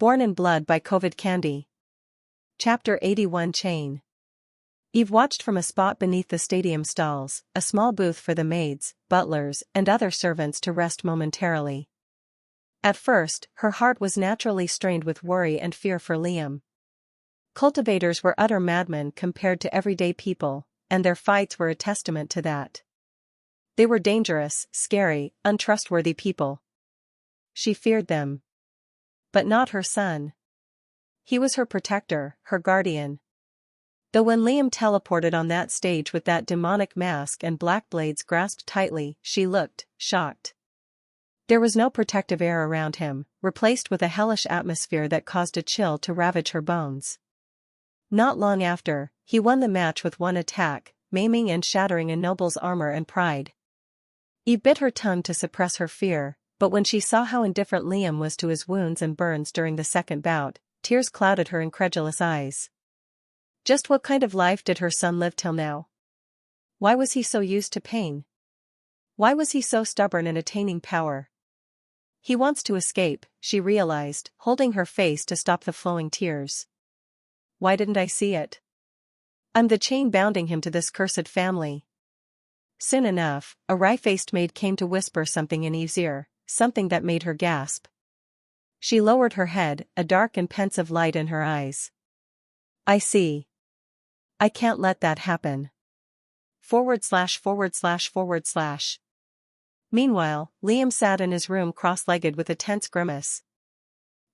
Born in Blood by COVID Candy. Chapter 81 Chain. Eve watched from a spot beneath the stadium stalls, a small booth for the maids, butlers, and other servants to rest momentarily. At first, her heart was naturally strained with worry and fear for Liam. Cultivators were utter madmen compared to everyday people, and their fights were a testament to that. They were dangerous, scary, untrustworthy people. She feared them. But not her son. He was her protector, her guardian. Though when Liam teleported on that stage with that demonic mask and black blades grasped tightly, she looked shocked. There was no protective air around him, replaced with a hellish atmosphere that caused a chill to ravage her bones. Not long after, he won the match with one attack, maiming and shattering a noble's armor and pride. Eve bit her tongue to suppress her fear, but when she saw how indifferent Liam was to his wounds and burns during the second bout, tears clouded her incredulous eyes. Just what kind of life did her son live till now? Why was he so used to pain? Why was he so stubborn in attaining power? He wants to escape, she realized, holding her face to stop the flowing tears. Why didn't I see it? I'm the chain bounding him to this cursed family. Soon enough, a wry-faced maid came to whisper something in Eve's ear, something that made her gasp. She lowered her head, a dark and pensive light in her eyes. I see. I can't let that happen. .. Meanwhile, Liam sat in his room cross-legged with a tense grimace.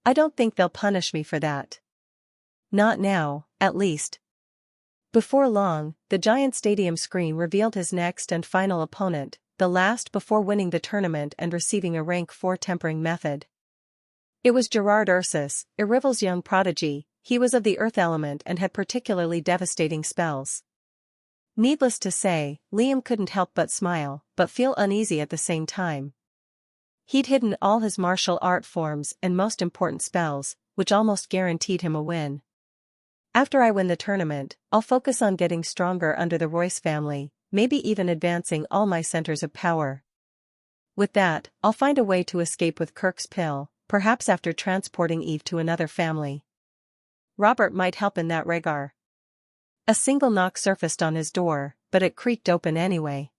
I don't think they'll punish me for that. Not now, at least. Before long, the giant stadium screen revealed his next and final opponent, the last before winning the tournament and receiving a rank 4 tempering method. It was Gerard Ursus, Irivel's young prodigy. He was of the earth element and had particularly devastating spells. Needless to say, Liam couldn't help but smile, but feel uneasy at the same time. He'd hidden all his martial art forms and most important spells, which almost guaranteed him a win. After I win the tournament, I'll focus on getting stronger under the Royce family, maybe even advancing all my centers of power. With that, I'll find a way to escape with Kirk's pill, perhaps after transporting Eve to another family. Robert might help in that regard. A single knock surfaced on his door, but it creaked open anyway.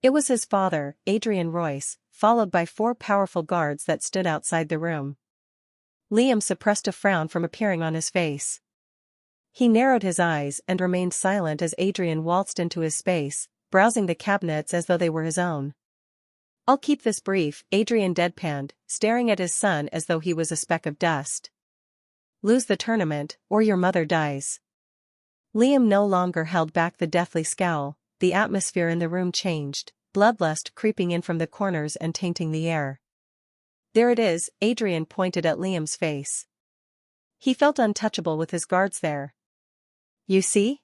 It was his father, Adrian Royce, followed by 4 powerful guards that stood outside the room. Liam suppressed a frown from appearing on his face. He narrowed his eyes and remained silent as Adrian waltzed into his space, browsing the cabinets as though they were his own. I'll keep this brief, Adrian deadpanned, staring at his son as though he was a speck of dust. Lose the tournament, or your mother dies. Liam no longer held back the deathly scowl. The atmosphere in the room changed, bloodlust creeping in from the corners and tainting the air. There it is, Adrian pointed at Liam's face. He felt untouchable with his guards there. You see?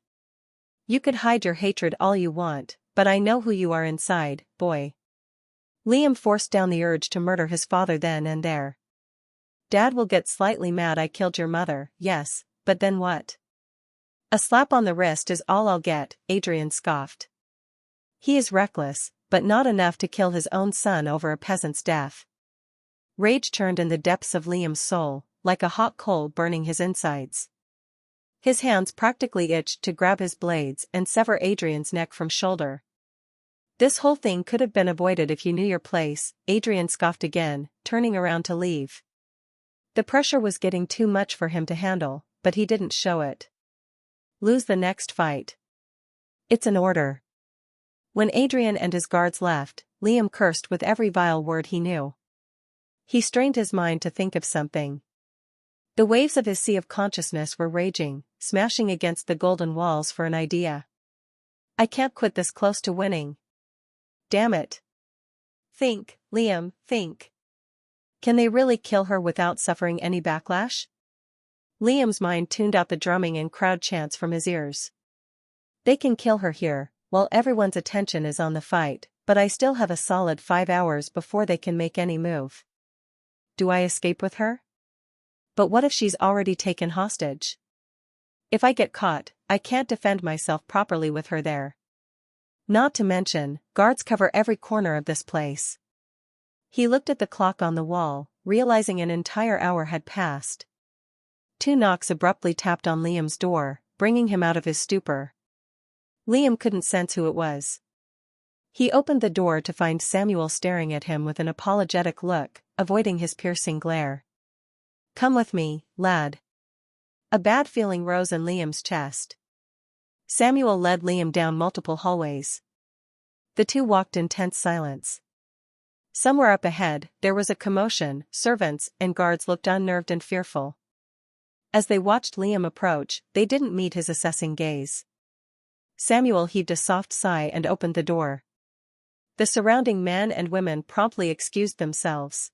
You could hide your hatred all you want, but I know who you are inside, boy. Liam forced down the urge to murder his father then and there. Dad will get slightly mad I killed your mother, yes, but then what? A slap on the wrist is all I'll get, Adrian scoffed. He is reckless, but not enough to kill his own son over a peasant's death. Rage churned in the depths of Liam's soul, like a hot coal burning his insides. His hands practically itched to grab his blades and sever Adrian's neck from shoulder. This whole thing could have been avoided if you knew your place, Adrian scoffed again, turning around to leave. The pressure was getting too much for him to handle, but he didn't show it. Lose the next fight. It's an order. When Adrian and his guards left, Liam cursed with every vile word he knew. He strained his mind to think of something. The waves of his sea of consciousness were raging, smashing against the golden walls for an idea. I can't quit this close to winning. Damn it. Think, Liam, think. Can they really kill her without suffering any backlash? Liam's mind tuned out the drumming and crowd chants from his ears. They can kill her here, while everyone's attention is on the fight, but I still have a solid 5 hours before they can make any move. Do I escape with her? But what if she's already taken hostage? If I get caught, I can't defend myself properly with her there. Not to mention, guards cover every corner of this place. He looked at the clock on the wall, realizing an entire hour had passed. 2 knocks abruptly tapped on Liam's door, bringing him out of his stupor. Liam couldn't sense who it was. He opened the door to find Samuel staring at him with an apologetic look, avoiding his piercing glare. "Come with me, lad." A bad feeling rose in Liam's chest. Samuel led Liam down multiple hallways. The two walked in tense silence. Somewhere up ahead, there was a commotion. Servants and guards looked unnerved and fearful. As they watched Liam approach, they didn't meet his assessing gaze. Samuel heaved a soft sigh and opened the door. The surrounding men and women promptly excused themselves.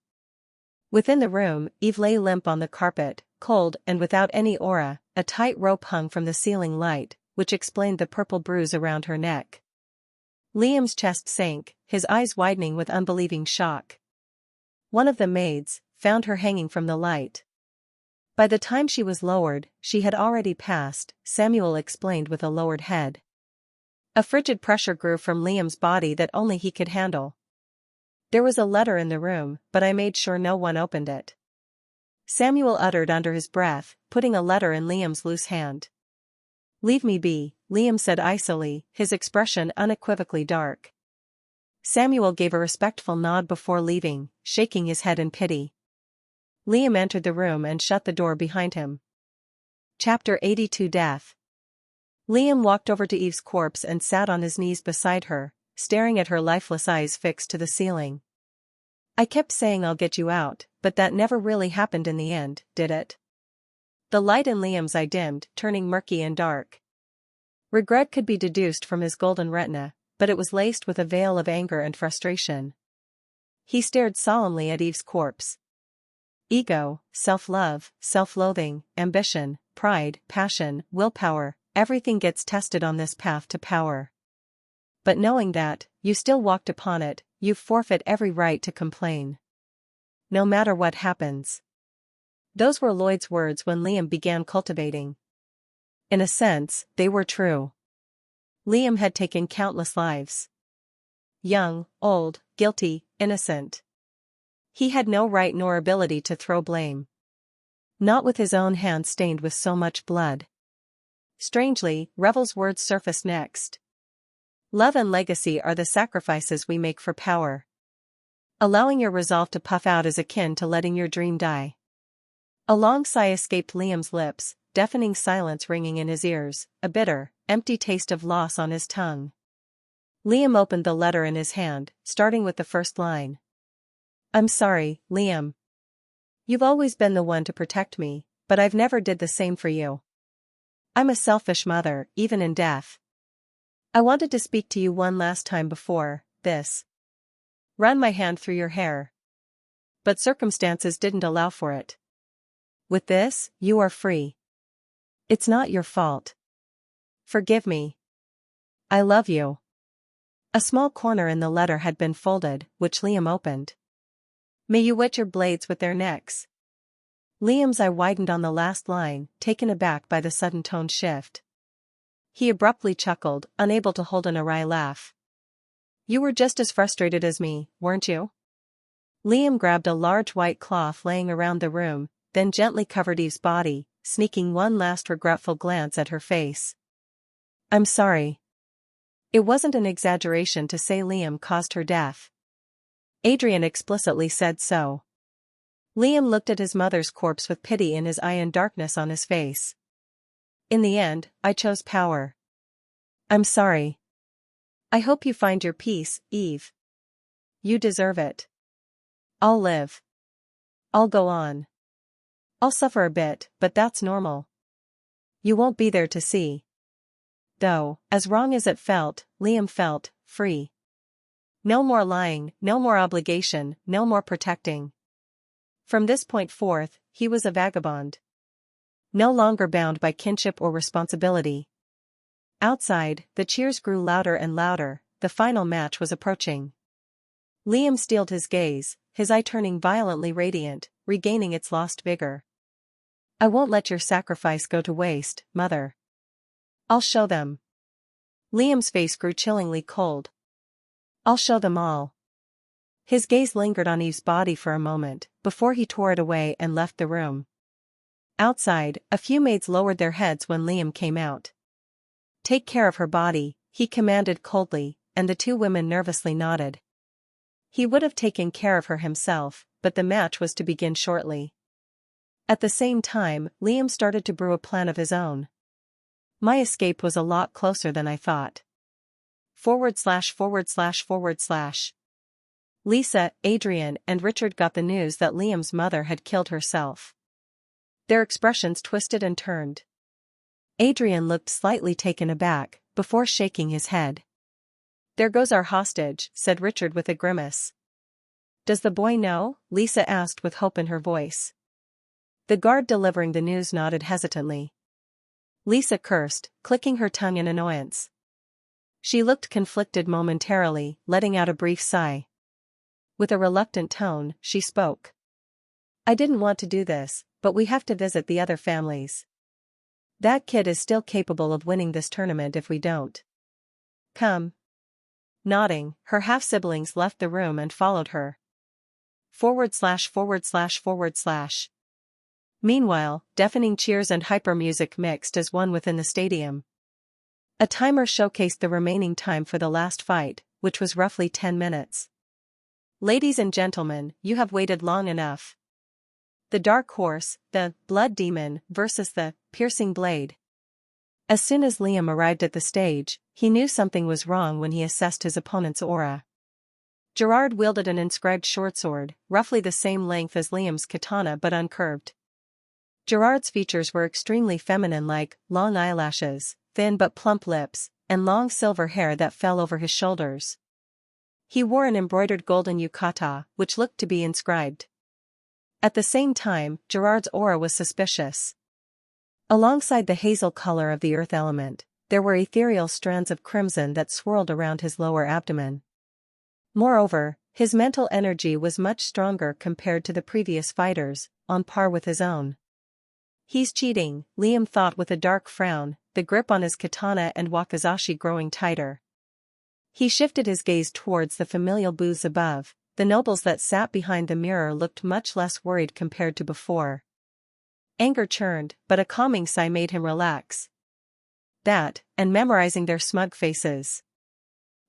Within the room, Eve lay limp on the carpet, cold and without any aura. A tight rope hung from the ceiling light, which explained the purple bruise around her neck. Liam's chest sank, his eyes widening with unbelieving shock. One of the maids found her hanging from the light. By the time she was lowered, she had already passed, Samuel explained with a lowered head. A frigid pressure grew from Liam's body that only he could handle. "There was a letter in the room, but I made sure no one opened it," Samuel uttered under his breath, putting a letter in Liam's loose hand. "Leave me be," Liam said icily, his expression unequivocally dark. Samuel gave a respectful nod before leaving, shaking his head in pity. Liam entered the room and shut the door behind him. Chapter 82 Death. Liam walked over to Eve's corpse and sat on his knees beside her, staring at her lifeless eyes fixed to the ceiling. "I kept saying I'll get you out, but that never really happened in the end, did it?" The light in Liam's eye dimmed, turning murky and dark. Regret could be deduced from his golden retina, but it was laced with a veil of anger and frustration. He stared solemnly at Eve's corpse. Ego, self-love, self-loathing, ambition, pride, passion, willpower, everything gets tested on this path to power. But knowing that, you still walked upon it, you forfeit every right to complain. No matter what happens. Those were Lloyd's words when Liam began cultivating. In a sense, they were true. Liam had taken countless lives. Young, old, guilty, innocent. He had no right nor ability to throw blame. Not with his own hand stained with so much blood. Strangely, Revel's words surfaced next. "Love and legacy are the sacrifices we make for power. Allowing your resolve to puff out is akin to letting your dream die." A long sigh escaped Liam's lips, deafening silence ringing in his ears, a bitter, empty taste of loss on his tongue. Liam opened the letter in his hand, starting with the first line. "I'm sorry, Liam. You've always been the one to protect me, but I've never did the same for you. I'm a selfish mother, even in death. I wanted to speak to you one last time before this. Run my hand through your hair. But circumstances didn't allow for it. With this, you are free. It's not your fault. Forgive me. I love you." A small corner in the letter had been folded, which Liam opened. "May you wet your blades with their necks." Liam's eye widened on the last line, taken aback by the sudden tone shift. He abruptly chuckled, unable to hold an awry laugh. "You were just as frustrated as me, weren't you?" Liam grabbed a large white cloth laying around the room, then gently covered Eve's body, sneaking one last regretful glance at her face. "I'm sorry. It wasn't an exaggeration to say Liam caused her death. Adrian explicitly said so." Liam looked at his mother's corpse with pity in his eye and darkness on his face. "In the end, I chose power. I'm sorry. I hope you find your peace, Eve. You deserve it. I'll live. I'll go on. I'll suffer a bit, but that's normal. You won't be there to see." Though, as wrong as it felt, Liam felt free. No more lying, no more obligation, no more protecting. From this point forth, he was a vagabond. No longer bound by kinship or responsibility. Outside, the cheers grew louder and louder, the final match was approaching. Liam steeled his gaze, his eye turning violently radiant, regaining its lost vigor. "I won't let your sacrifice go to waste, Mother. I'll show them." Liam's face grew chillingly cold. "I'll show them all. His gaze lingered on Eve's body for a moment, before he tore it away and left the room. Outside, a few maids lowered their heads when Liam came out. "Take care of her body," he commanded coldly, and the two women nervously nodded. He would have taken care of her himself, but the match was to begin shortly. At the same time, Liam started to brew a plan of his own. "My escape was a lot closer than I thought. .. Lisa, Adrian, and Richard got the news that Liam's mother had killed herself. Their expressions twisted and turned. Adrian looked slightly taken aback, before shaking his head. "There goes our hostage," said Richard with a grimace. "Does the boy know?" Lisa asked with hope in her voice. The guard delivering the news nodded hesitantly. Lisa cursed, clicking her tongue in annoyance. She looked conflicted momentarily, letting out a brief sigh. With a reluctant tone, she spoke. "I didn't want to do this, but we have to visit the other families. That kid is still capable of winning this tournament if we don't. Come." Nodding, her half-siblings left the room and followed her. .. Meanwhile, deafening cheers and hyper-music mixed as one within the stadium. A timer showcased the remaining time for the last fight, which was roughly 10 minutes. "Ladies and gentlemen, you have waited long enough. The Dark Horse, the Blood Demon, versus the Piercing Blade." As soon as Liam arrived at the stage, he knew something was wrong when he assessed his opponent's aura. Gerard wielded an inscribed shortsword, roughly the same length as Liam's katana but uncurved. Gerard's features were extremely feminine-like, long eyelashes, thin but plump lips, and long silver hair that fell over his shoulders. He wore an embroidered golden yukata, which looked to be inscribed. At the same time, Gerard's aura was suspicious. Alongside the hazel color of the earth element, there were ethereal strands of crimson that swirled around his lower abdomen. Moreover, his mental energy was much stronger compared to the previous fighters, on par with his own. "He's cheating," Liam thought with a dark frown, the grip on his katana and wakizashi growing tighter. He shifted his gaze towards the familial booths above. The nobles that sat behind the mirror looked much less worried compared to before. Anger churned, but a calming sigh made him relax. That, and memorizing their smug faces.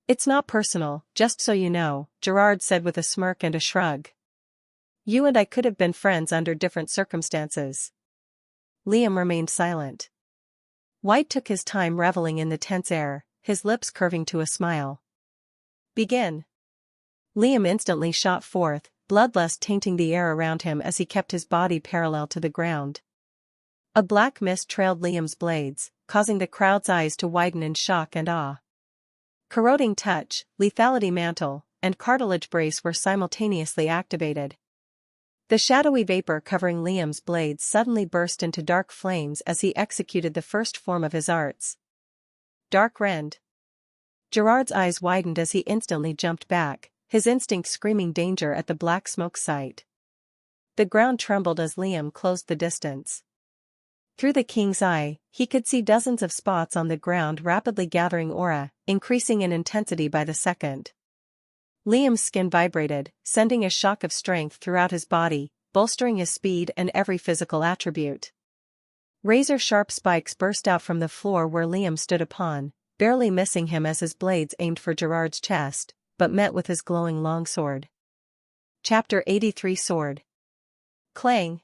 "It's not personal, just so you know," Gerard said with a smirk and a shrug. "You and I could have been friends under different circumstances." Liam remained silent. White took his time reveling in the tense air, his lips curving to a smile. "Begin." Liam instantly shot forth, bloodlust tainting the air around him as he kept his body parallel to the ground. A black mist trailed Liam's blades, causing the crowd's eyes to widen in shock and awe. Corroding touch, lethality mantle, and cartilage brace were simultaneously activated. The shadowy vapor covering Liam's blades suddenly burst into dark flames as he executed the first form of his arts. Dark Rend. Gerard's eyes widened as he instantly jumped back, his instinct screaming danger at the black smoke sight. The ground trembled as Liam closed the distance. Through the king's eye, he could see dozens of spots on the ground rapidly gathering aura, increasing in intensity by the second. Liam's skin vibrated, sending a shock of strength throughout his body, bolstering his speed and every physical attribute. Razor-sharp spikes burst out from the floor where Liam stood upon, barely missing him as his blades aimed for Gerard's chest, but met with his glowing longsword. Chapter 83 Sword. Clang.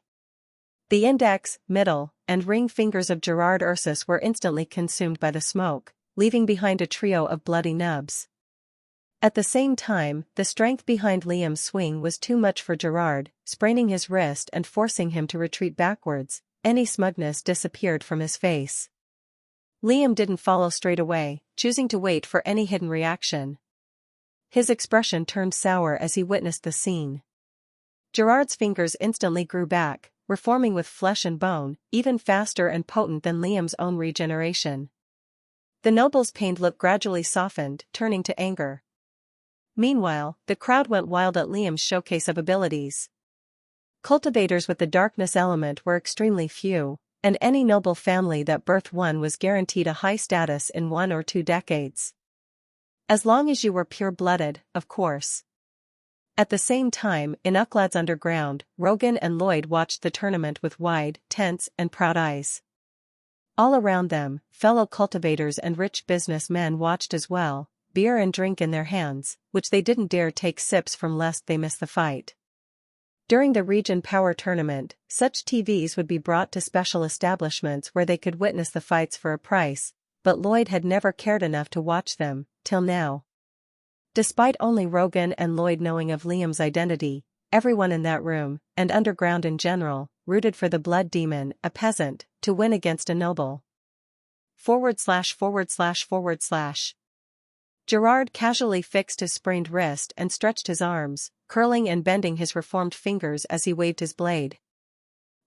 The index, middle, and ring fingers of Gerard Ursus were instantly consumed by the smoke, leaving behind a trio of bloody nubs. At the same time, the strength behind Liam's swing was too much for Gerard, spraining his wrist and forcing him to retreat backwards. Any smugness disappeared from his face. Liam didn't follow straight away, choosing to wait for any hidden reaction. His expression turned sour as he witnessed the scene. Gerard's fingers instantly grew back, reforming with flesh and bone, even faster and potent than Liam's own regeneration. The noble's pained look gradually softened, turning to anger. Meanwhile, the crowd went wild at Liam's showcase of abilities. Cultivators with the darkness element were extremely few, and any noble family that birthed one was guaranteed a high status in 1 or 2 decades. As long as you were pure-blooded, of course. At the same time, in Ucladd's underground, Rogan and Lloyd watched the tournament with wide, tense, and proud eyes. All around them, fellow cultivators and rich businessmen watched as well, beer and drink in their hands, which they didn't dare take sips from lest they miss the fight. During the Region Power Tournament, such TVs would be brought to special establishments where they could witness the fights for a price, but Lloyd had never cared enough to watch them, till now. Despite only Rogan and Lloyd knowing of Liam's identity, everyone in that room, and underground in general, rooted for the blood demon, a peasant, to win against a noble. // Gerard casually fixed his sprained wrist and stretched his arms, curling and bending his reformed fingers as he waved his blade.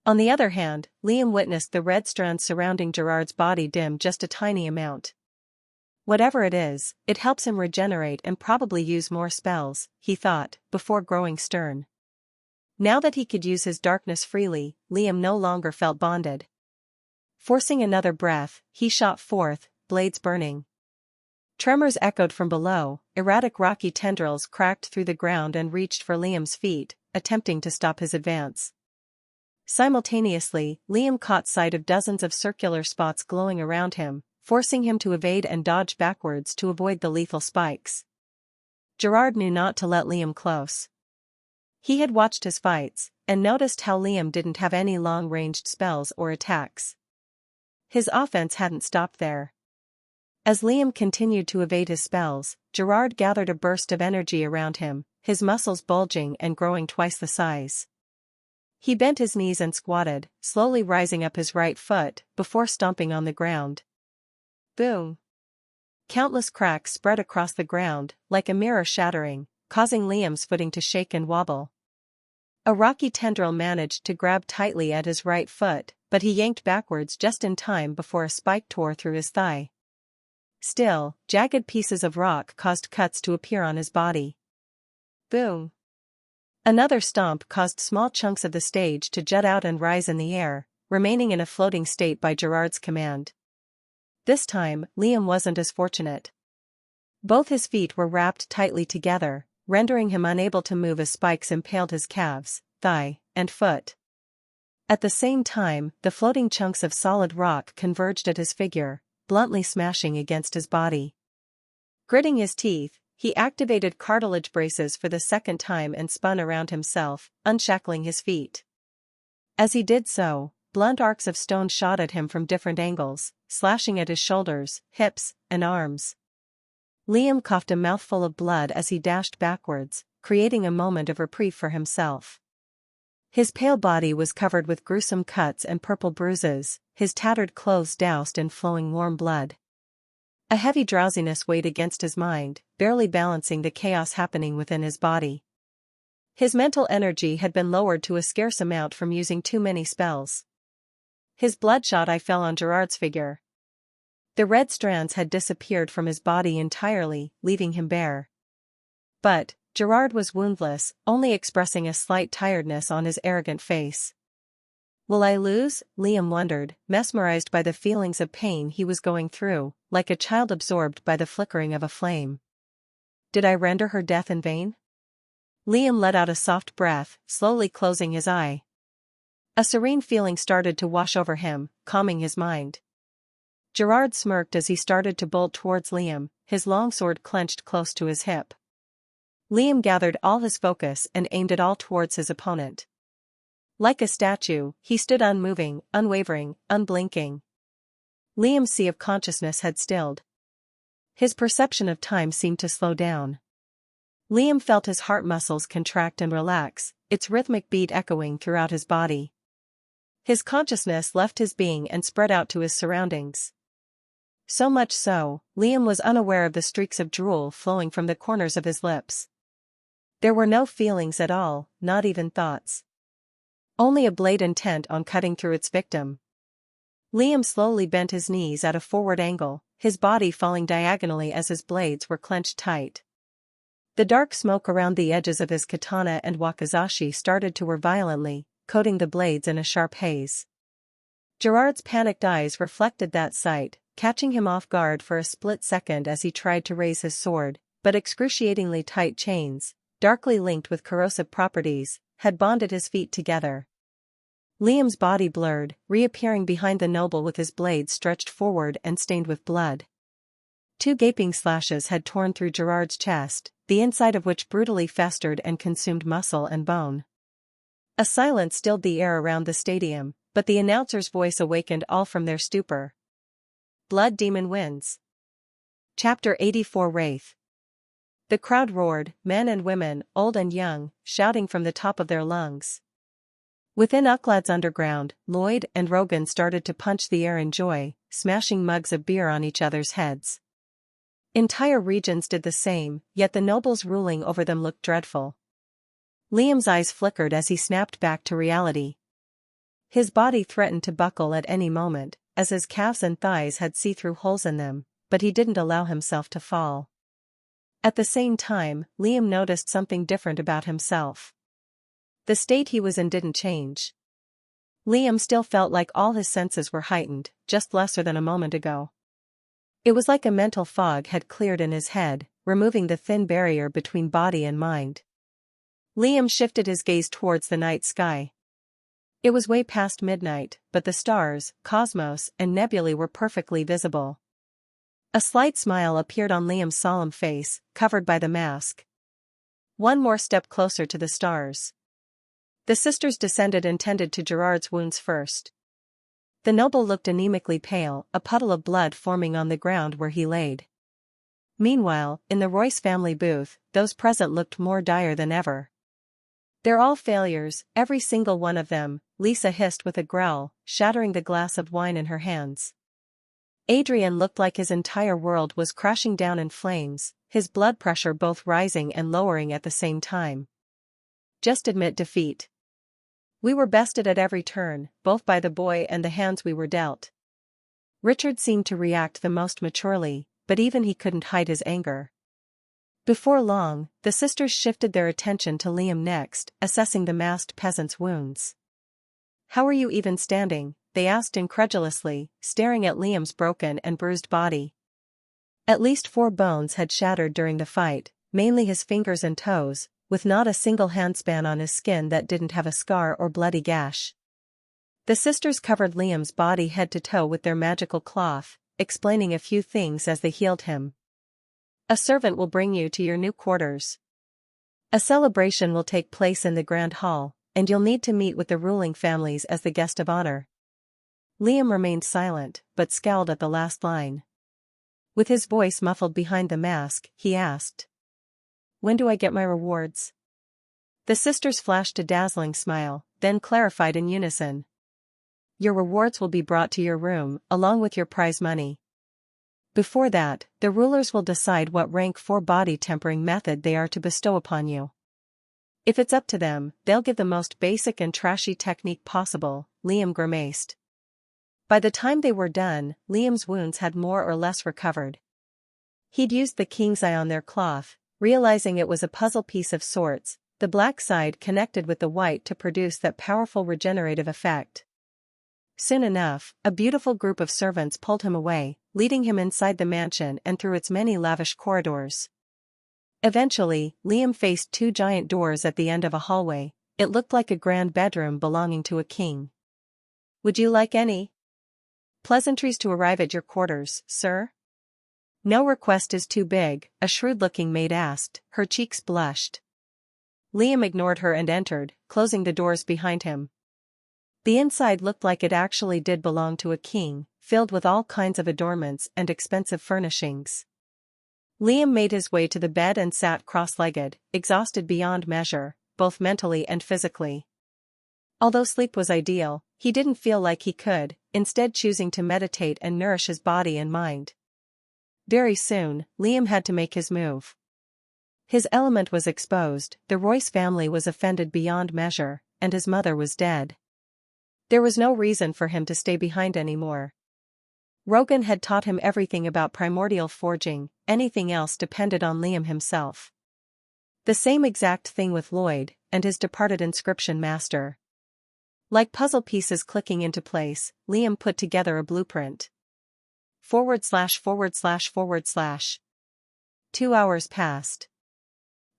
On the other hand, Liam witnessed the red strands surrounding Gerard's body dim just a tiny amount. Whatever it is, it helps him regenerate and probably use more spells, he thought, before growing stern. Now that he could use his darkness freely, Liam no longer felt bonded. Forcing another breath, he shot forth, blades burning. Tremors echoed from below, erratic rocky tendrils cracked through the ground and reached for Liam's feet, attempting to stop his advance. Simultaneously, Liam caught sight of dozens of circular spots glowing around him, forcing him to evade and dodge backwards to avoid the lethal spikes. Gerard knew not to let Liam close. He had watched his fights, and noticed how Liam didn't have any long-ranged spells or attacks. His offense hadn't stopped there. As Liam continued to evade his spells, Gerard gathered a burst of energy around him, his muscles bulging and growing twice the size. He bent his knees and squatted, slowly rising up his right foot, before stomping on the ground. Boom! Countless cracks spread across the ground, like a mirror shattering, causing Liam's footing to shake and wobble. A rocky tendril managed to grab tightly at his right foot, but he yanked backwards just in time before a spike tore through his thigh. Still, jagged pieces of rock caused cuts to appear on his body. Boom! Another stomp caused small chunks of the stage to jut out and rise in the air, remaining in a floating state by Gerard's command. This time, Liam wasn't as fortunate. Both his feet were wrapped tightly together, rendering him unable to move as spikes impaled his calves, thigh, and foot. At the same time, the floating chunks of solid rock converged at his figure, bluntly smashing against his body. Gritting his teeth, he activated cartilage braces for the second time and spun around himself, unshackling his feet. As he did so, blunt arcs of stone shot at him from different angles, slashing at his shoulders, hips, and arms. Liam coughed a mouthful of blood as he dashed backwards, creating a moment of reprieve for himself. His pale body was covered with gruesome cuts and purple bruises, his tattered clothes doused in flowing warm blood. A heavy drowsiness weighed against his mind, barely balancing the chaos happening within his body. His mental energy had been lowered to a scarce amount from using too many spells. His bloodshot eye fell on Gerard's figure. The red strands had disappeared from his body entirely, leaving him bare. But Gerard was woundless, only expressing a slight tiredness on his arrogant face. Will I lose? Liam wondered, mesmerized by the feelings of pain he was going through, like a child absorbed by the flickering of a flame. Did I render her death in vain? Liam let out a soft breath, slowly closing his eye. A serene feeling started to wash over him, calming his mind. Gerard smirked as he started to bolt towards Liam, his long sword clenched close to his hip. Liam gathered all his focus and aimed it all towards his opponent. Like a statue, he stood unmoving, unwavering, unblinking. Liam's sea of consciousness had stilled. His perception of time seemed to slow down. Liam felt his heart muscles contract and relax, its rhythmic beat echoing throughout his body. His consciousness left his being and spread out to his surroundings. So much so, Liam was unaware of the streaks of drool flowing from the corners of his lips. There were no feelings at all, not even thoughts. Only a blade intent on cutting through its victim. Liam slowly bent his knees at a forward angle, his body falling diagonally as his blades were clenched tight. The dark smoke around the edges of his katana and wakizashi started to whir violently, coating the blades in a sharp haze. Gerard's panicked eyes reflected that sight, catching him off guard for a split second as he tried to raise his sword, but excruciatingly tight chains, darkly linked with corrosive properties, had bonded his feet together. Liam's body blurred, reappearing behind the noble with his blade stretched forward and stained with blood. 2 gaping slashes had torn through Gerard's chest, the inside of which brutally festered and consumed muscle and bone. A silence stilled the air around the stadium, but the announcer's voice awakened all from their stupor. Blood Demon wins. Chapter 84 Wraith. The crowd roared, men and women, old and young, shouting from the top of their lungs. Within Ucladd's underground, Lloyd and Rogan started to punch the air in joy, smashing mugs of beer on each other's heads. Entire regions did the same, yet the nobles ruling over them looked dreadful. Liam's eyes flickered as he snapped back to reality. His body threatened to buckle at any moment, as his calves and thighs had see-through holes in them, but he didn't allow himself to fall. At the same time, Liam noticed something different about himself. The state he was in didn't change. Liam still felt like all his senses were heightened, just lesser than a moment ago. It was like a mental fog had cleared in his head, removing the thin barrier between body and mind. Liam shifted his gaze towards the night sky. It was way past midnight, but the stars, cosmos, and nebulae were perfectly visible. A slight smile appeared on Liam's solemn face, covered by the mask. One more step closer to the stars. The sisters descended and tended to Gerard's wounds first. The noble looked anemically pale, a puddle of blood forming on the ground where he laid. Meanwhile, in the Royce family booth, those present looked more dire than ever. "They're all failures, every single one of them," Lisa hissed with a growl, shattering the glass of wine in her hands. Adrian looked like his entire world was crashing down in flames, his blood pressure both rising and lowering at the same time. "Just admit defeat. We were bested at every turn, both by the boy and the hands we were dealt." Richard seemed to react the most maturely, but even he couldn't hide his anger. Before long, the sisters shifted their attention to Liam next, assessing the masked peasant's wounds. "How are you even standing?" they asked incredulously, staring at Liam's broken and bruised body. At least 4 bones had shattered during the fight, mainly his fingers and toes, with not a single handspan on his skin that didn't have a scar or bloody gash. The sisters covered Liam's body head to toe with their magical cloth, explaining a few things as they healed him. "A servant will bring you to your new quarters. A celebration will take place in the Grand Hall, and you'll need to meet with the ruling families as the guest of honor." Liam remained silent, but scowled at the last line. With his voice muffled behind the mask, he asked, "When do I get my rewards?" The sisters flashed a dazzling smile, then clarified in unison. "Your rewards will be brought to your room, along with your prize money. Before that, the rulers will decide what rank 4 body tempering method they are to bestow upon you. If it's up to them, they'll give the most basic and trashy technique possible," Liam grimaced. By the time they were done, Liam's wounds had more or less recovered. He'd used the king's eye on their cloth, realizing it was a puzzle piece of sorts, the black side connected with the white to produce that powerful regenerative effect. Soon enough, a beautiful group of servants pulled him away, leading him inside the mansion and through its many lavish corridors. Eventually, Liam faced 2 giant doors at the end of a hallway. It looked like a grand bedroom belonging to a king. "Would you like any pleasantries to arrive at your quarters, sir?" "No request is too big," a shrewd-looking maid asked, her cheeks blushed. Liam ignored her and entered, closing the doors behind him. The inside looked like it actually did belong to a king, filled with all kinds of adornments and expensive furnishings. Liam made his way to the bed and sat cross-legged, exhausted beyond measure, both mentally and physically. Although sleep was ideal, he didn't feel like he could, instead choosing to meditate and nourish his body and mind. Very soon, Liam had to make his move. His element was exposed, the Royce family was offended beyond measure, and his mother was dead. There was no reason for him to stay behind anymore. Rogan had taught him everything about primordial forging, anything else depended on Liam himself. The same exact thing with Lloyd, and his departed inscription master. Like puzzle pieces clicking into place, Liam put together a blueprint. /////. 2 hours passed.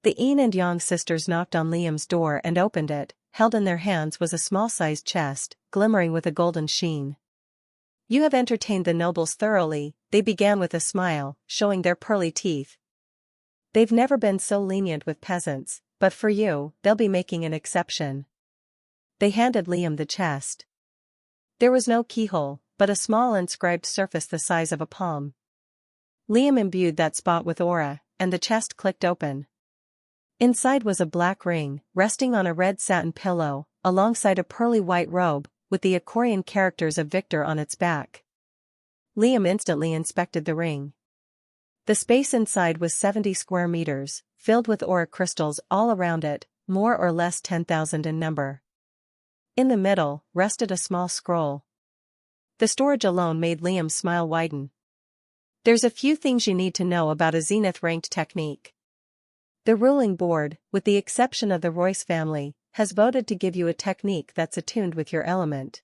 The yin and yang sisters knocked on Liam's door and opened it. Held in their hands was a small-sized chest, glimmering with a golden sheen. "You have entertained the nobles thoroughly," they began with a smile, showing their pearly teeth. "They've never been so lenient with peasants, but for you, they'll be making an exception." They handed Liam the chest. There was no keyhole, but a small inscribed surface the size of a palm. Liam imbued that spot with aura, and the chest clicked open. Inside was a black ring, resting on a red satin pillow, alongside a pearly white robe, with the Aquarian characters of Victor on its back. Liam instantly inspected the ring. The space inside was 70 square meters, filled with aura crystals all around it, more or less 10,000 in number. In the middle, rested a small scroll. The storage alone made Liam's smile widen. "There's a few things you need to know about a zenith-ranked technique. The ruling board, with the exception of the Royce family, has voted to give you a technique that's attuned with your element.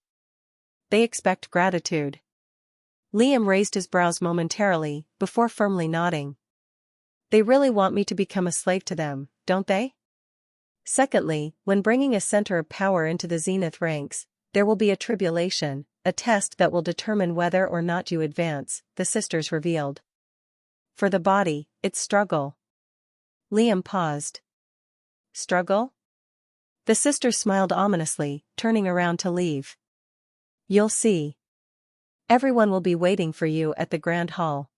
They expect gratitude." Liam raised his brows momentarily, before firmly nodding. "They really want me to become a slave to them, don't they? Secondly, when bringing a center of power into the zenith ranks, there will be a tribulation, a test that will determine whether or not you advance," the sisters revealed. "For the body, it's struggle." Liam paused. "Struggle?" The sister smiled ominously, turning around to leave. "You'll see. Everyone will be waiting for you at the Grand Hall.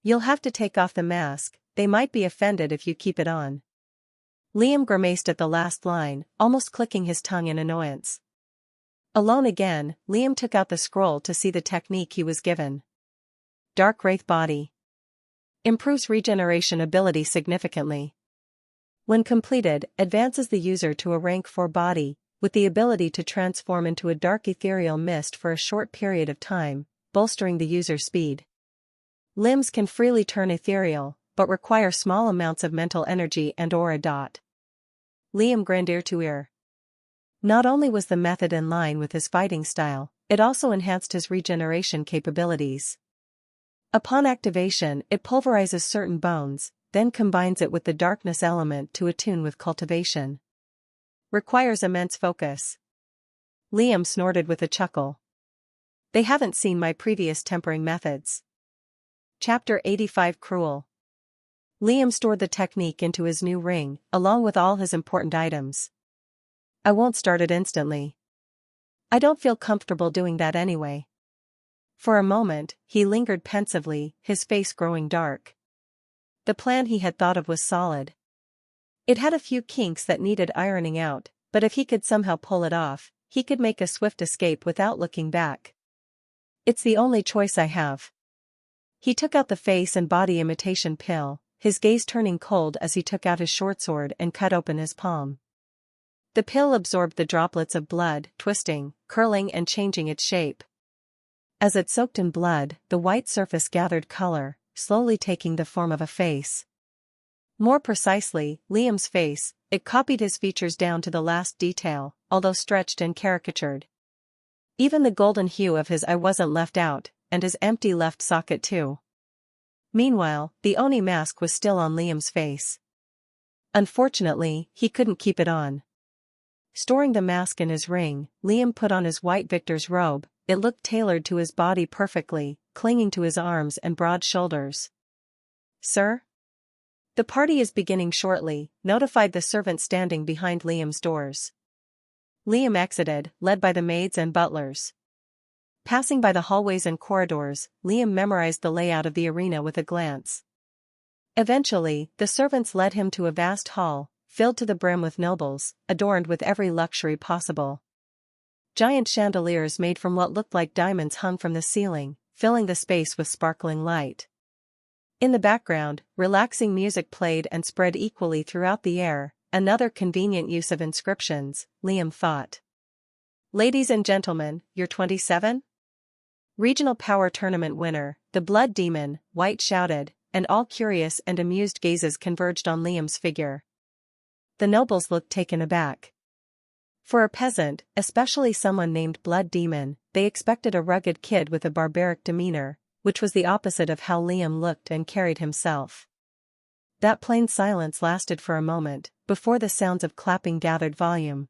You'll have to take off the mask, they might be offended if you keep it on." Liam grimaced at the last line, almost clicking his tongue in annoyance. Alone again, Liam took out the scroll to see the technique he was given. Dark Wraith Body. Improves regeneration ability significantly. When completed, advances the user to a rank 4 body, with the ability to transform into a dark ethereal mist for a short period of time, bolstering the user's speed. Limbs can freely turn ethereal, but require small amounts of mental energy and aura. Liam grinned ear to ear. Not only was the method in line with his fighting style, it also enhanced his regeneration capabilities. Upon activation, it pulverizes certain bones, then combines it with the darkness element to attune with cultivation. Requires immense focus. Liam snorted with a chuckle. They haven't seen my previous tempering methods. Chapter 85 Cruel. Liam stored the technique into his new ring, along with all his important items. "I won't start it instantly. I don't feel comfortable doing that anyway." For a moment, he lingered pensively, his face growing dark. The plan he had thought of was solid. It had a few kinks that needed ironing out, but if he could somehow pull it off, he could make a swift escape without looking back. "It's the only choice I have." He took out the face and body imitation pill, his gaze turning cold as he took out his short sword and cut open his palm. The pill absorbed the droplets of blood, twisting, curling and changing its shape. As it soaked in blood, the white surface gathered color, slowly taking the form of a face. More precisely, Liam's face. It copied his features down to the last detail, although stretched and caricatured. Even the golden hue of his eye wasn't left out, and his empty left socket too. Meanwhile, the Oni mask was still on Liam's face. Unfortunately, he couldn't keep it on. Storing the mask in his ring, Liam put on his white victor's robe. It looked tailored to his body perfectly, clinging to his arms and broad shoulders. "Sir? The party is beginning shortly," notified the servant standing behind Liam's doors. Liam exited, led by the maids and butlers. Passing by the hallways and corridors, Liam memorized the layout of the arena with a glance. Eventually, the servants led him to a vast hall, filled to the brim with nobles, adorned with every luxury possible. Giant chandeliers made from what looked like diamonds hung from the ceiling, filling the space with sparkling light. In the background, relaxing music played and spread equally throughout the air, another convenient use of inscriptions, Liam thought. "Ladies and gentlemen, you're 27? Regional Power Tournament winner, the Blood Demon," White shouted, and all curious and amused gazes converged on Liam's figure. The nobles looked taken aback. For a peasant, especially someone named Blood Demon, they expected a rugged kid with a barbaric demeanor, which was the opposite of how Liam looked and carried himself. That plain silence lasted for a moment, before the sounds of clapping gathered volume.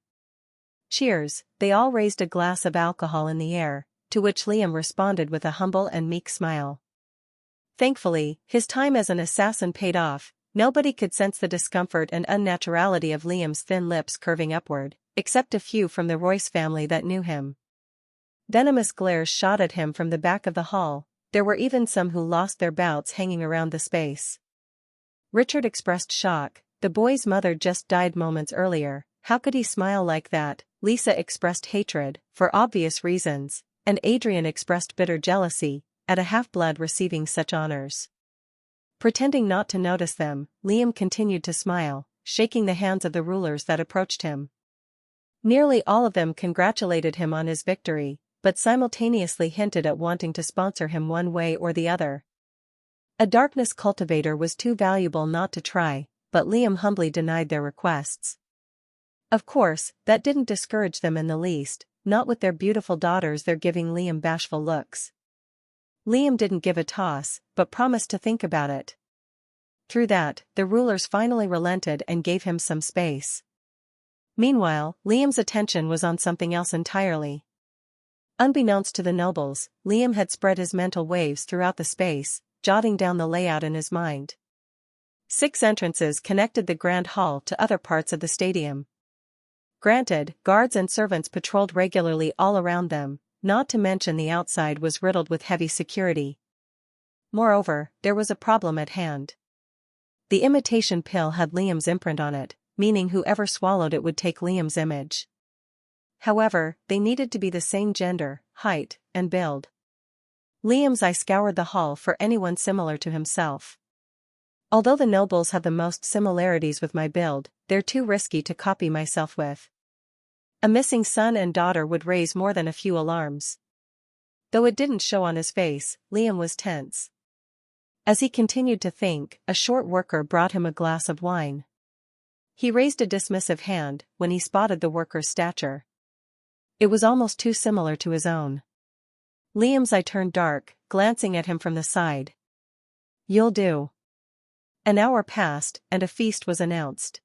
Cheers, they all raised a glass of alcohol in the air, to which Liam responded with a humble and meek smile. Thankfully, his time as an assassin paid off. Nobody could sense the discomfort and unnaturality of Liam's thin lips curving upward, except a few from the Royce family that knew him. Venomous glares shot at him from the back of the hall. There were even some who lost their bouts hanging around the space. Richard expressed shock. The boy's mother just died moments earlier. How could he smile like that? Lisa expressed hatred, for obvious reasons, and Adrian expressed bitter jealousy at a half-blood receiving such honors. Pretending not to notice them, Liam continued to smile, shaking the hands of the rulers that approached him. Nearly all of them congratulated him on his victory, but simultaneously hinted at wanting to sponsor him one way or the other. A darkness cultivator was too valuable not to try, but Liam humbly denied their requests. Of course, that didn't discourage them in the least, not with their beautiful daughters there giving Liam bashful looks. Liam didn't give a toss, but promised to think about it. Through that, the rulers finally relented and gave him some space. Meanwhile, Liam's attention was on something else entirely. Unbeknownst to the nobles, Liam had spread his mental waves throughout the space, jotting down the layout in his mind. 6 entrances connected the grand hall to other parts of the stadium. Granted, guards and servants patrolled regularly all around them, not to mention the outside was riddled with heavy security. Moreover, there was a problem at hand. The imitation pill had Liam's imprint on it, meaning whoever swallowed it would take Liam's image. However, they needed to be the same gender, height, and build. Liam's eye scoured the hall for anyone similar to himself. Although the nobles have the most similarities with my build, they're too risky to copy myself with. A missing son and daughter would raise more than a few alarms. Though it didn't show on his face, Liam was tense. As he continued to think, a short worker brought him a glass of wine. He raised a dismissive hand when he spotted the worker's stature. It was almost too similar to his own. Liam's eye turned dark, glancing at him from the side. "You'll do." An hour passed, and a feast was announced.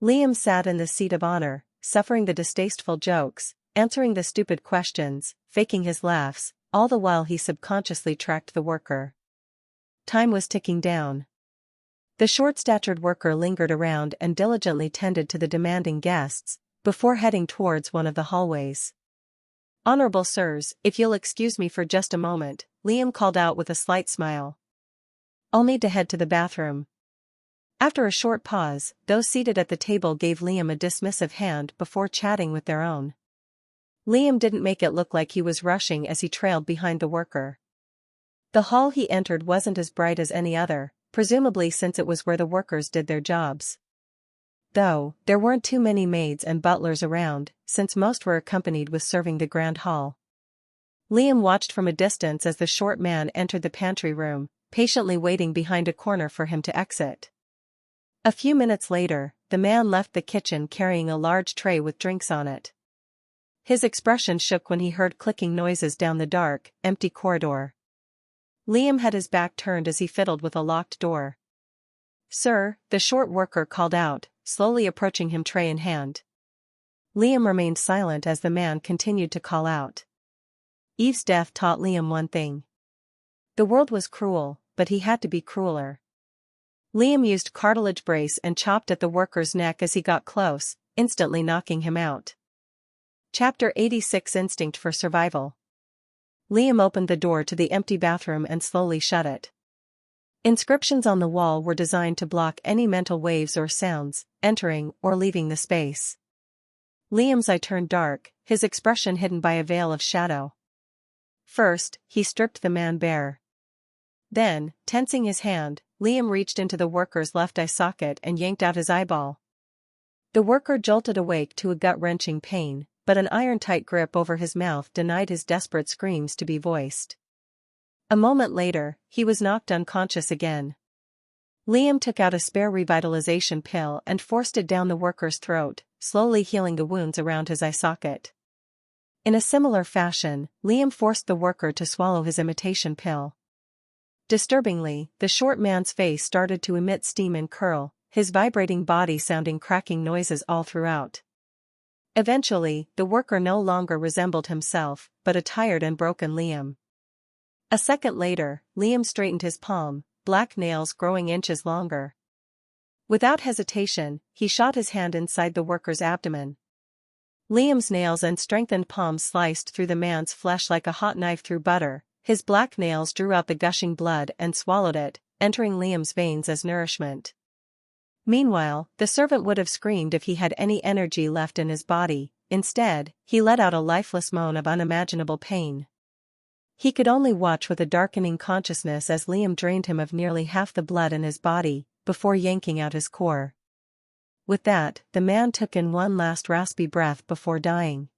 Liam sat in the seat of honor, suffering the distasteful jokes, answering the stupid questions, faking his laughs, all the while he subconsciously tracked the worker. Time was ticking down. The short-statured worker lingered around and diligently tended to the demanding guests, before heading towards one of the hallways. "Honorable sirs, if you'll excuse me for just a moment," Liam called out with a slight smile. "I'll need to head to the bathroom." After a short pause, those seated at the table gave Liam a dismissive hand before chatting with their own. Liam didn't make it look like he was rushing as he trailed behind the worker. The hall he entered wasn't as bright as any other, presumably since it was where the workers did their jobs. Though, there weren't too many maids and butlers around, since most were accompanied with serving the grand hall. Liam watched from a distance as the short man entered the pantry room, patiently waiting behind a corner for him to exit. A few minutes later, the man left the kitchen carrying a large tray with drinks on it. His expression shook when he heard clicking noises down the dark, empty corridor. Liam had his back turned as he fiddled with a locked door. "Sir," the short worker called out, slowly approaching him tray in hand. Liam remained silent as the man continued to call out. Eve's death taught Liam one thing. The world was cruel, but he had to be crueler. Liam used cartilage brace and chopped at the worker's neck as he got close, instantly knocking him out. Chapter 86 Instinct for Survival. Liam opened the door to the empty bathroom and slowly shut it. Inscriptions on the wall were designed to block any mental waves or sounds, entering or leaving the space. Liam's eye turned dark, his expression hidden by a veil of shadow. First, he stripped the man bare. Then, tensing his hand, Liam reached into the worker's left eye socket and yanked out his eyeball. The worker jolted awake to a gut-wrenching pain, but an iron-tight grip over his mouth denied his desperate screams to be voiced. A moment later, he was knocked unconscious again. Liam took out a spare revitalization pill and forced it down the worker's throat, slowly healing the wounds around his eye socket. In a similar fashion, Liam forced the worker to swallow his imitation pill. Disturbingly, the short man's face started to emit steam and curl, his vibrating body sounding cracking noises all throughout. Eventually, the worker no longer resembled himself, but a tired and broken Liam. A second later, Liam straightened his palm, black nails growing inches longer. Without hesitation, he shot his hand inside the worker's abdomen. Liam's nails and strengthened palms sliced through the man's flesh like a hot knife through butter. His black nails drew out the gushing blood and swallowed it, entering Liam's veins as nourishment. Meanwhile, the servant would have screamed if he had any energy left in his body. Instead, he let out a lifeless moan of unimaginable pain. He could only watch with a darkening consciousness as Liam drained him of nearly half the blood in his body, before yanking out his core. With that, the man took in one last raspy breath before dying.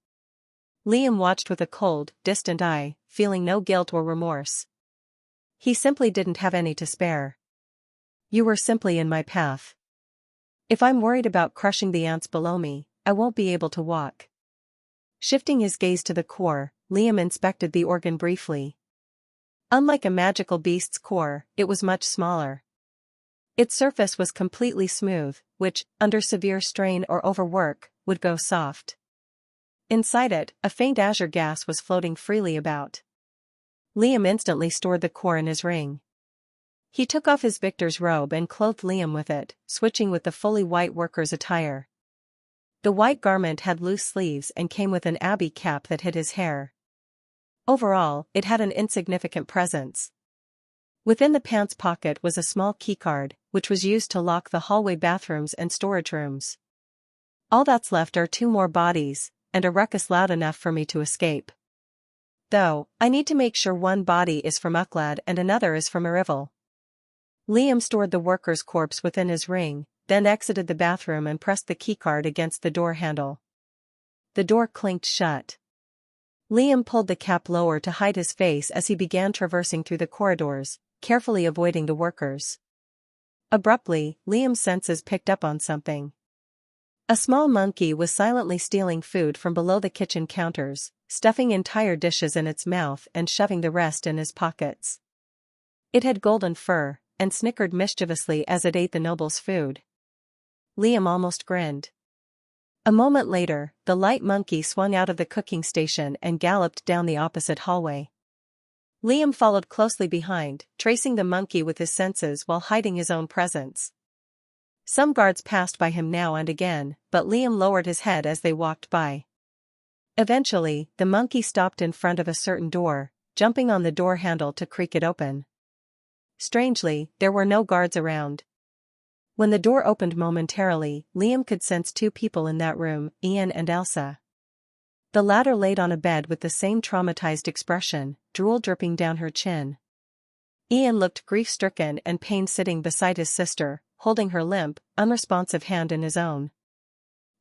Liam watched with a cold, distant eye, feeling no guilt or remorse. He simply didn't have any to spare. You were simply in my path. If I'm worried about crushing the ants below me, I won't be able to walk. Shifting his gaze to the core, Liam inspected the organ briefly. Unlike a magical beast's core, it was much smaller. Its surface was completely smooth, which, under severe strain or overwork, would go soft. Inside it, a faint azure gas was floating freely about. Liam instantly stored the core in his ring. He took off his victor's robe and clothed Liam with it, switching with the fully white worker's attire. The white garment had loose sleeves and came with an abbey cap that hid his hair. Overall, it had an insignificant presence. Within the pants pocket was a small keycard, which was used to lock the hallway bathrooms and storage rooms. All that's left are 2 more bodies, and a ruckus loud enough for me to escape. Though, I need to make sure one body is from Ucladd and another is from Arival. Liam stored the worker's corpse within his ring, then exited the bathroom and pressed the keycard against the door handle. The door clinked shut. Liam pulled the cap lower to hide his face as he began traversing through the corridors, carefully avoiding the workers. Abruptly, Liam's senses picked up on something. A small monkey was silently stealing food from below the kitchen counters, stuffing entire dishes in its mouth and shoving the rest in his pockets. It had golden fur, and snickered mischievously as it ate the noble's food. Liam almost grinned. A moment later, the light monkey swung out of the cooking station and galloped down the opposite hallway. Liam followed closely behind, tracing the monkey with his senses while hiding his own presence. Some guards passed by him now and again, but Liam lowered his head as they walked by. Eventually, the monkey stopped in front of a certain door, jumping on the door handle to creak it open. Strangely, there were no guards around. When the door opened momentarily, Liam could sense 2 people in that room, Ian and Elsa. The latter laid on a bed with the same traumatized expression, drool dripping down her chin. Ian looked grief-stricken and pained sitting beside his sister, holding her limp, unresponsive hand in his own.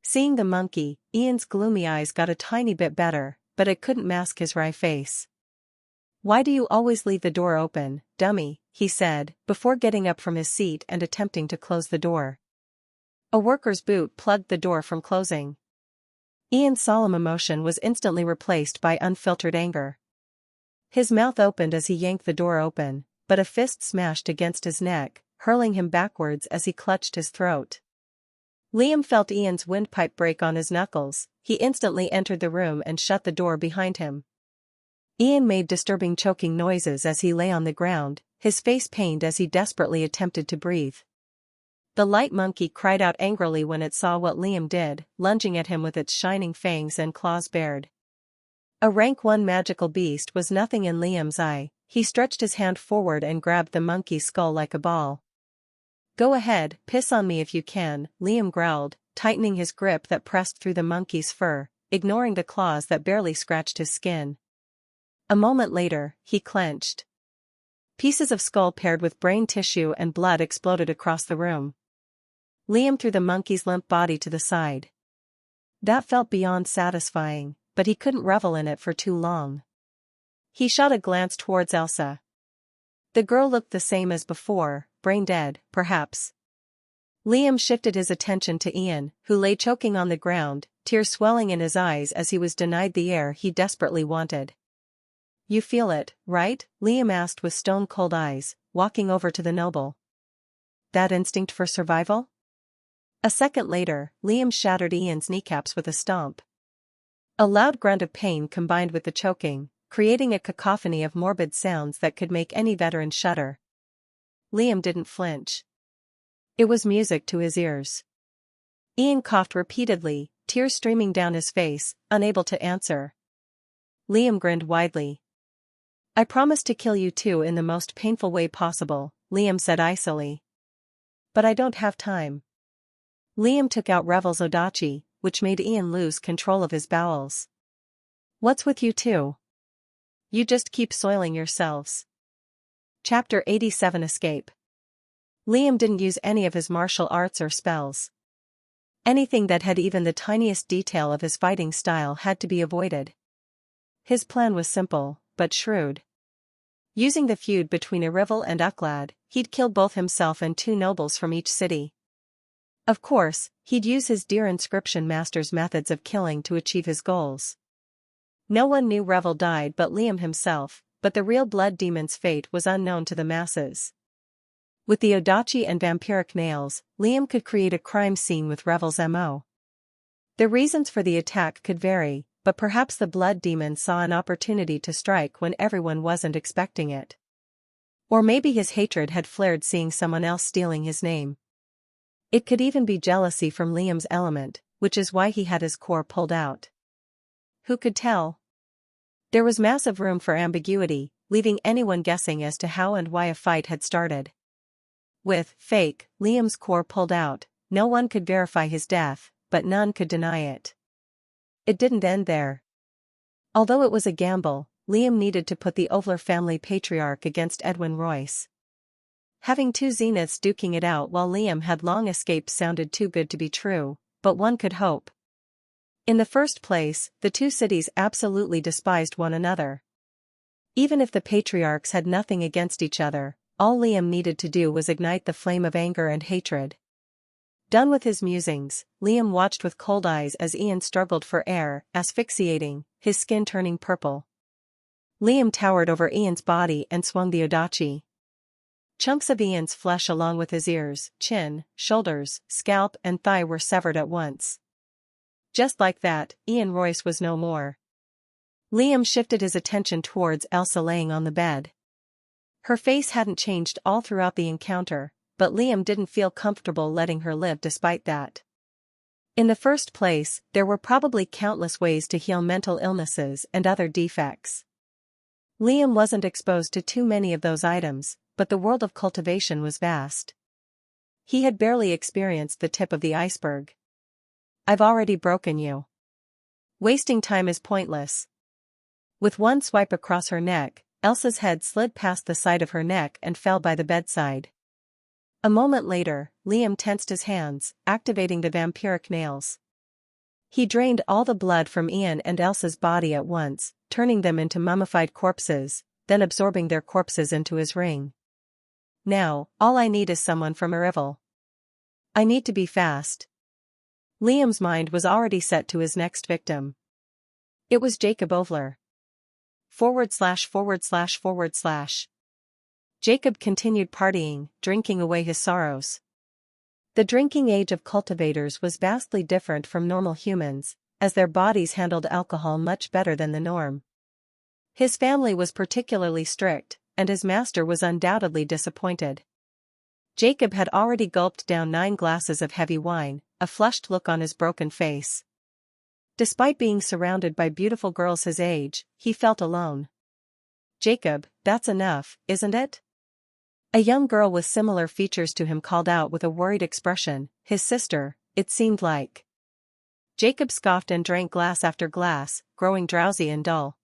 Seeing the monkey, Ian's gloomy eyes got a tiny bit better, but it couldn't mask his wry face. "Why do you always leave the door open, dummy?" he said, before getting up from his seat and attempting to close the door. A worker's boot plugged the door from closing. Ian's solemn emotion was instantly replaced by unfiltered anger. His mouth opened as he yanked the door open, but a fist smashed against his neck, hurling him backwards as he clutched his throat. Liam felt Ian's windpipe break on his knuckles. He instantly entered the room and shut the door behind him. Ian made disturbing choking noises as he lay on the ground, his face pained as he desperately attempted to breathe. The light monkey cried out angrily when it saw what Liam did, lunging at him with its shining fangs and claws bared. A rank 1 magical beast was nothing in Liam's eye. He stretched his hand forward and grabbed the monkey's skull like a ball. "Go ahead, piss on me if you can," Liam growled, tightening his grip that pressed through the monkey's fur, ignoring the claws that barely scratched his skin. A moment later, he clenched. Pieces of skull paired with brain tissue and blood exploded across the room. Liam threw the monkey's limp body to the side. That felt beyond satisfying, but he couldn't revel in it for too long. He shot a glance towards Elsa. The girl looked the same as before, brain dead, perhaps. Liam shifted his attention to Ian, who lay choking on the ground, tears swelling in his eyes as he was denied the air he desperately wanted. "You feel it, right?" Liam asked with stone-cold eyes, walking over to the noble. That instinct for survival? A second later, Liam shattered Ian's kneecaps with a stomp. A loud grunt of pain combined with the choking, creating a cacophony of morbid sounds that could make any veteran shudder. Liam didn't flinch. It was music to his ears. Ian coughed repeatedly, tears streaming down his face, unable to answer. Liam grinned widely. "I promise to kill you too in the most painful way possible," Liam said icily. "But I don't have time." Liam took out Revel's Odachi, which made Ian lose control of his bowels. "What's with you two? You just keep soiling yourselves." Chapter 87 Escape. Liam didn't use any of his martial arts or spells. Anything that had even the tiniest detail of his fighting style had to be avoided. His plan was simple, but shrewd. Using the feud between Revel and Ucladd, he'd kill both himself and 2 nobles from each city. Of course, he'd use his dear inscription master's methods of killing to achieve his goals. No one knew Revel died but Liam himself, but the real blood demon's fate was unknown to the masses. With the Odachi and vampiric nails, Liam could create a crime scene with Revel's MO. The reasons for the attack could vary, but perhaps the blood demon saw an opportunity to strike when everyone wasn't expecting it. Or maybe his hatred had flared seeing someone else stealing his name. It could even be jealousy from Liam's element, which is why he had his core pulled out. Who could tell? There was massive room for ambiguity, leaving anyone guessing as to how and why a fight had started. With fake Liam's core pulled out, no one could verify his death, but none could deny it. It didn't end there. Although it was a gamble, Liam needed to put the Ovler family patriarch against Edwin Royce. Having 2 zeniths duking it out while Liam had long escaped sounded too good to be true, but one could hope. In the first place, the 2 cities absolutely despised one another. Even if the patriarchs had nothing against each other, all Liam needed to do was ignite the flame of anger and hatred. Done with his musings, Liam watched with cold eyes as Ian struggled for air, asphyxiating, his skin turning purple. Liam towered over Ian's body and swung the Odachi. Chunks of Ian's flesh along with his ears, chin, shoulders, scalp and thigh were severed at once. Just like that, Ian Royce was no more. Liam shifted his attention towards Elsa laying on the bed. Her face hadn't changed all throughout the encounter, but Liam didn't feel comfortable letting her live despite that. In the first place, there were probably countless ways to heal mental illnesses and other defects. Liam wasn't exposed to too many of those items, but the world of cultivation was vast. He had barely experienced the tip of the iceberg. "I've already broken you. Wasting time is pointless." With one swipe across her neck, Elsa's head slid past the side of her neck and fell by the bedside. A moment later, Liam tensed his hands, activating the vampiric nails. He drained all the blood from Ian and Elsa's body at once, turning them into mummified corpses, then absorbing their corpses into his ring. "Now, all I need is someone from Revel. I need to be fast." Liam's mind was already set to his next victim. It was Jacob Ovler. // Jacob continued partying, drinking away his sorrows. The drinking age of cultivators was vastly different from normal humans, as their bodies handled alcohol much better than the norm. His family was particularly strict, and his master was undoubtedly disappointed. Jacob had already gulped down 9 glasses of heavy wine, a flushed look on his broken face. Despite being surrounded by beautiful girls his age, he felt alone. "Jacob, that's enough, isn't it?" A young girl with similar features to him called out with a worried expression, his sister, it seemed like. Jacob scoffed and drank glass after glass, growing drowsy and dull.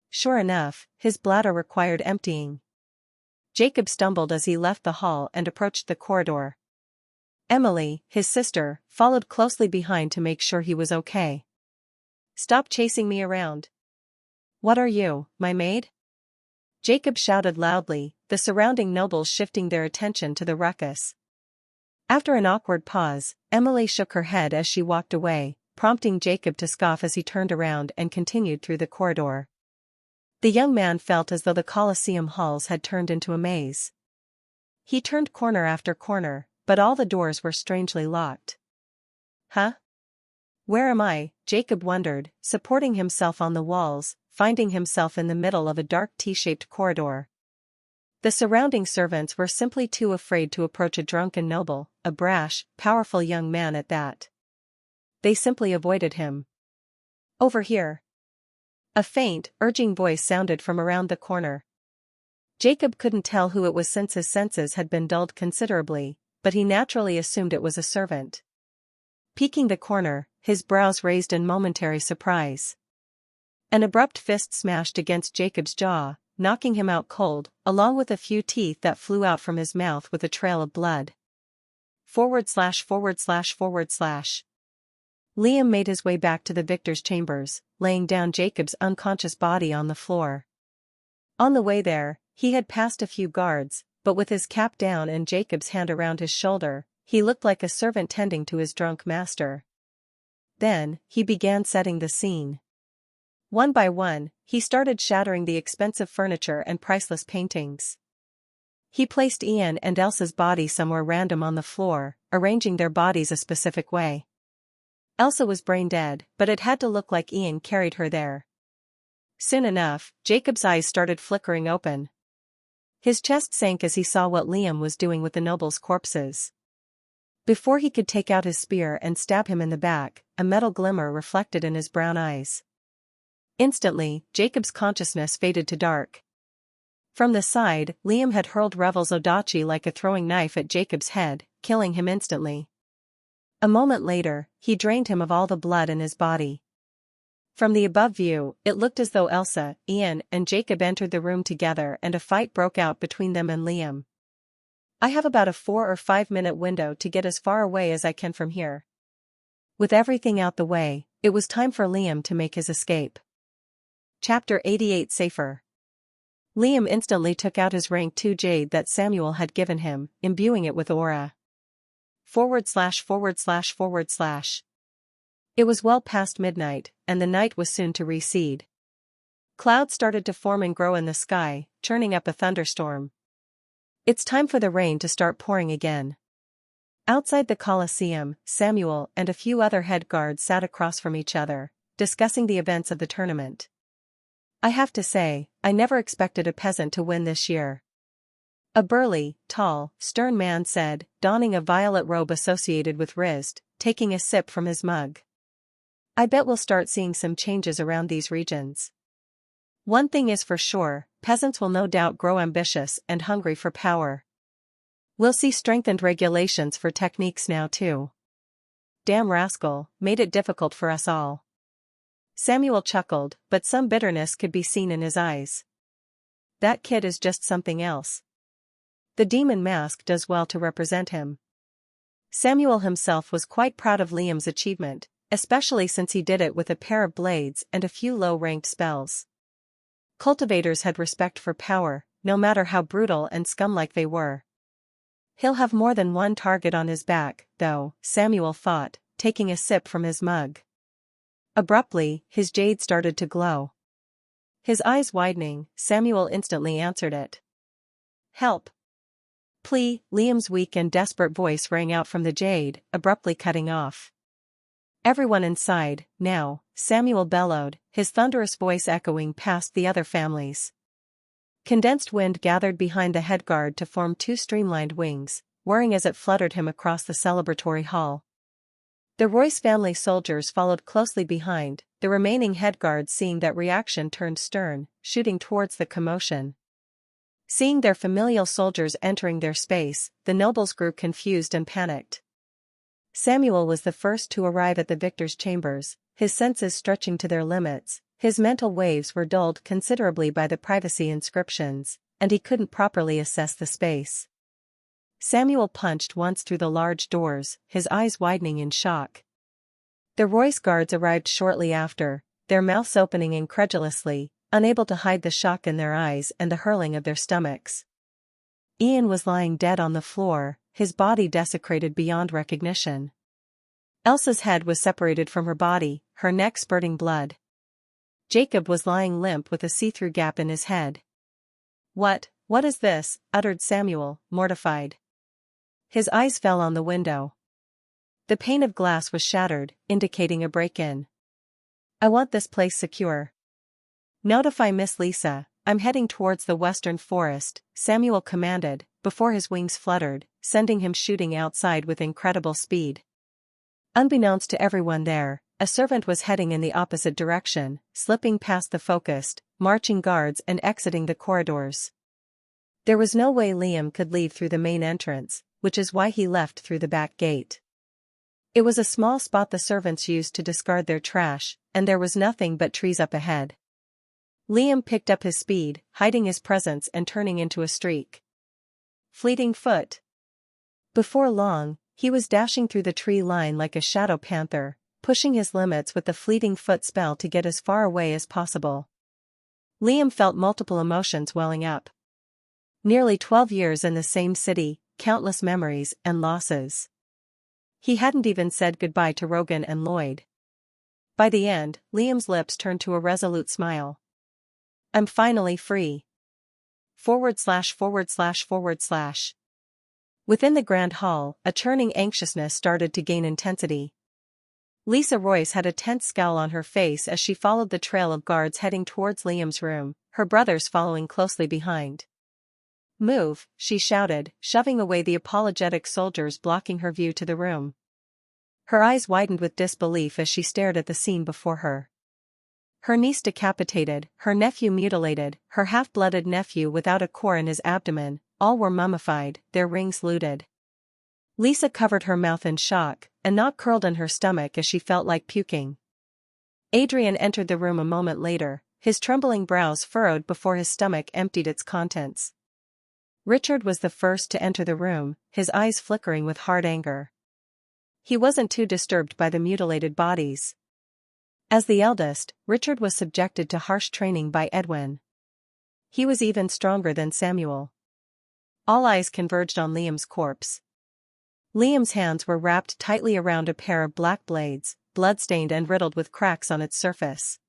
Sure enough, his bladder required emptying. Jacob stumbled as he left the hall and approached the corridor. Emily, his sister, followed closely behind to make sure he was okay. "Stop chasing me around." "What are you, my maid?" Jacob shouted loudly, the surrounding nobles shifting their attention to the ruckus. After an awkward pause, Emily shook her head as she walked away, prompting Jacob to scoff as he turned around and continued through the corridor. The young man felt as though the Colosseum halls had turned into a maze. He turned corner after corner, but all the doors were strangely locked. Huh? Where am I? Jacob wondered, supporting himself on the walls, finding himself in the middle of a dark T-shaped corridor. The surrounding servants were simply too afraid to approach a drunken noble, a brash, powerful young man at that. They simply avoided him. Over here. A faint, urging voice sounded from around the corner. Jacob couldn't tell who it was since his senses had been dulled considerably, but he naturally assumed it was a servant. Peeking the corner, his brows raised in momentary surprise. An abrupt fist smashed against Jacob's jaw, knocking him out cold, along with a few teeth that flew out from his mouth with a trail of blood. .. Liam made his way back to the victor's chambers, laying down Jacob's unconscious body on the floor. On the way there, he had passed a few guards, but with his cap down and Jacob's hand around his shoulder, he looked like a servant tending to his drunk master. Then, he began setting the scene. One by one, he started shattering the expensive furniture and priceless paintings. He placed Ian and Elsa's body somewhere random on the floor, arranging their bodies a specific way. Elsa was brain dead, but it had to look like Ian carried her there. Soon enough, Jacob's eyes started flickering open. His chest sank as he saw what Liam was doing with the nobles' corpses. Before he could take out his spear and stab him in the back, a metal glimmer reflected in his brown eyes. Instantly, Jacob's consciousness faded to dark. From the side, Liam had hurled Revel's odachi like a throwing knife at Jacob's head, killing him instantly. A moment later, he drained him of all the blood in his body. From the above view, it looked as though Elsa, Ian, and Jacob entered the room together and a fight broke out between them and Liam. I have about a 4 or 5 minute window to get as far away as I can from here. With everything out the way, it was time for Liam to make his escape. Chapter 88 Safer. Liam instantly took out his rank 2 jade that Samuel had given him, imbuing it with aura. //. It was well past midnight, and the night was soon to recede. Clouds started to form and grow in the sky, churning up a thunderstorm. It's time for the rain to start pouring again. Outside the Colosseum, Samuel and a few other head guards sat across from each other, discussing the events of the tournament. I have to say, I never expected a peasant to win this year. A burly, tall, stern man said, donning a violet robe associated with Rizd, taking a sip from his mug. I bet we'll start seeing some changes around these regions. One thing is for sure, peasants will no doubt grow ambitious and hungry for power. We'll see strengthened regulations for techniques now too. Damn rascal, made it difficult for us all. Samuel chuckled, but some bitterness could be seen in his eyes. That kid is just something else. The demon mask does well to represent him. Samuel himself was quite proud of Liam's achievement, especially since he did it with a pair of blades and a few low-ranked spells. Cultivators had respect for power, no matter how brutal and scum-like they were. He'll have more than one target on his back, though, Samuel thought, taking a sip from his mug. Abruptly, his jade started to glow. His eyes widening, Samuel instantly answered it. Help! Liam's weak and desperate voice rang out from the jade, abruptly cutting off. Everyone inside, now, Samuel bellowed, his thunderous voice echoing past the other families. Condensed wind gathered behind the headguard to form 2 streamlined wings, whirring as it fluttered him across the celebratory hall. The Royce family soldiers followed closely behind, the remaining headguards seeing that reaction turned stern, shooting towards the commotion. Seeing their familial soldiers entering their space, the nobles grew confused and panicked. Samuel was the first to arrive at the victor's chambers, his senses stretching to their limits, his mental waves were dulled considerably by the privacy inscriptions, and he couldn't properly assess the space. Samuel punched once through the large doors, his eyes widening in shock. The Royce guards arrived shortly after, their mouths opening incredulously, unable to hide the shock in their eyes and the hurling of their stomachs. Ian was lying dead on the floor, his body desecrated beyond recognition. Elsa's head was separated from her body, her neck spurting blood. Jacob was lying limp with a see-through gap in his head. What "What is this?" uttered Samuel, mortified. His eyes fell on the window. The pane of glass was shattered, indicating a break-in. "I want this place secure." "Notify Miss Lisa, I'm heading towards the western forest," Samuel commanded, before his wings fluttered, sending him shooting outside with incredible speed. Unbeknownst to everyone there, a servant was heading in the opposite direction, slipping past the focused, marching guards and exiting the corridors. There was no way Liam could leave through the main entrance, which is why he left through the back gate. It was a small spot the servants used to discard their trash, and there was nothing but trees up ahead. Liam picked up his speed, hiding his presence and turning into a streak. Fleeting foot. Before long, he was dashing through the tree line like a shadow panther, pushing his limits with the fleeting foot spell to get as far away as possible. Liam felt multiple emotions welling up. Nearly 12 years in the same city, countless memories and losses. He hadn't even said goodbye to Rogan and Lloyd. By the end, Liam's lips turned to a resolute smile. "I'm finally free." //////. Within the grand hall, a churning anxiousness started to gain intensity. Lisa Royce had a tense scowl on her face as she followed the trail of guards heading towards Liam's room, her brothers following closely behind. "Move," she shouted, shoving away the apologetic soldiers blocking her view to the room. Her eyes widened with disbelief as she stared at the scene before her. Her niece decapitated, her nephew mutilated, her half-blooded nephew without a core in his abdomen, all were mummified, their rings looted. Lisa covered her mouth in shock, a knot curled in her stomach as she felt like puking. Adrian entered the room a moment later, his trembling brows furrowed before his stomach emptied its contents. Richard was the first to enter the room, his eyes flickering with hard anger. He wasn't too disturbed by the mutilated bodies. As the eldest, Richard was subjected to harsh training by Edwin. He was even stronger than Samuel. All eyes converged on Liam's corpse. Liam's hands were wrapped tightly around a pair of black blades, blood-stained and riddled with cracks on its surface.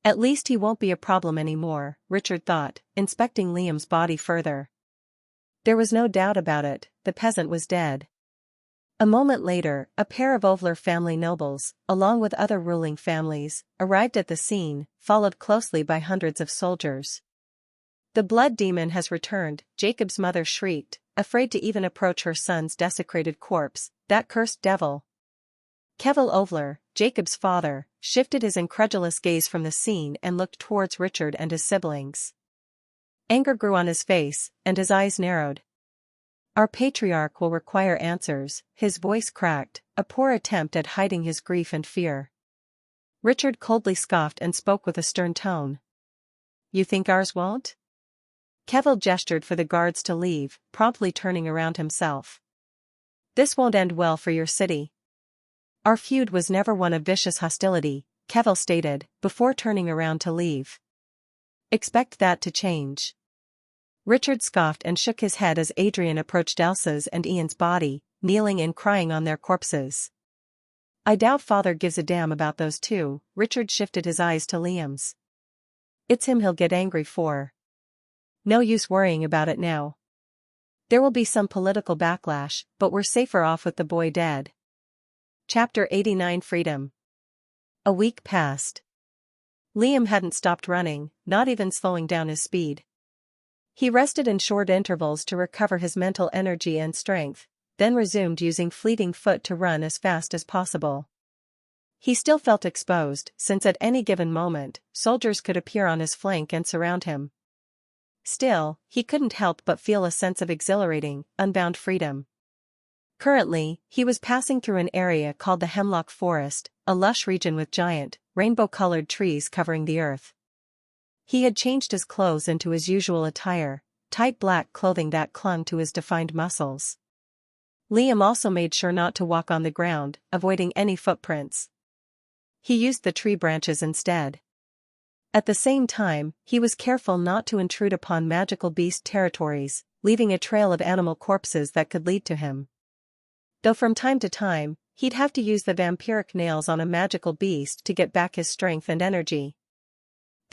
At least he won't be a problem anymore, Richard thought, inspecting Liam's body further. There was no doubt about it, the peasant was dead. A moment later, a pair of Ovler family nobles, along with other ruling families, arrived at the scene, followed closely by hundreds of soldiers. "The blood demon has returned," Jacob's mother shrieked, afraid to even approach her son's desecrated corpse, "that cursed devil." Keval Ovler, Jacob's father, shifted his incredulous gaze from the scene and looked towards Richard and his siblings. Anger grew on his face, and his eyes narrowed. "Our patriarch will require answers," his voice cracked, a poor attempt at hiding his grief and fear. Richard coldly scoffed and spoke with a stern tone. "You think ours won't?" Keval gestured for the guards to leave, promptly turning around himself. "This won't end well for your city." "Our feud was never one of vicious hostility," Keval stated, before turning around to leave. "Expect that to change." Richard scoffed and shook his head as Adrian approached Elsa's and Ian's body, kneeling and crying on their corpses. "I doubt Father gives a damn about those two," Richard shifted his eyes to Liam's. "It's him he'll get angry for. No use worrying about it now. There will be some political backlash, but we're safer off with the boy dead." Chapter 89 Freedom. A week passed. Liam hadn't stopped running, not even slowing down his speed. He rested in short intervals to recover his mental energy and strength, then resumed using fleeting foot to run as fast as possible. He still felt exposed, since at any given moment, soldiers could appear on his flank and surround him. Still, he couldn't help but feel a sense of exhilarating, unbound freedom. Currently, he was passing through an area called the Hemlock Forest, a lush region with giant, rainbow-colored trees covering the earth. He had changed his clothes into his usual attire, tight black clothing that clung to his defined muscles. Liam also made sure not to walk on the ground, avoiding any footprints. He used the tree branches instead. At the same time, he was careful not to intrude upon magical beast territories, leaving a trail of animal corpses that could lead to him. Though from time to time, he'd have to use the vampiric nails on a magical beast to get back his strength and energy.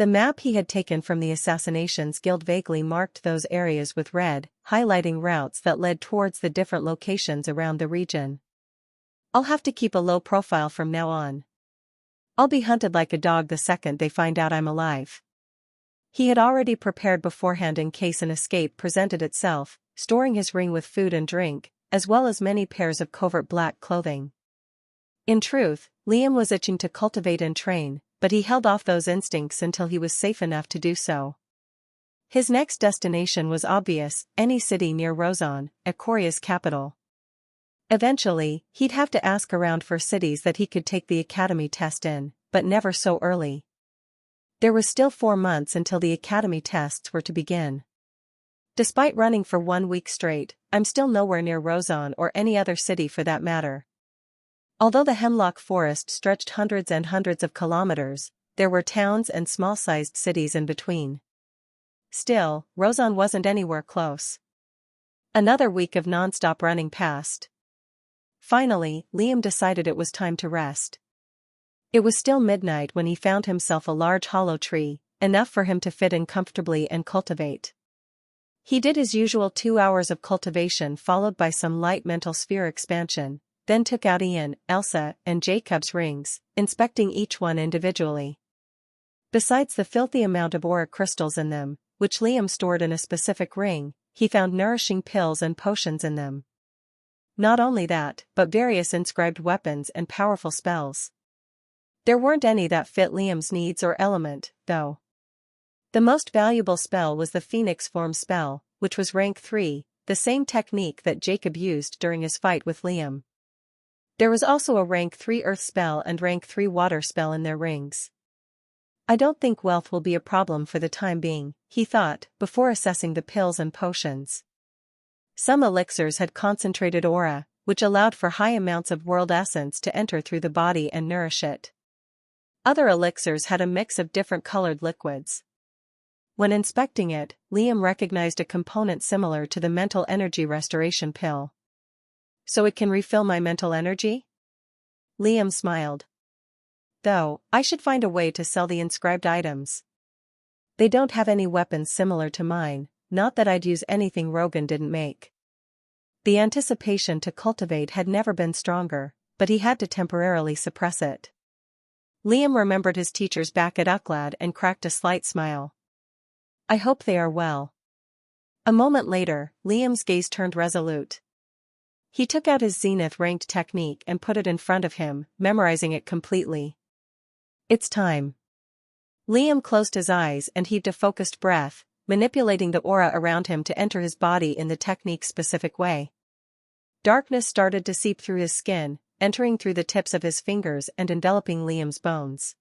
The map he had taken from the Assassinations Guild vaguely marked those areas with red, highlighting routes that led towards the different locations around the region. I'll have to keep a low profile from now on. I'll be hunted like a dog the second they find out I'm alive. He had already prepared beforehand in case an escape presented itself, storing his ring with food and drink, as well as many pairs of covert black clothing. In truth, Liam was itching to cultivate and train, but he held off those instincts until he was safe enough to do so. His next destination was obvious: any city near Rozon, Ekoria's capital. Eventually, he'd have to ask around for cities that he could take the academy test in, but never so early. There was still 4 months until the academy tests were to begin. Despite running for 1 week straight, I'm still nowhere near Rozon or any other city for that matter. Although the hemlock forest stretched hundreds and hundreds of kilometers, there were towns and small-sized cities in between. Still, Rozon wasn't anywhere close. Another week of non-stop running passed. Finally, Liam decided it was time to rest. It was still midnight when he found himself a large hollow tree, enough for him to fit in comfortably and cultivate. He did his usual 2 hours of cultivation followed by some light mental sphere expansion, then took out Ian, Elsa, and Jacob's rings, inspecting each one individually. Besides the filthy amount of aura crystals in them, which Liam stored in a specific ring, he found nourishing pills and potions in them. Not only that, but various inscribed weapons and powerful spells. There weren't any that fit Liam's needs or element, though. The most valuable spell was the Phoenix Form spell, which was rank 3, the same technique that Jacob used during his fight with Liam. There was also a rank 3 Earth spell and rank 3 Water spell in their rings. I don't think wealth will be a problem for the time being, he thought, before assessing the pills and potions. Some elixirs had concentrated aura, which allowed for high amounts of world essence to enter through the body and nourish it. Other elixirs had a mix of different colored liquids. When inspecting it, Liam recognized a component similar to the mental energy restoration pill. So it can refill my mental energy? Liam smiled. Though, I should find a way to sell the inscribed items. They don't have any weapons similar to mine, not that I'd use anything Rogan didn't make. The anticipation to cultivate had never been stronger, but he had to temporarily suppress it. Liam remembered his teachers back at Ucladd and cracked a slight smile. I hope they are well. A moment later, Liam's gaze turned resolute. He took out his Zenith-ranked technique and put it in front of him, memorizing it completely. It's time. Liam closed his eyes and heaved a focused breath, manipulating the aura around him to enter his body in the technique's specific way. Darkness started to seep through his skin, entering through the tips of his fingers and enveloping Liam's bones.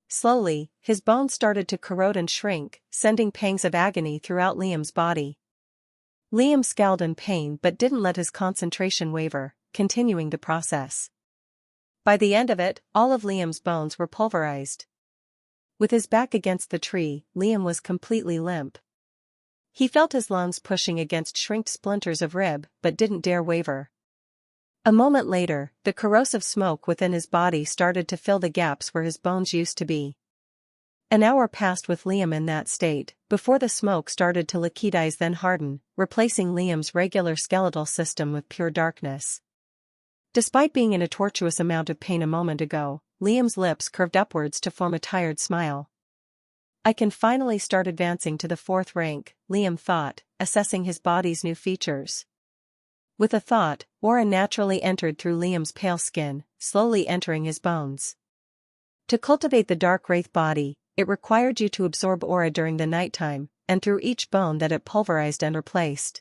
Slowly, his bones started to corrode and shrink, sending pangs of agony throughout Liam's body. Liam scowled in pain but didn't let his concentration waver, continuing the process. By the end of it, all of Liam's bones were pulverized. With his back against the tree, Liam was completely limp. He felt his lungs pushing against shrinked splinters of rib but didn't dare waver. A moment later, the corrosive smoke within his body started to fill the gaps where his bones used to be. An hour passed with Liam in that state, before the smoke started to liquidize then harden, replacing Liam's regular skeletal system with pure darkness. Despite being in a tortuous amount of pain a moment ago, Liam's lips curved upwards to form a tired smile. I can finally start advancing to the 4th rank, Liam thought, assessing his body's new features. With a thought, aura naturally entered through Liam's pale skin, slowly entering his bones. To cultivate the dark wraith body, it required you to absorb aura during the nighttime, and through each bone that it pulverized and replaced.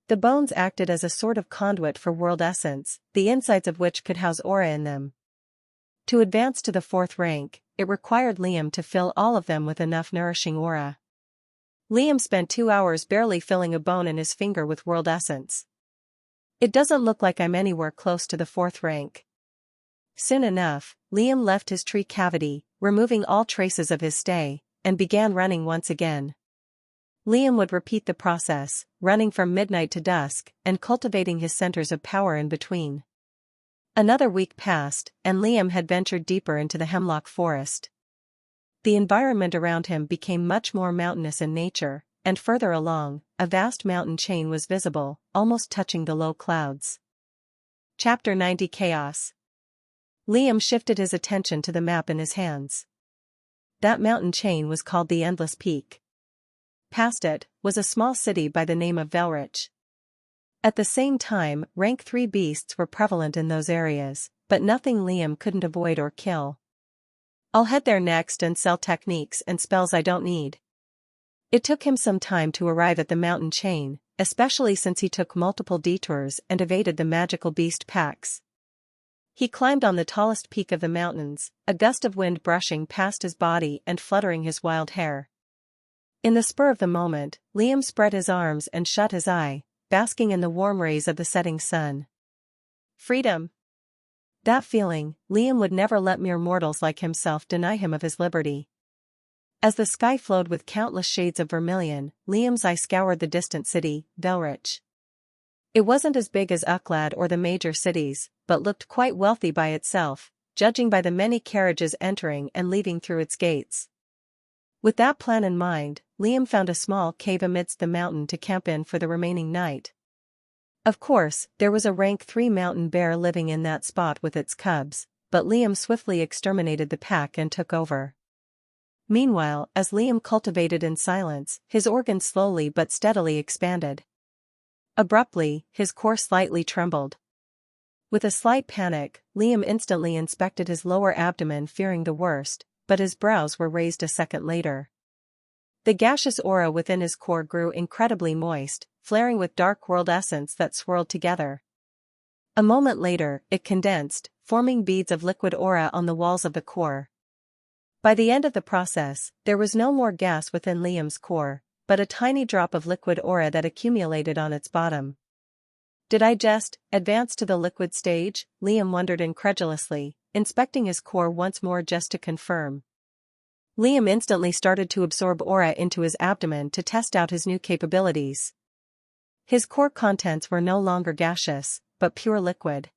The bones acted as a sort of conduit for world essence, the insides of which could house aura in them. To advance to the 4th rank, it required Liam to fill all of them with enough nourishing aura. Liam spent 2 hours barely filling a bone in his finger with world essence. It doesn't look like I'm anywhere close to the 4th rank. Soon enough, Liam left his tree cavity, removing all traces of his stay, and began running once again. Liam would repeat the process, running from midnight to dusk, and cultivating his centers of power in between. Another week passed, and Liam had ventured deeper into the hemlock forest. The environment around him became much more mountainous in nature, and further along, a vast mountain chain was visible, almost touching the low clouds. Chapter 90 Chaos. Liam shifted his attention to the map in his hands. That mountain chain was called the Endless Peak. Past it was a small city by the name of Velrich. At the same time, rank 3 beasts were prevalent in those areas, but nothing Liam couldn't avoid or kill. I'll head there next and sell techniques and spells I don't need. It took him some time to arrive at the mountain chain, especially since he took multiple detours and evaded the magical beast packs. He climbed on the tallest peak of the mountains, a gust of wind brushing past his body and fluttering his wild hair. In the spur of the moment, Liam spread his arms and shut his eye, basking in the warm rays of the setting sun. Freedom! That feeling, Liam would never let mere mortals like himself deny him of his liberty. As the sky flowed with countless shades of vermilion, Liam's eye scoured the distant city, Velrich. It wasn't as big as Ucladd or the major cities, but looked quite wealthy by itself, judging by the many carriages entering and leaving through its gates. With that plan in mind, Liam found a small cave amidst the mountain to camp in for the remaining night. Of course, there was a rank 3 mountain bear living in that spot with its cubs, but Liam swiftly exterminated the pack and took over. Meanwhile, as Liam cultivated in silence, his organs slowly but steadily expanded. Abruptly, his core slightly trembled. With a slight panic, Liam instantly inspected his lower abdomen, fearing the worst, but his brows were raised a second later. The gaseous aura within his core grew incredibly moist, flaring with dark world essence that swirled together. A moment later, it condensed, forming beads of liquid aura on the walls of the core. By the end of the process, there was no more gas within Liam's core, but a tiny drop of liquid aura that accumulated on its bottom. Did I just advance to the liquid stage? Liam wondered incredulously, inspecting his core once more just to confirm. Liam instantly started to absorb aura into his abdomen to test out his new capabilities. His core contents were no longer gaseous, but pure liquid.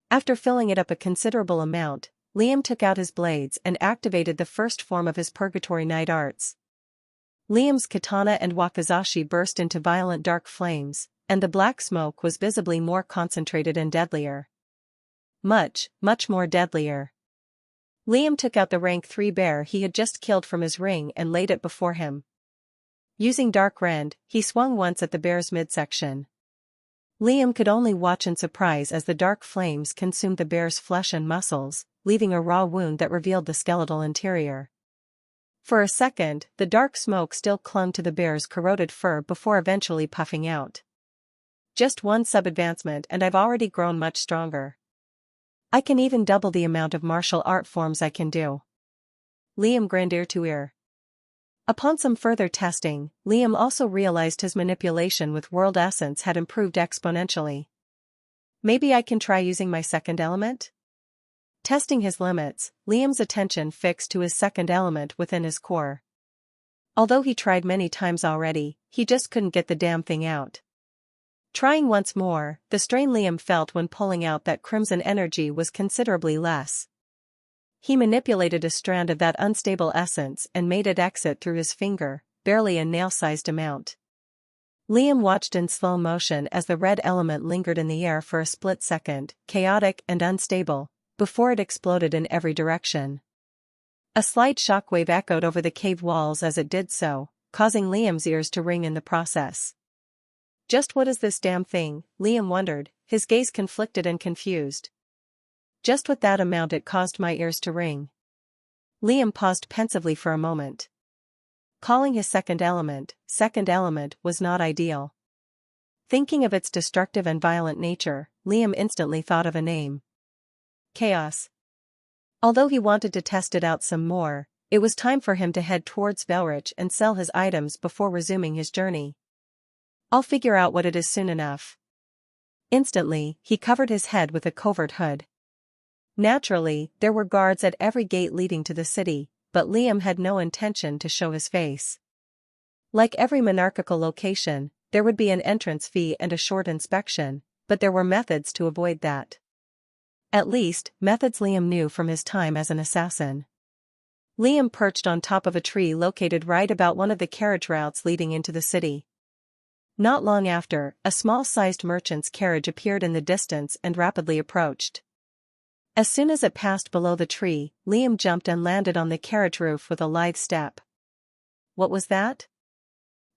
After filling it up a considerable amount, Liam took out his blades and activated the first form of his purgatory night arts. Liam's katana and wakizashi burst into violent dark flames, and the black smoke was visibly more concentrated and deadlier. Much more deadlier. Liam took out the rank 3 bear he had just killed from his ring and laid it before him. Using Dark Rend, he swung once at the bear's midsection. Liam could only watch in surprise as the dark flames consumed the bear's flesh and muscles, leaving a raw wound that revealed the skeletal interior. For a second, the dark smoke still clung to the bear's corroded fur before eventually puffing out. Just one sub-advancement and I've already grown much stronger. I can even double the amount of martial art forms I can do. Liam grinned ear to ear. Upon some further testing, Liam also realized his manipulation with world essence had improved exponentially. Maybe I can try using my second element? Testing his limits, Liam's attention fixed to his second element within his core. Although he tried many times already, he just couldn't get the damn thing out. Trying once more, the strain Liam felt when pulling out that crimson energy was considerably less. He manipulated a strand of that unstable essence and made it exit through his finger, barely a nail-sized amount. Liam watched in slow motion as the red element lingered in the air for a split second, chaotic and unstable, before it exploded in every direction. A slight shockwave echoed over the cave walls as it did so, causing Liam's ears to ring in the process. Just what is this damn thing? Liam wondered, his gaze conflicted and confused. Just with that amount it caused my ears to ring. Liam paused pensively for a moment. Calling his second element was not ideal. Thinking of its destructive and violent nature, Liam instantly thought of a name. Chaos. Although he wanted to test it out some more, it was time for him to head towards Velrich and sell his items before resuming his journey. I'll figure out what it is soon enough. Instantly, he covered his head with a covert hood. Naturally, there were guards at every gate leading to the city, but Liam had no intention to show his face. Like every monarchical location, there would be an entrance fee and a short inspection, but there were methods to avoid that. At least, methods Liam knew from his time as an assassin. Liam perched on top of a tree located right about one of the carriage routes leading into the city. Not long after, a small-sized merchant's carriage appeared in the distance and rapidly approached. As soon as it passed below the tree, Liam jumped and landed on the carriage roof with a lithe step. What was that?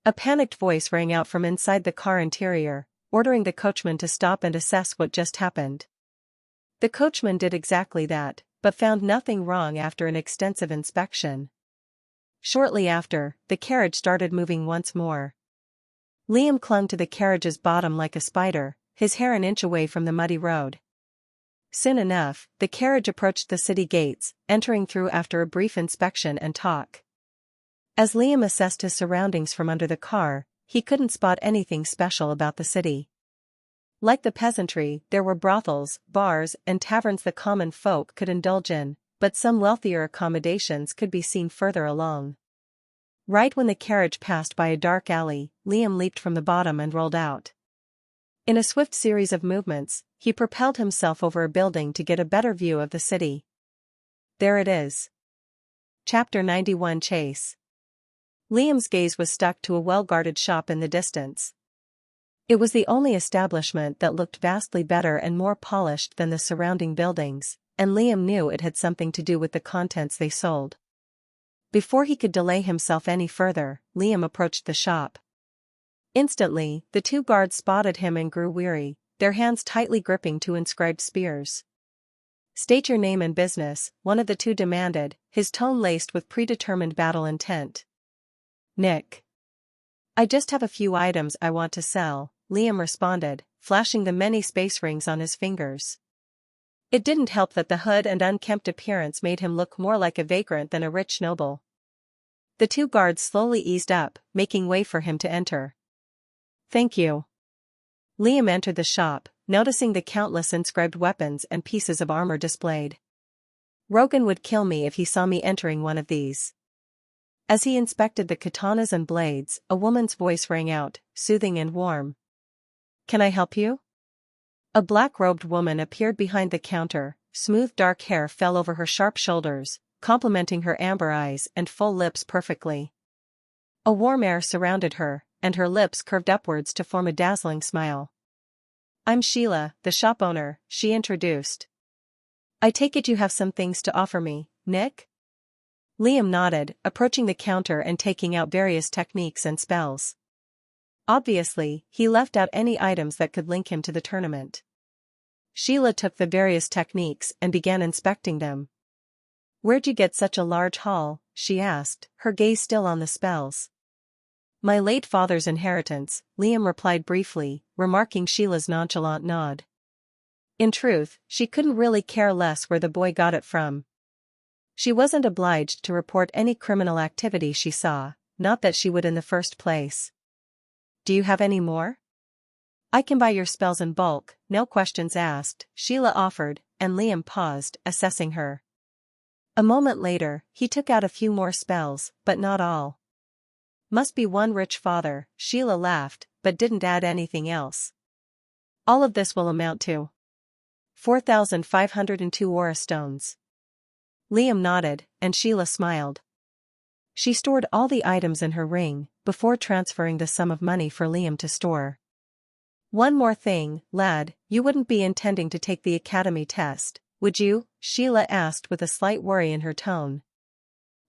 A panicked voice rang out from inside the car interior, ordering the coachman to stop and assess what just happened. The coachman did exactly that, but found nothing wrong after an extensive inspection. Shortly after, the carriage started moving once more. Liam clung to the carriage's bottom like a spider, his hair an inch away from the muddy road. Soon enough, the carriage approached the city gates, entering through after a brief inspection and talk. As Liam assessed his surroundings from under the car, he couldn't spot anything special about the city. Like the peasantry, there were brothels, bars, and taverns the common folk could indulge in, but some wealthier accommodations could be seen further along. Right when the carriage passed by a dark alley, Liam leaped from the bottom and rolled out. In a swift series of movements, he propelled himself over a building to get a better view of the city. There it is. Chapter 91 Chase. Liam's gaze was stuck to a well-guarded shop in the distance. It was the only establishment that looked vastly better and more polished than the surrounding buildings, and Liam knew it had something to do with the contents they sold. Before he could delay himself any further, Liam approached the shop. Instantly, the two guards spotted him and grew weary, their hands tightly gripping two inscribed spears. "State your name and business," one of the two demanded, his tone laced with predetermined battle intent. "Nick. I just have a few items I want to sell," Liam responded, flashing the many space rings on his fingers. It didn't help that the hood and unkempt appearance made him look more like a vagrant than a rich noble. The two guards slowly eased up, making way for him to enter. "Thank you." Liam entered the shop, noticing the countless inscribed weapons and pieces of armor displayed. Rogan would kill me if he saw me entering one of these. As he inspected the katanas and blades, a woman's voice rang out, soothing and warm. "Can I help you?" A black-robed woman appeared behind the counter, smooth dark hair fell over her sharp shoulders, complementing her amber eyes and full lips perfectly. A warm air surrounded her, and her lips curved upwards to form a dazzling smile. "I'm Sheila, the shop owner," she introduced. "I take it you have some things to offer me, Nick?" Liam nodded, approaching the counter and taking out various techniques and spells. Obviously, he left out any items that could link him to the tournament. Sheila took the various techniques and began inspecting them. "Where'd you get such a large haul?" she asked, her gaze still on the spells. "My late father's inheritance," Liam replied briefly, remarking Sheila's nonchalant nod. In truth, she couldn't really care less where the boy got it from. She wasn't obliged to report any criminal activity she saw, not that she would in the first place. "Do you have any more?" "I can buy your spells in bulk, no questions asked," Sheila offered, and Liam paused, assessing her. A moment later, he took out a few more spells, but not all. "Must be one rich father," Sheila laughed, but didn't add anything else. "All of this will amount to 4,502 aura stones." Liam nodded, and Sheila smiled. She stored all the items in her ring, before transferring the sum of money for Liam to store. "One more thing, lad, you wouldn't be intending to take the academy test, would you?" Sheila asked with a slight worry in her tone.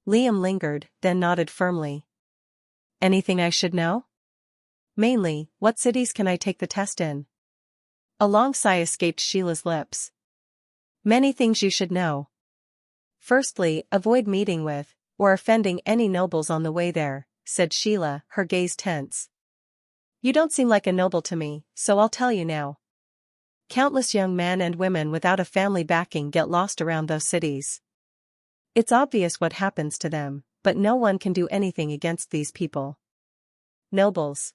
Liam lingered, then nodded firmly. "Anything I should know?" "Mainly, what cities can I take the test in?" A long sigh escaped Sheila's lips. "Many things you should know. Firstly, avoid meeting with, or offending any nobles on the way there," said Sheila, her gaze tense. "You don't seem like a noble to me, so I'll tell you now. Countless young men and women without a family backing get lost around those cities. It's obvious what happens to them, but no one can do anything against these people." Nobles.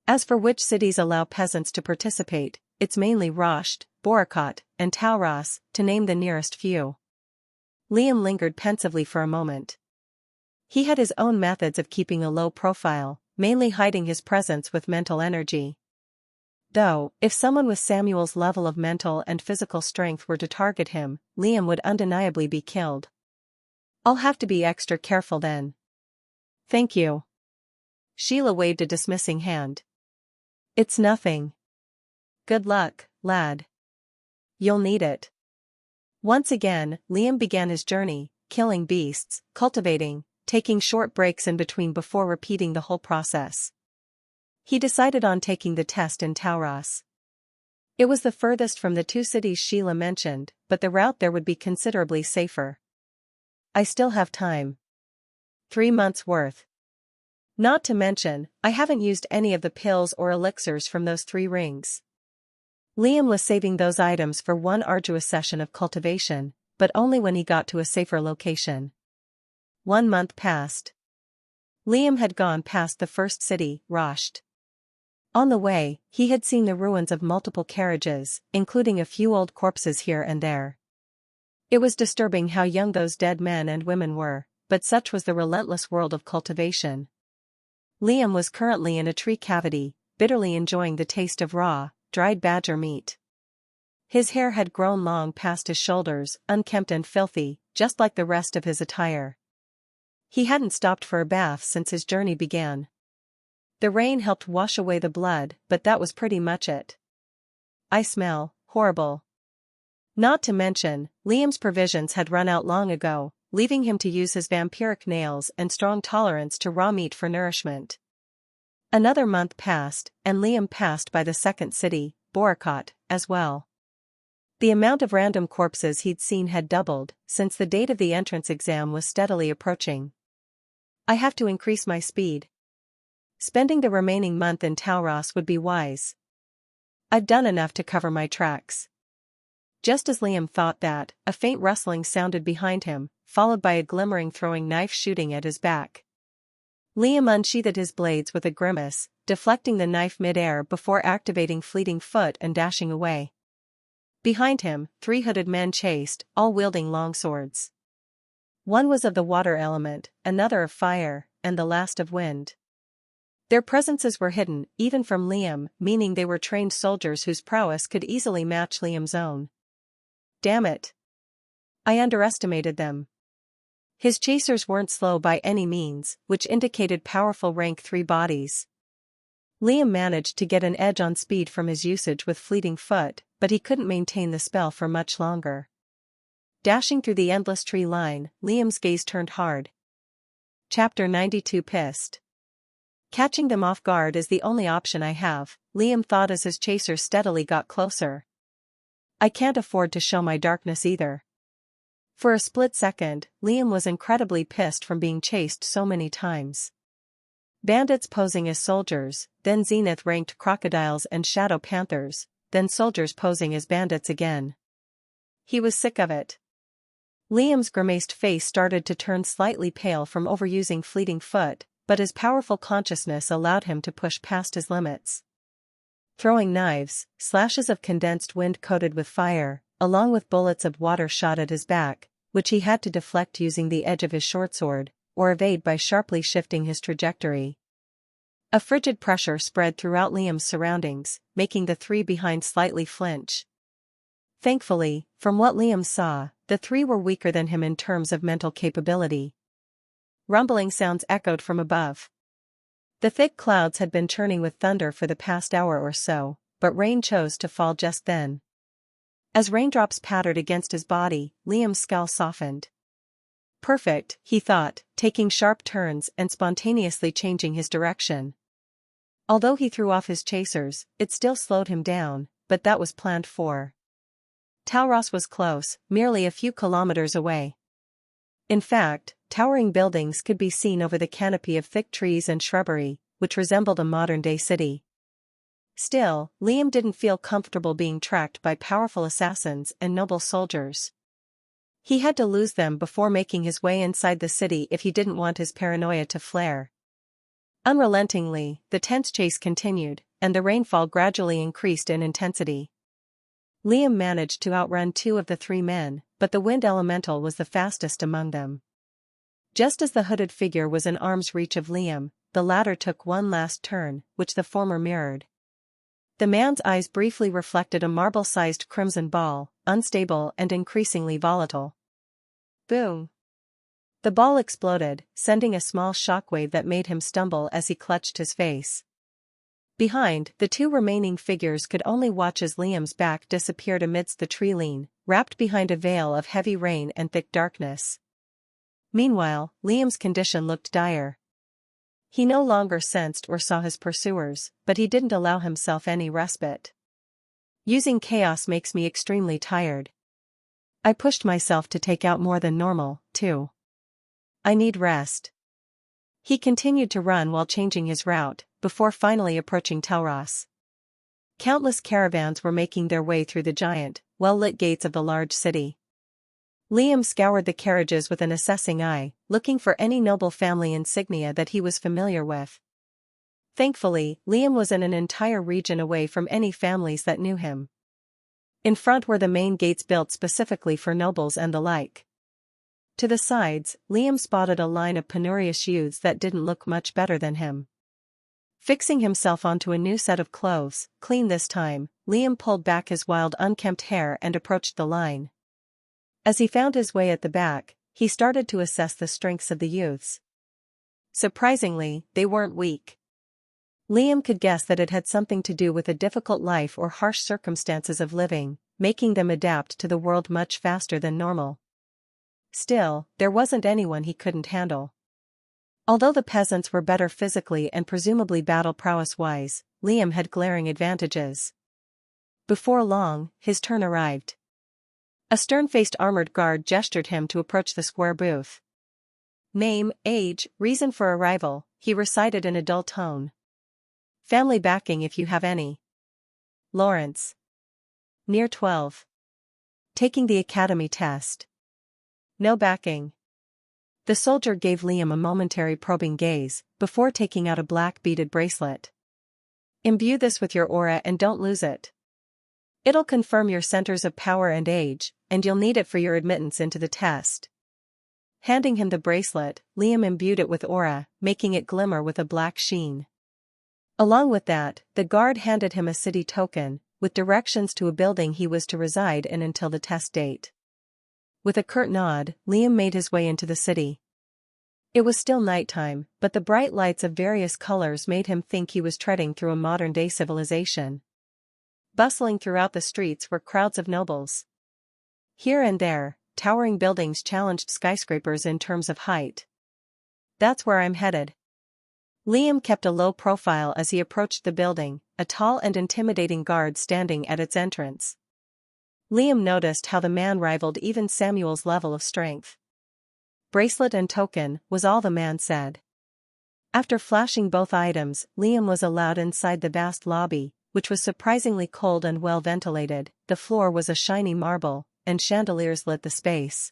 As for which cities allow peasants to participate, it's mainly Rasht, Borakot, and Tauras, to name the nearest few. Liam lingered pensively for a moment. He had his own methods of keeping a low profile, mainly hiding his presence with mental energy. Though, if someone with Samuel's level of mental and physical strength were to target him, Liam would undeniably be killed. I'll have to be extra careful then. Thank you. Sheila waved a dismissing hand. It's nothing. Good luck, lad. You'll need it. Once again, Liam began his journey, killing beasts, cultivating, taking short breaks in between before repeating the whole process. He decided on taking the test in Tauros. It was the furthest from the two cities Sheila mentioned, but the route there would be considerably safer. I still have time. 3 months worth. Not to mention, I haven't used any of the pills or elixirs from those 3 rings. Liam was saving those items for one arduous session of cultivation, but only when he got to a safer location. 1 month passed. Liam had gone past the first city, Rasht. On the way, he had seen the ruins of multiple carriages, including a few old corpses here and there. It was disturbing how young those dead men and women were, but such was the relentless world of cultivation. Liam was currently in a tree cavity, bitterly enjoying the taste of raw, dried badger meat. His hair had grown long past his shoulders, unkempt and filthy, just like the rest of his attire. He hadn't stopped for a bath since his journey began. The rain helped wash away the blood, but that was pretty much it. I smell horrible. Not to mention, Liam's provisions had run out long ago, leaving him to use his vampiric nails and strong tolerance to raw meat for nourishment. Another month passed, and Liam passed by the second city, Borakot, as well. The amount of random corpses he'd seen had doubled, since the date of the entrance exam was steadily approaching. I have to increase my speed. Spending the remaining month in Tauros would be wise. I've done enough to cover my tracks. Just as Liam thought that, a faint rustling sounded behind him, followed by a glimmering throwing knife shooting at his back. Liam unsheathed his blades with a grimace, deflecting the knife mid-air before activating fleeting foot and dashing away. Behind him, 3 hooded men chased, all wielding long swords. One was of the water element, another of fire, and the last of wind. Their presences were hidden, even from Liam, meaning they were trained soldiers whose prowess could easily match Liam's own. Damn it. I underestimated them. His chasers weren't slow by any means, which indicated powerful rank 3 bodies. Liam managed to get an edge on speed from his usage with fleeting foot, but he couldn't maintain the spell for much longer. Dashing through the endless tree line, Liam's gaze turned hard. Chapter 92 Pissed. Catching them off guard is the only option I have, Liam thought as his chasers steadily got closer. I can't afford to show my darkness either. For a split second, Liam was incredibly pissed from being chased so many times. Bandits posing as soldiers, then zenith-ranked crocodiles and shadow panthers, then soldiers posing as bandits again. He was sick of it. Liam's grimaced face started to turn slightly pale from overusing fleeting foot, but his powerful consciousness allowed him to push past his limits. Throwing knives, slashes of condensed wind coated with fire, along with bullets of water shot at his back, which he had to deflect using the edge of his short sword, or evade by sharply shifting his trajectory. A frigid pressure spread throughout Liam's surroundings, making the 3 behind slightly flinch. Thankfully, from what Liam saw, the 3 were weaker than him in terms of mental capability. Rumbling sounds echoed from above. The thick clouds had been churning with thunder for the past hour or so, but rain chose to fall just then. As raindrops pattered against his body, Liam's scowl softened. Perfect, he thought, taking sharp turns and spontaneously changing his direction. Although he threw off his chasers, it still slowed him down, but that was planned for. Tauros was close, merely a few kilometers away. In fact, towering buildings could be seen over the canopy of thick trees and shrubbery, which resembled a modern-day city. Still, Liam didn't feel comfortable being tracked by powerful assassins and noble soldiers. He had to lose them before making his way inside the city if he didn't want his paranoia to flare. Unrelentingly, the tense chase continued, and the rainfall gradually increased in intensity. Liam managed to outrun 2 of the 3 men, but the wind elemental was the fastest among them. Just as the hooded figure was in arm's reach of Liam, the latter took one last turn, which the former mirrored. The man's eyes briefly reflected a marble-sized crimson ball, unstable and increasingly volatile. Boom! The ball exploded, sending a small shockwave that made him stumble as he clutched his face. Behind, the two remaining figures could only watch as Liam's back disappeared amidst the tree lean, wrapped behind a veil of heavy rain and thick darkness. Meanwhile, Liam's condition looked dire. He no longer sensed or saw his pursuers, but he didn't allow himself any respite. Using chaos makes me extremely tired. I pushed myself to take out more than normal, too. I need rest. He continued to run while changing his route, before finally approaching Telros. Countless caravans were making their way through the giant, well-lit gates of the large city. Liam scoured the carriages with an assessing eye, looking for any noble family insignia that he was familiar with. Thankfully, Liam was in an entire region away from any families that knew him. In front were the main gates built specifically for nobles and the like. To the sides, Liam spotted a line of penurious youths that didn't look much better than him. Fixing himself onto a new set of clothes, clean this time, Liam pulled back his wild unkempt hair and approached the line. As he found his way at the back, he started to assess the strengths of the youths. Surprisingly, they weren't weak. Liam could guess that it had something to do with a difficult life or harsh circumstances of living, making them adapt to the world much faster than normal. Still, there wasn't anyone he couldn't handle. Although the peasants were better physically and presumably battle prowess-wise, Liam had glaring advantages. Before long, his turn arrived. A stern-faced armored guard gestured him to approach the square booth. Name, age, reason for arrival, he recited in a dull tone. Family backing if you have any. Lawrence. Near 12. Taking the academy test. No backing. The soldier gave Liam a momentary probing gaze, before taking out a black beaded bracelet. Imbue this with your aura and don't lose it. It'll confirm your centers of power and age, and you'll need it for your admittance into the test. Handing him the bracelet, Liam imbued it with aura, making it glimmer with a black sheen. Along with that, the guard handed him a city token, with directions to a building he was to reside in until the test date. With a curt nod, Liam made his way into the city. It was still nighttime, but the bright lights of various colors made him think he was treading through a modern-day civilization. Bustling throughout the streets were crowds of nobles. Here and there, towering buildings challenged skyscrapers in terms of height. That's where I'm headed. Liam kept a low profile as he approached the building, a tall and intimidating guard standing at its entrance. Liam noticed how the man rivaled even Samuel's level of strength. Bracelet and token, was all the man said. After flashing both items, Liam was allowed inside the vast lobby, which was surprisingly cold and well ventilated. The floor was a shiny marble, and chandeliers lit the space.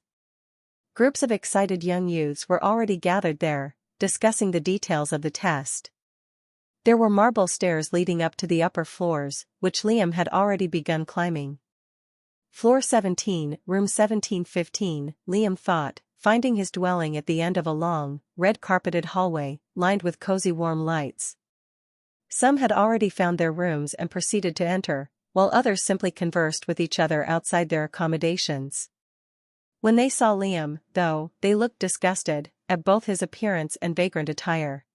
Groups of excited young youths were already gathered there, discussing the details of the test. There were marble stairs leading up to the upper floors, which Liam had already begun climbing. Floor 17, room 1715, Liam thought, finding his dwelling at the end of a long, red-carpeted hallway, lined with cozy warm lights. Some had already found their rooms and proceeded to enter, while others simply conversed with each other outside their accommodations. When they saw Liam, though, they looked disgusted, at both his appearance and vagrant attire.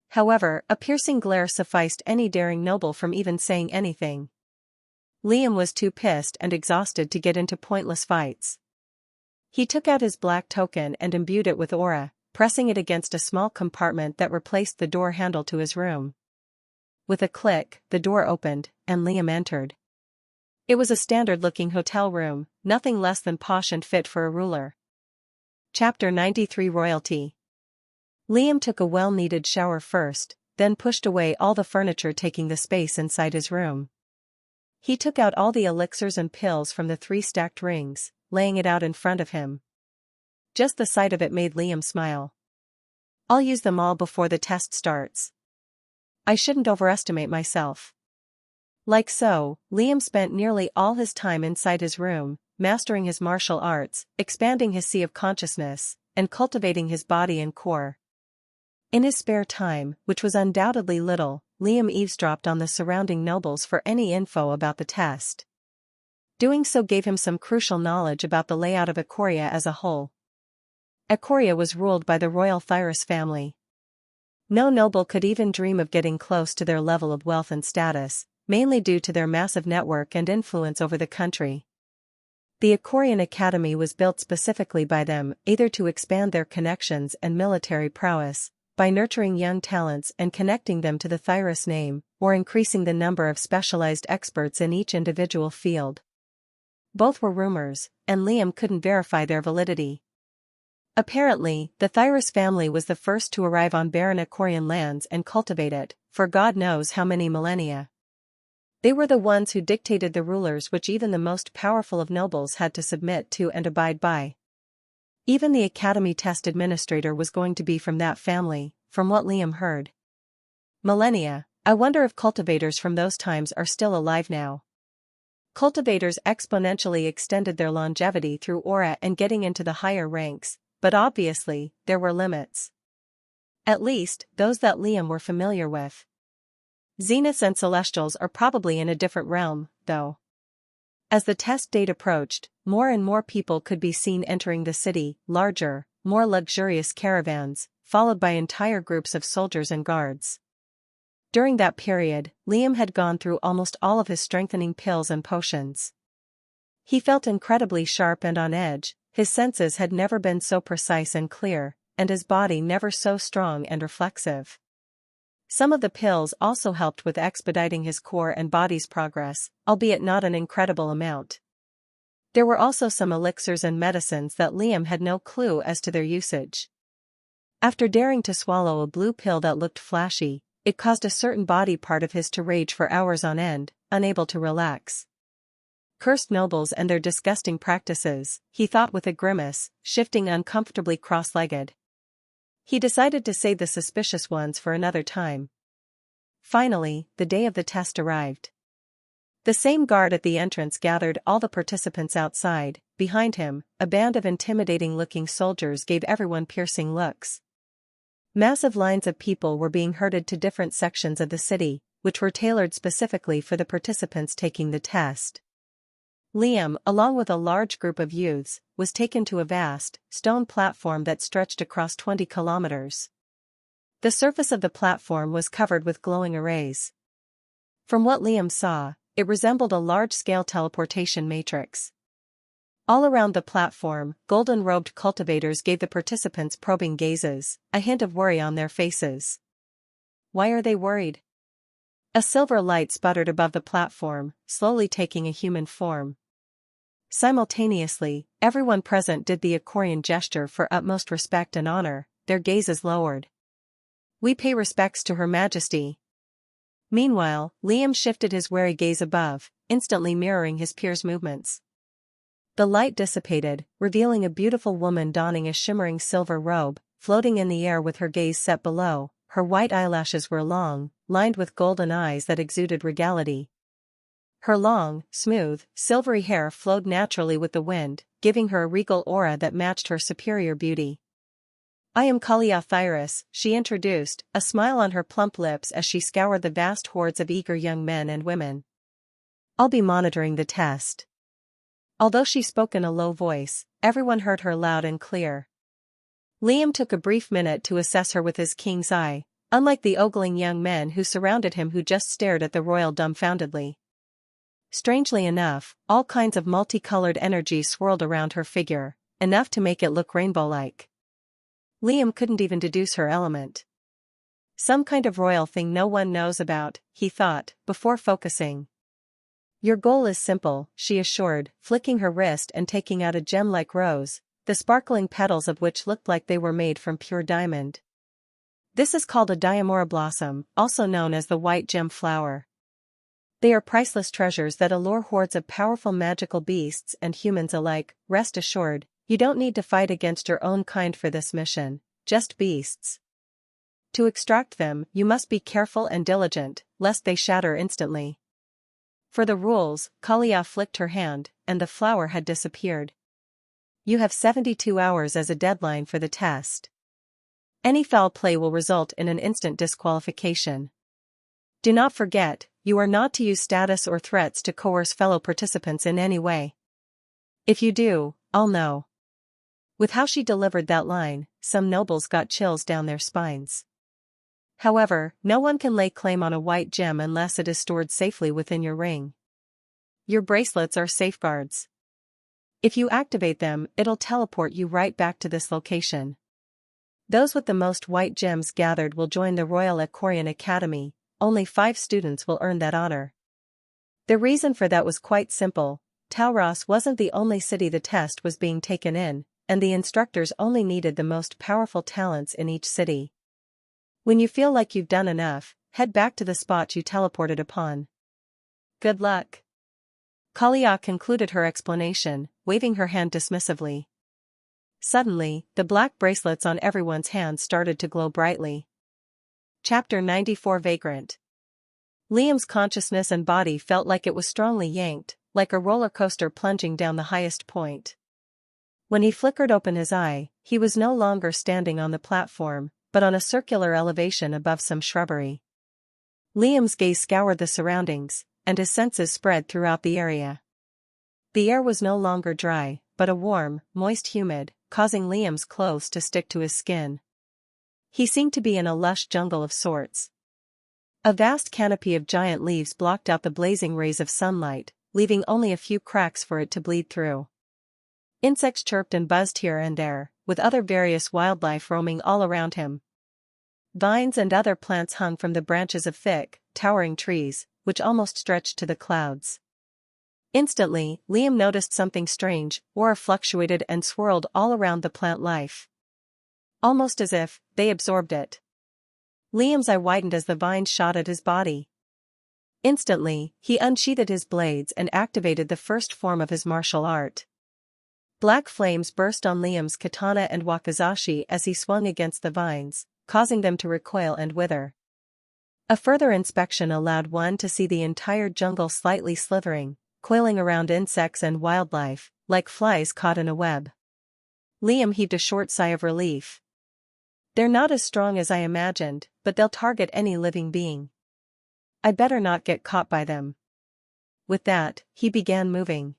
However, a piercing glare sufficed any daring noble from even saying anything. Liam was too pissed and exhausted to get into pointless fights. He took out his black token and imbued it with aura, pressing it against a small compartment that replaced the door handle to his room. With a click, the door opened, and Liam entered. It was a standard-looking hotel room, nothing less than posh and fit for a ruler. Chapter 93 Royalty. Liam took a well-needed shower first, then pushed away all the furniture taking the space inside his room. He took out all the elixirs and pills from the 3 stacked rings, laying it out in front of him. Just the sight of it made Liam smile. I'll use them all before the test starts. I shouldn't overestimate myself. Like so, Liam spent nearly all his time inside his room, mastering his martial arts, expanding his sea of consciousness, and cultivating his body and core. In his spare time, which was undoubtedly little, Liam eavesdropped on the surrounding nobles for any info about the test. Doing so gave him some crucial knowledge about the layout of Ikoria as a whole. Ikoria was ruled by the royal Thyras family. No noble could even dream of getting close to their level of wealth and status, mainly due to their massive network and influence over the country. The Icorian Academy was built specifically by them, either to expand their connections and military prowess, by nurturing young talents and connecting them to the Thyras name, or increasing the number of specialized experts in each individual field. Both were rumors, and Liam couldn't verify their validity. Apparently, the Thyras family was the first to arrive on barren Icorian lands and cultivate it, for God knows how many millennia. They were the ones who dictated the rulers which even the most powerful of nobles had to submit to and abide by. Even the academy test administrator was going to be from that family, from what Liam heard. Millennia, I wonder if cultivators from those times are still alive now. Cultivators exponentially extended their longevity through aura and getting into the higher ranks, but obviously, there were limits. At least, those that Liam were familiar with. Zeniths and Celestials are probably in a different realm, though. As the test date approached, more and more people could be seen entering the city, larger, more luxurious caravans, followed by entire groups of soldiers and guards. During that period, Liam had gone through almost all of his strengthening pills and potions. He felt incredibly sharp and on edge, his senses had never been so precise and clear, and his body never so strong and reflexive. Some of the pills also helped with expediting his core and body's progress, albeit not an incredible amount. There were also some elixirs and medicines that Liam had no clue as to their usage. After daring to swallow a blue pill that looked flashy, it caused a certain body part of his to rage for hours on end, unable to relax. Cursed nobles and their disgusting practices, he thought with a grimace, shifting uncomfortably cross-legged. He decided to save the suspicious ones for another time. Finally, the day of the test arrived. The same guard at the entrance gathered all the participants outside. Behind him, a band of intimidating-looking soldiers gave everyone piercing looks. Massive lines of people were being herded to different sections of the city, which were tailored specifically for the participants taking the test. Liam, along with a large group of youths, was taken to a vast, stone platform that stretched across 20 kilometers. The surface of the platform was covered with glowing arrays. From what Liam saw, it resembled a large-scale teleportation matrix. All around the platform, golden-robed cultivators gave the participants probing gazes, a hint of worry on their faces. Why are they worried? A silver light sputtered above the platform, slowly taking a human form. Simultaneously, everyone present did the Icorian gesture for utmost respect and honor, their gazes lowered. We pay respects to Her Majesty. Meanwhile, Liam shifted his wary gaze above, instantly mirroring his peers' movements. The light dissipated, revealing a beautiful woman donning a shimmering silver robe, floating in the air with her gaze set below. Her white eyelashes were long, lined with golden eyes that exuded regality. Her long, smooth, silvery hair flowed naturally with the wind, giving her a regal aura that matched her superior beauty. I am Kalia Thyras, she introduced, a smile on her plump lips as she scoured the vast hordes of eager young men and women. I'll be monitoring the test. Although she spoke in a low voice, everyone heard her loud and clear. Liam took a brief minute to assess her with his king's eye, unlike the ogling young men who surrounded him who just stared at the royal dumbfoundedly. Strangely enough, all kinds of multicolored energy swirled around her figure, enough to make it look rainbow-like. Liam couldn't even deduce her element. Some kind of royal thing no one knows about, he thought, before focusing. Your goal is simple, she assured, flicking her wrist and taking out a gem-like rose, the sparkling petals of which looked like they were made from pure diamond. This is called a diamora blossom, also known as the white gem flower. They are priceless treasures that allure hordes of powerful magical beasts and humans alike. Rest assured, you don't need to fight against your own kind for this mission, just beasts. To extract them, you must be careful and diligent, lest they shatter instantly. For the rules, Kalia flicked her hand, and the flower had disappeared. You have 72 hours as a deadline for the test. Any foul play will result in an instant disqualification. Do not forget, you are not to use status or threats to coerce fellow participants in any way. If you do, I'll know. With how she delivered that line, some nobles got chills down their spines. However, no one can lay claim on a white gem unless it is stored safely within your ring. Your bracelets are safeguards. If you activate them, it'll teleport you right back to this location. Those with the most white gems gathered will join the Royal Equestrian Academy. Only 5 students will earn that honor. The reason for that was quite simple. Tauros wasn't the only city the test was being taken in, and the instructors only needed the most powerful talents in each city. When you feel like you've done enough, head back to the spot you teleported upon. Good luck. Kalia concluded her explanation, waving her hand dismissively. Suddenly, the black bracelets on everyone's hands started to glow brightly. Chapter 94 Vagrant. Liam's consciousness and body felt like it was strongly yanked, like a roller coaster plunging down the highest point. When he flickered open his eye, he was no longer standing on the platform, but on a circular elevation above some shrubbery. Liam's gaze scoured the surroundings, and his senses spread throughout the area. The air was no longer dry, but a warm, moist humid, causing Liam's clothes to stick to his skin. He seemed to be in a lush jungle of sorts. A vast canopy of giant leaves blocked out the blazing rays of sunlight, leaving only a few cracks for it to bleed through. Insects chirped and buzzed here and there, with other various wildlife roaming all around him. Vines and other plants hung from the branches of thick, towering trees, which almost stretched to the clouds. Instantly, Liam noticed something strange. Aura fluctuated and swirled all around the plant life. Almost as if they absorbed it. Liam's eye widened as the vines shot at his body. Instantly, he unsheathed his blades and activated the first form of his martial art. Black flames burst on Liam's katana and wakizashi as he swung against the vines, causing them to recoil and wither. A further inspection allowed one to see the entire jungle slightly slithering, coiling around insects and wildlife, like flies caught in a web. Liam heaved a short sigh of relief. They're not as strong as I imagined, but they'll target any living being. I'd better not get caught by them. With that, he began moving.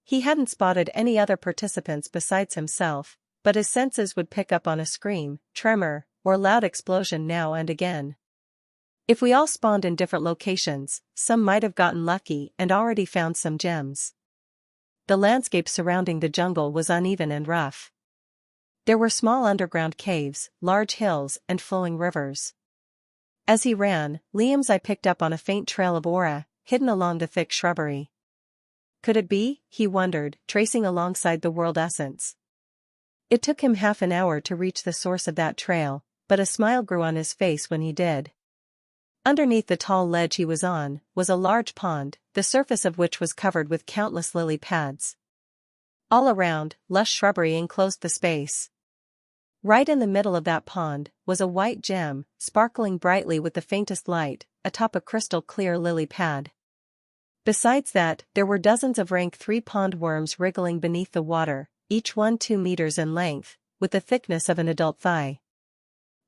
He hadn't spotted any other participants besides himself, but his senses would pick up on a scream, tremor, or loud explosion now and again. If we all spawned in different locations, some might have gotten lucky and already found some gems. The landscape surrounding the jungle was uneven and rough. There were small underground caves, large hills, and flowing rivers. As he ran, Liam's eye picked up on a faint trail of aura, hidden along the thick shrubbery. Could it be, he wondered, tracing alongside the world essence? It took him half an hour to reach the source of that trail, but a smile grew on his face when he did. Underneath the tall ledge he was on, was a large pond, the surface of which was covered with countless lily pads. All around, lush shrubbery enclosed the space. Right in the middle of that pond, was a white gem, sparkling brightly with the faintest light, atop a crystal-clear lily pad. Besides that, there were dozens of rank 3 pond worms wriggling beneath the water, each one 2 meters in length, with the thickness of an adult thigh.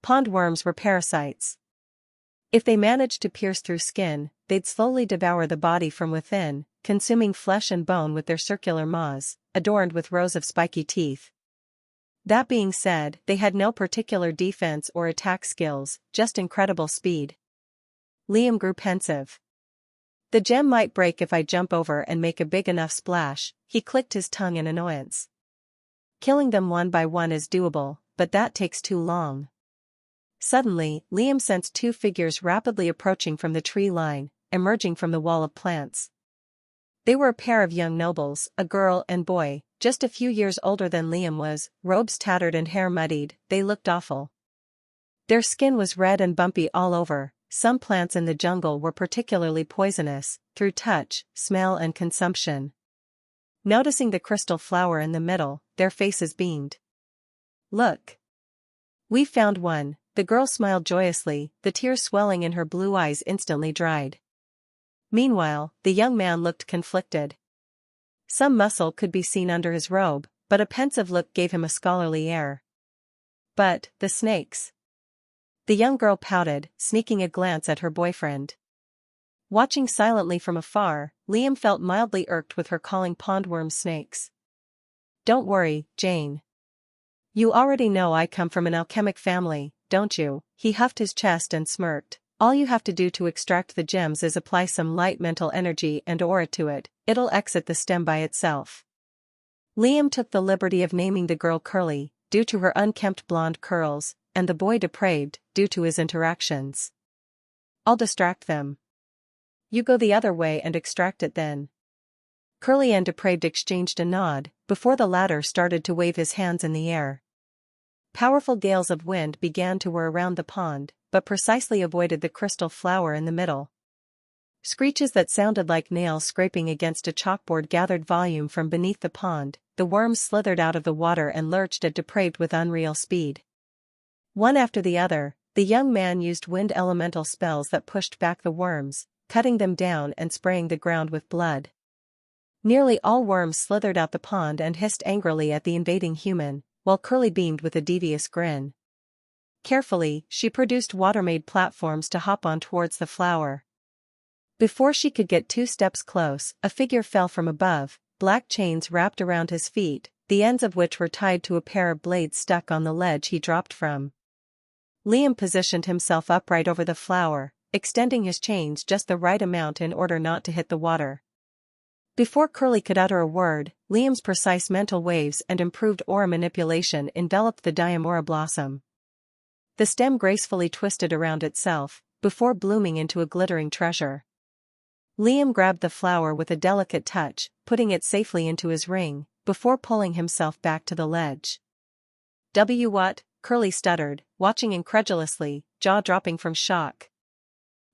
Pond worms were parasites. If they managed to pierce through skin, they'd slowly devour the body from within, consuming flesh and bone with their circular maws, adorned with rows of spiky teeth. That being said, they had no particular defense or attack skills, just incredible speed. Liam grew pensive. The gem might break if I jump over and make a big enough splash, he clicked his tongue in annoyance. Killing them one by one is doable, but that takes too long. Suddenly, Liam sensed 2 figures rapidly approaching from the tree line, emerging from the wall of plants. They were a pair of young nobles, a girl and boy, just a few years older than Liam was, robes tattered and hair muddied. They looked awful. Their skin was red and bumpy all over. Some plants in the jungle were particularly poisonous, through touch, smell and consumption. Noticing the crystal flower in the middle, their faces beamed. Look! We found one, the girl smiled joyously, the tears swelling in her blue eyes instantly dried. Meanwhile, the young man looked conflicted. Some muscle could be seen under his robe, but a pensive look gave him a scholarly air. But, the snakes. The young girl pouted, sneaking a glance at her boyfriend. Watching silently from afar, Liam felt mildly irked with her calling pondworms snakes. Don't worry, Jane. You already know I come from an alchemic family, don't you? He huffed his chest and smirked. All you have to do to extract the gems is apply some light mental energy and aura to it, it'll exit the stem by itself. Liam took the liberty of naming the girl Curly, due to her unkempt blonde curls, and the boy Depraved, due to his interactions. I'll distract them. You go the other way and extract it then. Curly and Depraved exchanged a nod, before the latter started to wave his hands in the air. Powerful gales of wind began to whir around the pond, but precisely avoided the crystal flower in the middle. Screeches that sounded like nails scraping against a chalkboard gathered volume from beneath the pond. The worms slithered out of the water and lurched at Depraved with unreal speed. One after the other, the young man used wind elemental spells that pushed back the worms, cutting them down and spraying the ground with blood. Nearly all worms slithered out the pond and hissed angrily at the invading human, while Curly beamed with a devious grin. Carefully, she produced water-made platforms to hop on towards the flower. Before she could get 2 steps close, a figure fell from above, black chains wrapped around his feet, the ends of which were tied to a pair of blades stuck on the ledge he dropped from. Liam positioned himself upright over the flower, extending his chains just the right amount in order not to hit the water. Before Curly could utter a word, Liam's precise mental waves and improved aura manipulation enveloped the Diamora blossom. The stem gracefully twisted around itself, before blooming into a glittering treasure. Liam grabbed the flower with a delicate touch, putting it safely into his ring, before pulling himself back to the ledge. What? Curly stuttered, watching incredulously, jaw-dropping from shock.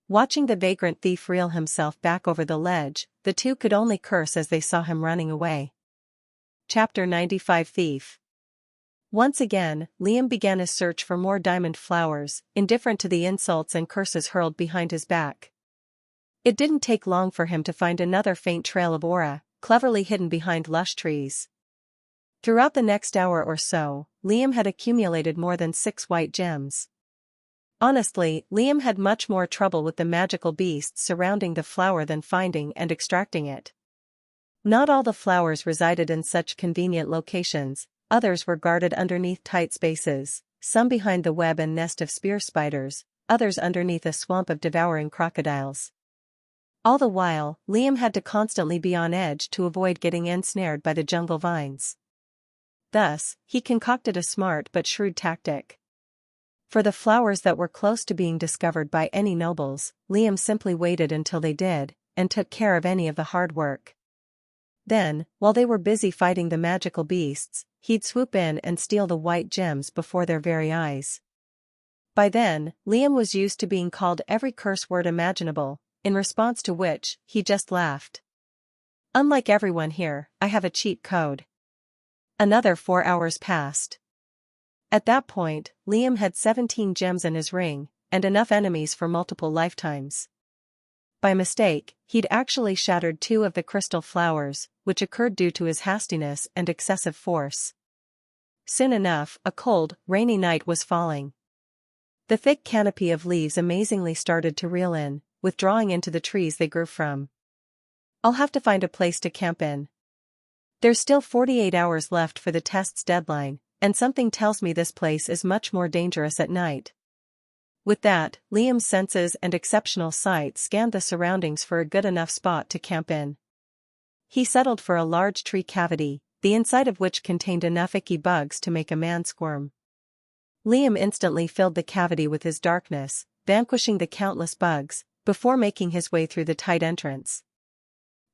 Watching the vagrant thief reel himself back over the ledge, the two could only curse as they saw him running away. Chapter 95 Thief. Once again, Liam began his search for more diamond flowers, indifferent to the insults and curses hurled behind his back. It didn't take long for him to find another faint trail of aura, cleverly hidden behind lush trees. Throughout the next hour or so, Liam had accumulated more than 6 white gems. Honestly, Liam had much more trouble with the magical beasts surrounding the flower than finding and extracting it. Not all the flowers resided in such convenient locations, others were guarded underneath tight spaces, some behind the web and nest of spear spiders, others underneath a swamp of devouring crocodiles. All the while, Liam had to constantly be on edge to avoid getting ensnared by the jungle vines. Thus, he concocted a smart but shrewd tactic. For the flowers that were close to being discovered by any nobles, Liam simply waited until they did, and took care of any of the hard work. Then, while they were busy fighting the magical beasts, he'd swoop in and steal the white gems before their very eyes. By then, Liam was used to being called every curse word imaginable, in response to which, he just laughed. Unlike everyone here, I have a cheat code. Another 4 hours passed. At that point, Liam had 17 gems in his ring, and enough enemies for multiple lifetimes. By mistake, he'd actually shattered 2 of the crystal flowers, which occurred due to his hastiness and excessive force. Soon enough, a cold, rainy night was falling. The thick canopy of leaves amazingly started to reel in, withdrawing into the trees they grew from. I'll have to find a place to camp in. There's still 48 hours left for the test's deadline, and something tells me this place is much more dangerous at night. With that, Liam's senses and exceptional sight scanned the surroundings for a good enough spot to camp in. He settled for a large tree cavity, the inside of which contained enough icky bugs to make a man squirm. Liam instantly filled the cavity with his darkness, vanquishing the countless bugs, before making his way through the tight entrance.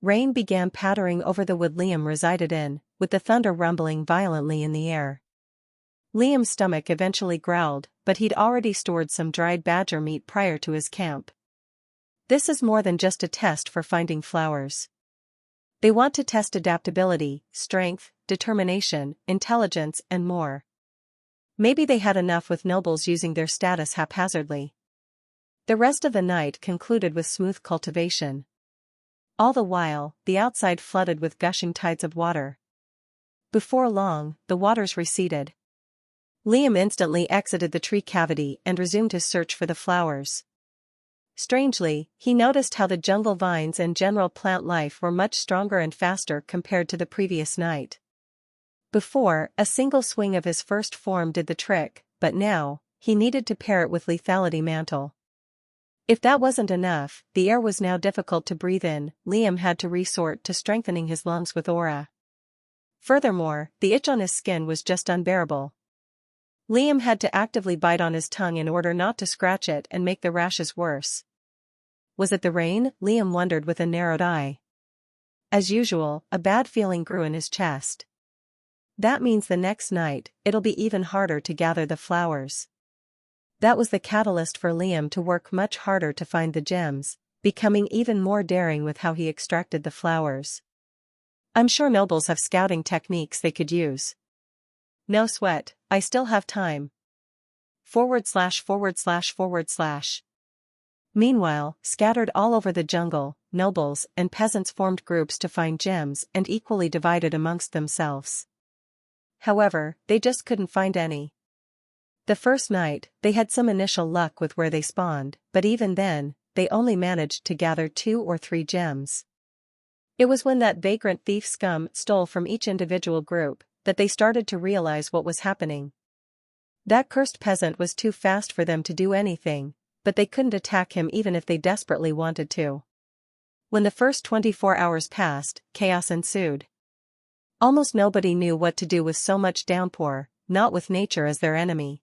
Rain began pattering over the wood Liam resided in, with the thunder rumbling violently in the air. Liam's stomach eventually growled, but he'd already stored some dried badger meat prior to his camp. This is more than just a test for finding flowers. They want to test adaptability, strength, determination, intelligence, and more. Maybe they had enough with nobles using their status haphazardly. The rest of the night concluded with smooth cultivation. All the while, the outside flooded with gushing tides of water. Before long, the waters receded. Liam instantly exited the tree cavity and resumed his search for the flowers. Strangely, he noticed how the jungle vines and general plant life were much stronger and faster compared to the previous night. Before, a single swing of his first form did the trick, but now, he needed to pair it with lethality mantle. If that wasn't enough, the air was now difficult to breathe in. Liam had to resort to strengthening his lungs with aura. Furthermore, the itch on his skin was just unbearable. Liam had to actively bite on his tongue in order not to scratch it and make the rashes worse. Was it the rain? Liam wondered with a narrowed eye. As usual, a bad feeling grew in his chest. That means the next night, it'll be even harder to gather the flowers. That was the catalyst for Liam to work much harder to find the gems, becoming even more daring with how he extracted the flowers. I'm sure nobles have scouting techniques they could use. No sweat, I still have time. /////. Meanwhile, scattered all over the jungle, nobles and peasants formed groups to find gems and equally divided amongst themselves. However, they just couldn't find any. The first night, they had some initial luck with where they spawned, but even then, they only managed to gather 2 or 3 gems. It was when that vagrant thief scum stole from each individual group that they started to realize what was happening. That cursed peasant was too fast for them to do anything, but they couldn't attack him even if they desperately wanted to. When the first 24 hours passed, chaos ensued. Almost nobody knew what to do with so much downpour, not with nature as their enemy.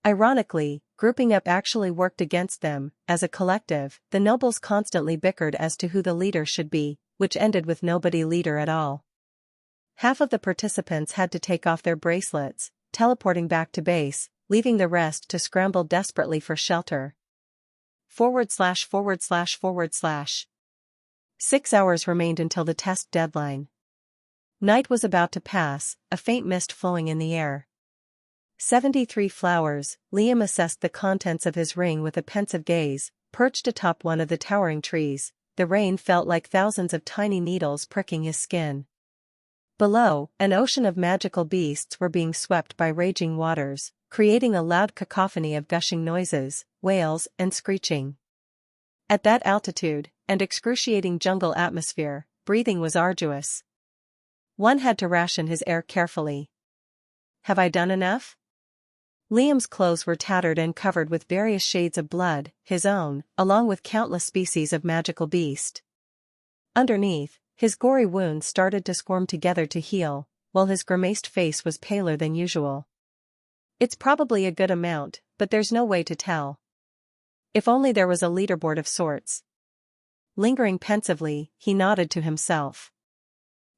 Ironically, grouping up actually worked against them. As a collective, the nobles constantly bickered as to who the leader should be, which ended with nobody leader at all. Half of the participants had to take off their bracelets, teleporting back to base, leaving the rest to scramble desperately for shelter. ////. 6 hours remained until the test deadline. Night was about to pass, a faint mist flowing in the air. 73 flowers. Liam assessed the contents of his ring with a pensive gaze. Perched atop one of the towering trees, the rain felt like thousands of tiny needles pricking his skin. Below, an ocean of magical beasts were being swept by raging waters, creating a loud cacophony of gushing noises, wails, and screeching. At that altitude, and excruciating jungle atmosphere, breathing was arduous. One had to ration his air carefully. Have I done enough? Liam's clothes were tattered and covered with various shades of blood, his own, along with countless species of magical beast. Underneath, his gory wounds started to squirm together to heal, while his grimaced face was paler than usual. It's probably a good amount, but there's no way to tell. If only there was a leaderboard of sorts. Lingering pensively, he nodded to himself.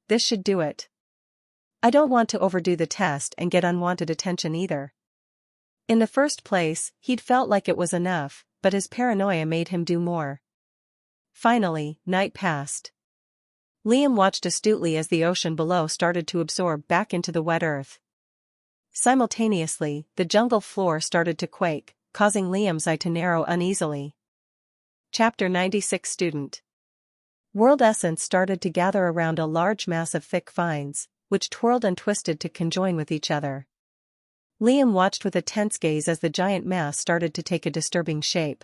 This should do it. I don't want to overdo the test and get unwanted attention either. In the first place, he'd felt like it was enough, but his paranoia made him do more. Finally, night passed. Liam watched astutely as the ocean below started to absorb back into the wet earth. Simultaneously, the jungle floor started to quake, causing Liam's eye to narrow uneasily. Chapter 96 Student. World essence started to gather around a large mass of thick vines, which twirled and twisted to conjoin with each other. Liam watched with a tense gaze as the giant mass started to take a disturbing shape.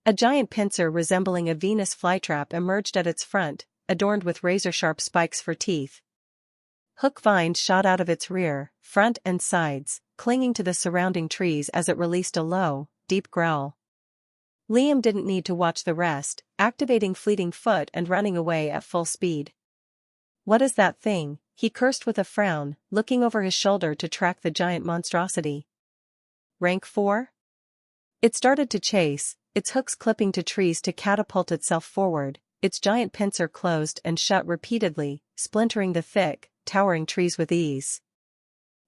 A giant pincer resembling a Venus flytrap emerged at its front, adorned with razor-sharp spikes for teeth. Hook vines shot out of its rear, front and sides, clinging to the surrounding trees as it released a low, deep growl. Liam didn't need to watch the rest, activating fleeting foot and running away at full speed. What is that thing? He cursed with a frown, looking over his shoulder to track the giant monstrosity. Rank 4? It started to chase, its hooks clipping to trees to catapult itself forward, its giant pincer closed and shut repeatedly, splintering the thick, towering trees with ease.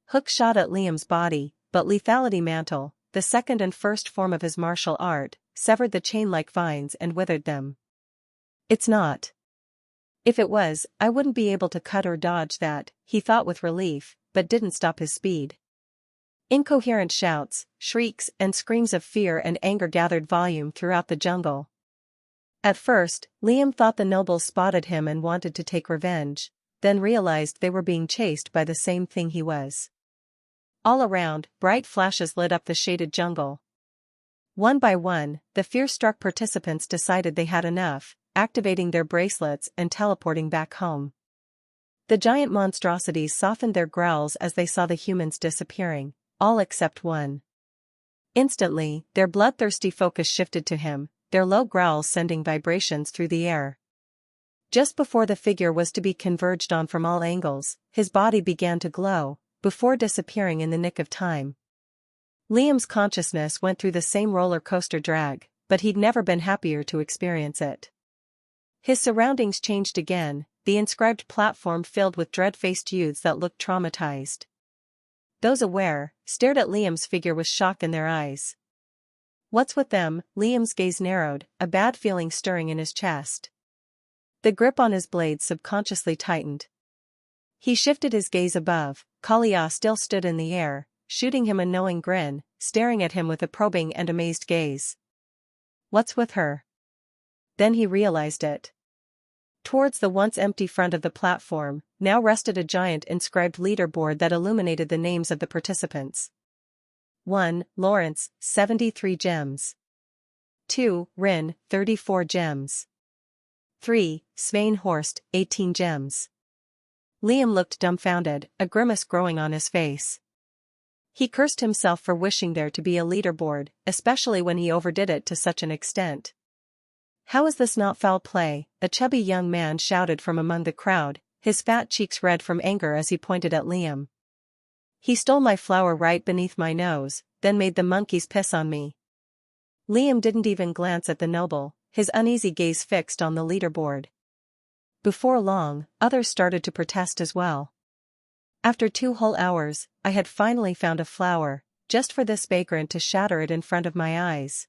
Hook shot at Liam's body, but lethality mantle, the second and first form of his martial art, severed the chain-like vines and withered them. It's not. If it was, I wouldn't be able to cut or dodge that, he thought with relief, but didn't stop his speed. Incoherent shouts, shrieks, and screams of fear and anger gathered volume throughout the jungle. At first, Liam thought the nobles spotted him and wanted to take revenge, then realized they were being chased by the same thing he was. All around, bright flashes lit up the shaded jungle. One by one, the fear-struck participants decided they had enough, activating their bracelets and teleporting back home. The giant monstrosities softened their growls as they saw the humans disappearing, all except one. Instantly, their bloodthirsty focus shifted to him, their low growls sending vibrations through the air. Just before the figure was to be converged on from all angles, his body began to glow, before disappearing in the nick of time. Liam's consciousness went through the same roller coaster drag, but he'd never been happier to experience it. His surroundings changed again, the inscribed platform filled with dread-faced youths that looked traumatized. Those aware, stared at Liam's figure with shock in their eyes. What's with them? Liam's gaze narrowed, a bad feeling stirring in his chest. The grip on his blades subconsciously tightened. He shifted his gaze above. Kalia still stood in the air, shooting him a knowing grin, staring at him with a probing and amazed gaze. What's with her? Then he realized it. Towards the once empty front of the platform, now rested a giant inscribed leaderboard that illuminated the names of the participants. 1. Lawrence, 73 gems. 2. Rin, 34 gems. 3. Svein Horst, 18 gems. Liam looked dumbfounded, a grimace growing on his face. He cursed himself for wishing there to be a leaderboard, especially when he overdid it to such an extent. How is this not foul play? A chubby young man shouted from among the crowd, his fat cheeks red from anger as he pointed at Liam. He stole my flower right beneath my nose, then made the monkeys piss on me. Liam didn't even glance at the noble, his uneasy gaze fixed on the leaderboard. Before long, others started to protest as well. After 2 whole hours, I had finally found a flower, just for this vagrant to shatter it in front of my eyes.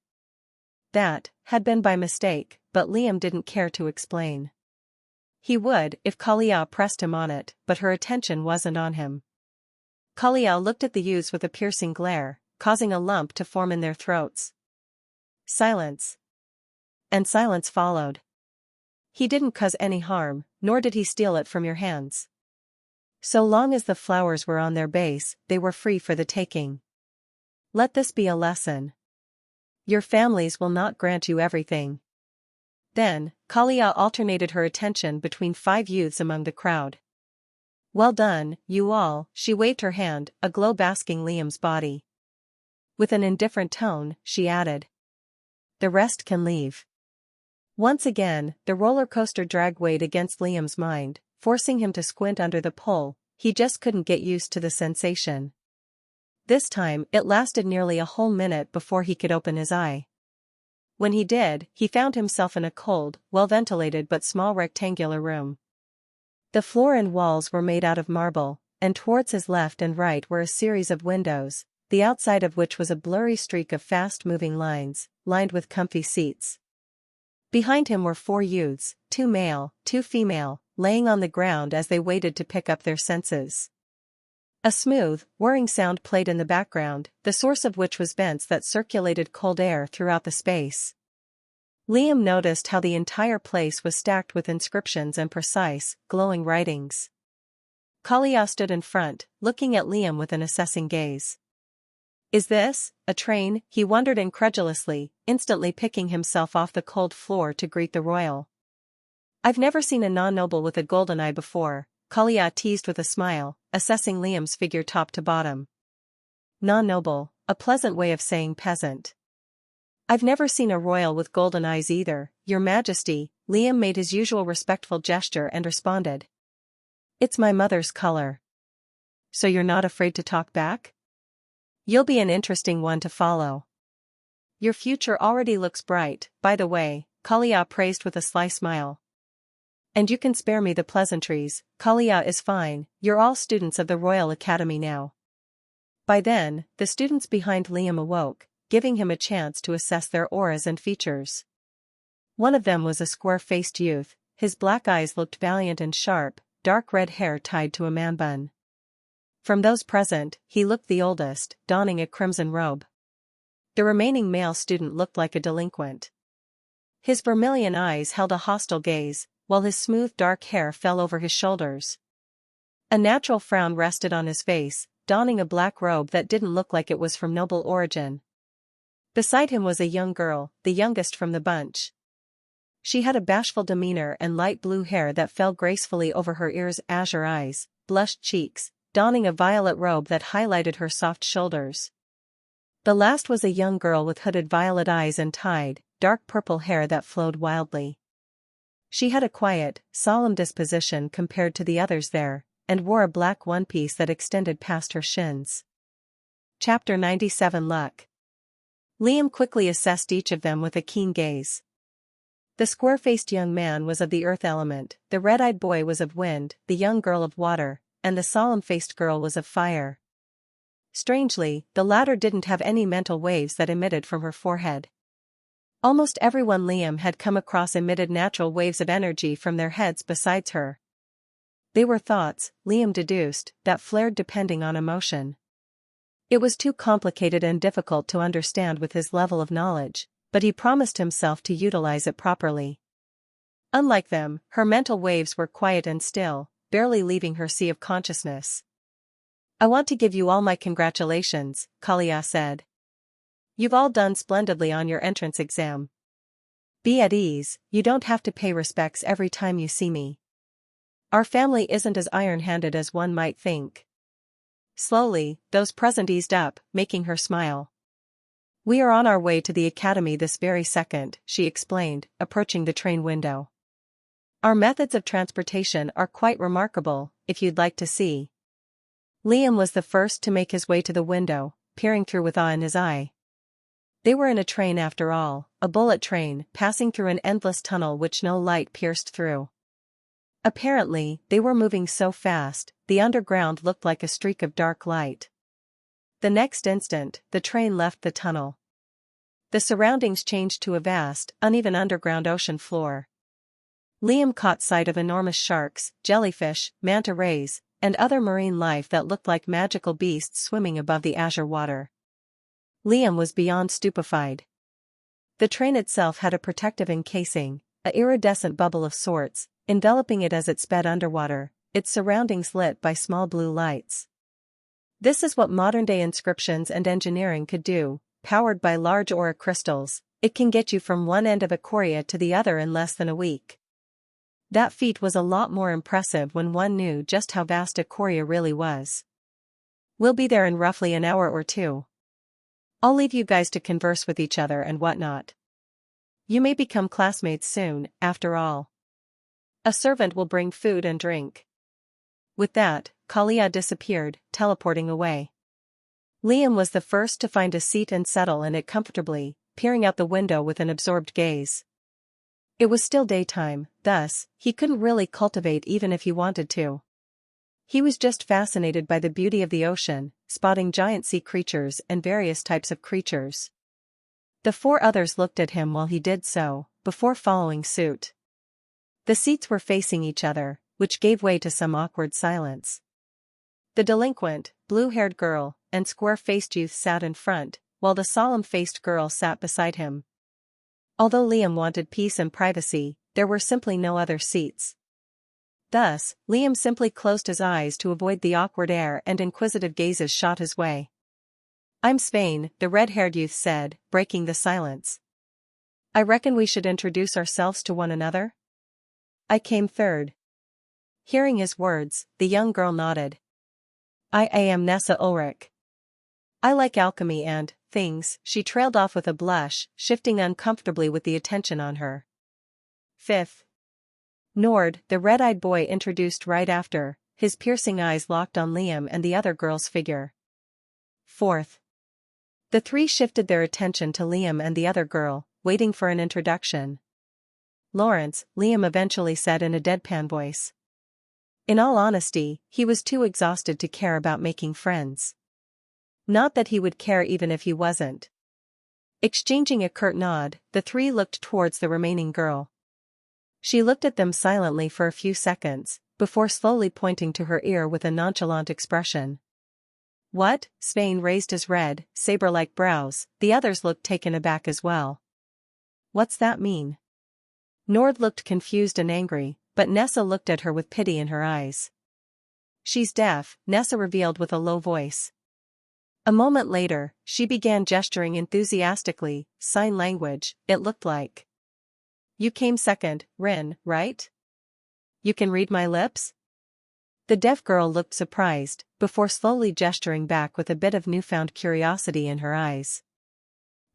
That had been by mistake, but Liam didn't care to explain. He would if Kalia pressed him on it, but her attention wasn't on him. Kalia looked at the youths with a piercing glare, causing a lump to form in their throats. Silence. And silence followed. He didn't cause any harm, nor did he steal it from your hands. So long as the flowers were on their base, they were free for the taking. Let this be a lesson. Your families will not grant you everything. Then, Kalia alternated her attention between 5 youths among the crowd. Well done, you all, she waved her hand, a glow basking Liam's body. With an indifferent tone, she added. The rest can leave. Once again, the roller coaster drag weighed against Liam's mind, forcing him to squint under the pull. He just couldn't get used to the sensation. This time, it lasted nearly a whole minute before he could open his eye. When he did, he found himself in a cold, well-ventilated but small rectangular room. The floor and walls were made out of marble, and towards his left and right were a series of windows, the outside of which was a blurry streak of fast-moving lines, lined with comfy seats. Behind him were 4 youths, 2 male, 2 female, laying on the ground as they waited to pick up their senses. A smooth, whirring sound played in the background, the source of which was vents that circulated cold air throughout the space. Liam noticed how the entire place was stacked with inscriptions and precise, glowing writings. Kalia stood in front, looking at Liam with an assessing gaze. Is this a train? He wondered incredulously, instantly picking himself off the cold floor to greet the royal. I've never seen a non-noble with a golden eye before, Kalia teased with a smile, assessing Liam's figure top to bottom. Non-noble, a pleasant way of saying peasant. I've never seen a royal with golden eyes either, Your Majesty. Liam made his usual respectful gesture and responded. It's my mother's color. So you're not afraid to talk back? You'll be an interesting one to follow. Your future already looks bright, by the way, Kalia praised with a sly smile. And you can spare me the pleasantries, Kalia is fine, you're all students of the Royal Academy now. By then, the students behind Liam awoke, giving him a chance to assess their auras and features. One of them was a square-faced youth, his black eyes looked valiant and sharp, dark red hair tied to a man bun. From those present, he looked the oldest, donning a crimson robe. The remaining male student looked like a delinquent. His vermilion eyes held a hostile gaze, while his smooth dark hair fell over his shoulders. A natural frown rested on his face, donning a black robe that didn't look like it was from noble origin. Beside him was a young girl, the youngest from the bunch. She had a bashful demeanor and light blue hair that fell gracefully over her ears, azure eyes, blushed cheeks, donning a violet robe that highlighted her soft shoulders. The last was a young girl with hooded violet eyes and tied, dark purple hair that flowed wildly. She had a quiet, solemn disposition compared to the others there, and wore a black one-piece that extended past her shins. Chapter 97 Luck. Liam quickly assessed each of them with a keen gaze. The square-faced young man was of the earth element, the red-eyed boy was of wind, the young girl of water, and the solemn-faced girl was of fire. Strangely, the latter didn't have any mental waves that emitted from her forehead. Almost everyone Liam had come across emitted natural waves of energy from their heads besides her. They were thoughts, Liam deduced, that flared depending on emotion. It was too complicated and difficult to understand with his level of knowledge, but he promised himself to utilize it properly. Unlike them, her mental waves were quiet and still, barely leaving her sea of consciousness. "I want to give you all my congratulations," Kalia said. "You've all done splendidly on your entrance exam. Be at ease, you don't have to pay respects every time you see me. Our family isn't as iron-handed as one might think." Slowly, those present eased up, making her smile. "We are on our way to the academy this very second," she explained, approaching the train window. "Our methods of transportation are quite remarkable, if you'd like to see." Liam was the first to make his way to the window, peering through with awe in his eye. They were in a train after all, a bullet train, passing through an endless tunnel which no light pierced through. Apparently, they were moving so fast, the underground looked like a streak of dark light. The next instant, the train left the tunnel. The surroundings changed to a vast, uneven underground ocean floor. Liam caught sight of enormous sharks, jellyfish, manta rays, and other marine life that looked like magical beasts swimming above the azure water. Liam was beyond stupefied. The train itself had a protective encasing, a iridescent bubble of sorts, enveloping it as it sped underwater, its surroundings lit by small blue lights. This is what modern-day inscriptions and engineering could do, powered by large aura crystals. It can get you from one end of Ikoria to the other in less than a week. That feat was a lot more impressive when one knew just how vast Ikoria really was. "We'll be there in roughly an hour or two. I'll leave you guys to converse with each other and whatnot. You may become classmates soon, after all. A servant will bring food and drink." With that, Kalia disappeared, teleporting away. Liam was the first to find a seat and settle in it comfortably, peering out the window with an absorbed gaze. It was still daytime, thus, he couldn't really cultivate even if he wanted to. He was just fascinated by the beauty of the ocean, spotting giant sea creatures and various types of creatures. The four others looked at him while he did so, before following suit. The seats were facing each other, which gave way to some awkward silence. The delinquent, blue-haired girl, and square-faced youth sat in front, while the solemn-faced girl sat beside him. Although Liam wanted peace and privacy, there were simply no other seats. Thus, Liam simply closed his eyes to avoid the awkward air and inquisitive gazes shot his way. "I'm Svein," the red-haired youth said, breaking the silence. "I reckon we should introduce ourselves to one another?" "I came third." Hearing his words, the young girl nodded. I am Nessa Ulrich. I like alchemy and things," she trailed off with a blush, shifting uncomfortably with the attention on her. "Fifth." Nord, the red-eyed boy introduced right after, his piercing eyes locked on Liam and the other girl's figure. "Fourth." The three shifted their attention to Liam and the other girl, waiting for an introduction. "Lawrence," Liam eventually said in a deadpan voice. In all honesty, he was too exhausted to care about making friends. Not that he would care even if he wasn't. Exchanging a curt nod, the three looked towards the remaining girl. She looked at them silently for a few seconds, before slowly pointing to her ear with a nonchalant expression. "What?" Svein raised his red, saber-like brows, the others looked taken aback as well. "What's that mean?" Nord looked confused and angry, but Nessa looked at her with pity in her eyes. "She's deaf," Nessa revealed with a low voice. A moment later, she began gesturing enthusiastically, sign language, it looked like. You came second, Rin, right? You can read my lips? The deaf girl looked surprised, before slowly gesturing back with a bit of newfound curiosity in her eyes.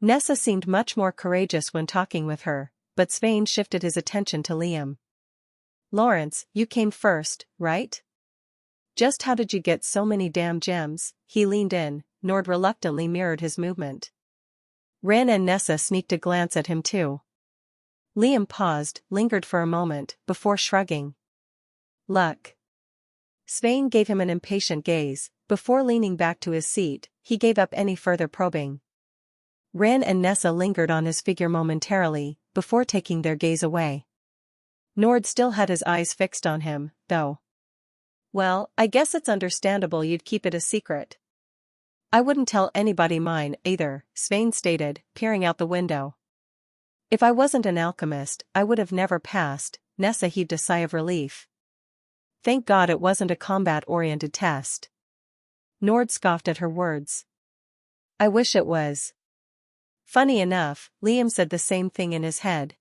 Nessa seemed much more courageous when talking with her, but Svein shifted his attention to Liam. Lawrence, you came first, right? Just how did you get so many damn gems? He leaned in. Nord reluctantly mirrored his movement. Rin and Nessa sneaked a glance at him too. Liam paused, lingered for a moment, before shrugging. Luck. Svein gave him an impatient gaze. Before leaning back to his seat, he gave up any further probing. Rin and Nessa lingered on his figure momentarily, before taking their gaze away. Nord still had his eyes fixed on him, though. Well, I guess it's understandable you'd keep it a secret. I wouldn't tell anybody mine, either, Svein stated, peering out the window. If I wasn't an alchemist, I would have never passed. Nessa heaved a sigh of relief. Thank God it wasn't a combat-oriented test. Nord scoffed at her words. I wish it was. Funny enough, Liam said the same thing in his head.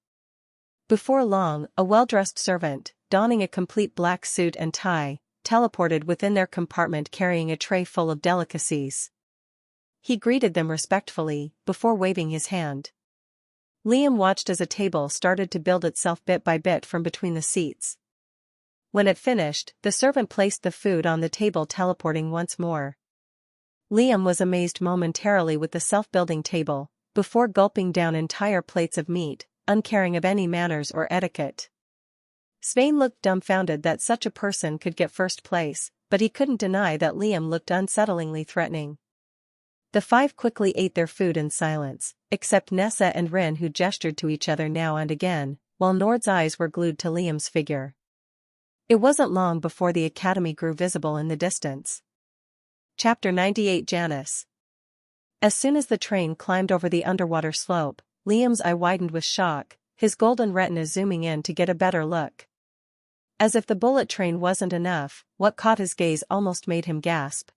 Before long, a well-dressed servant, donning a complete black suit and tie, teleported within their compartment carrying a tray full of delicacies. He greeted them respectfully, before waving his hand. Liam watched as a table started to build itself bit by bit from between the seats. When it finished, the servant placed the food on the table, teleporting once more. Liam was amazed momentarily with the self-building table, before gulping down entire plates of meat, uncaring of any manners or etiquette. Svein looked dumbfounded that such a person could get first place, but he couldn't deny that Liam looked unsettlingly threatening. The five quickly ate their food in silence, except Nessa and Rin, who gestured to each other now and again, while Nord's eyes were glued to Liam's figure. It wasn't long before the academy grew visible in the distance. Chapter 98 Janice. As soon as the train climbed over the underwater slope, Liam's eye widened with shock, his golden retina zooming in to get a better look. As if the bullet train wasn't enough, what caught his gaze almost made him gasp.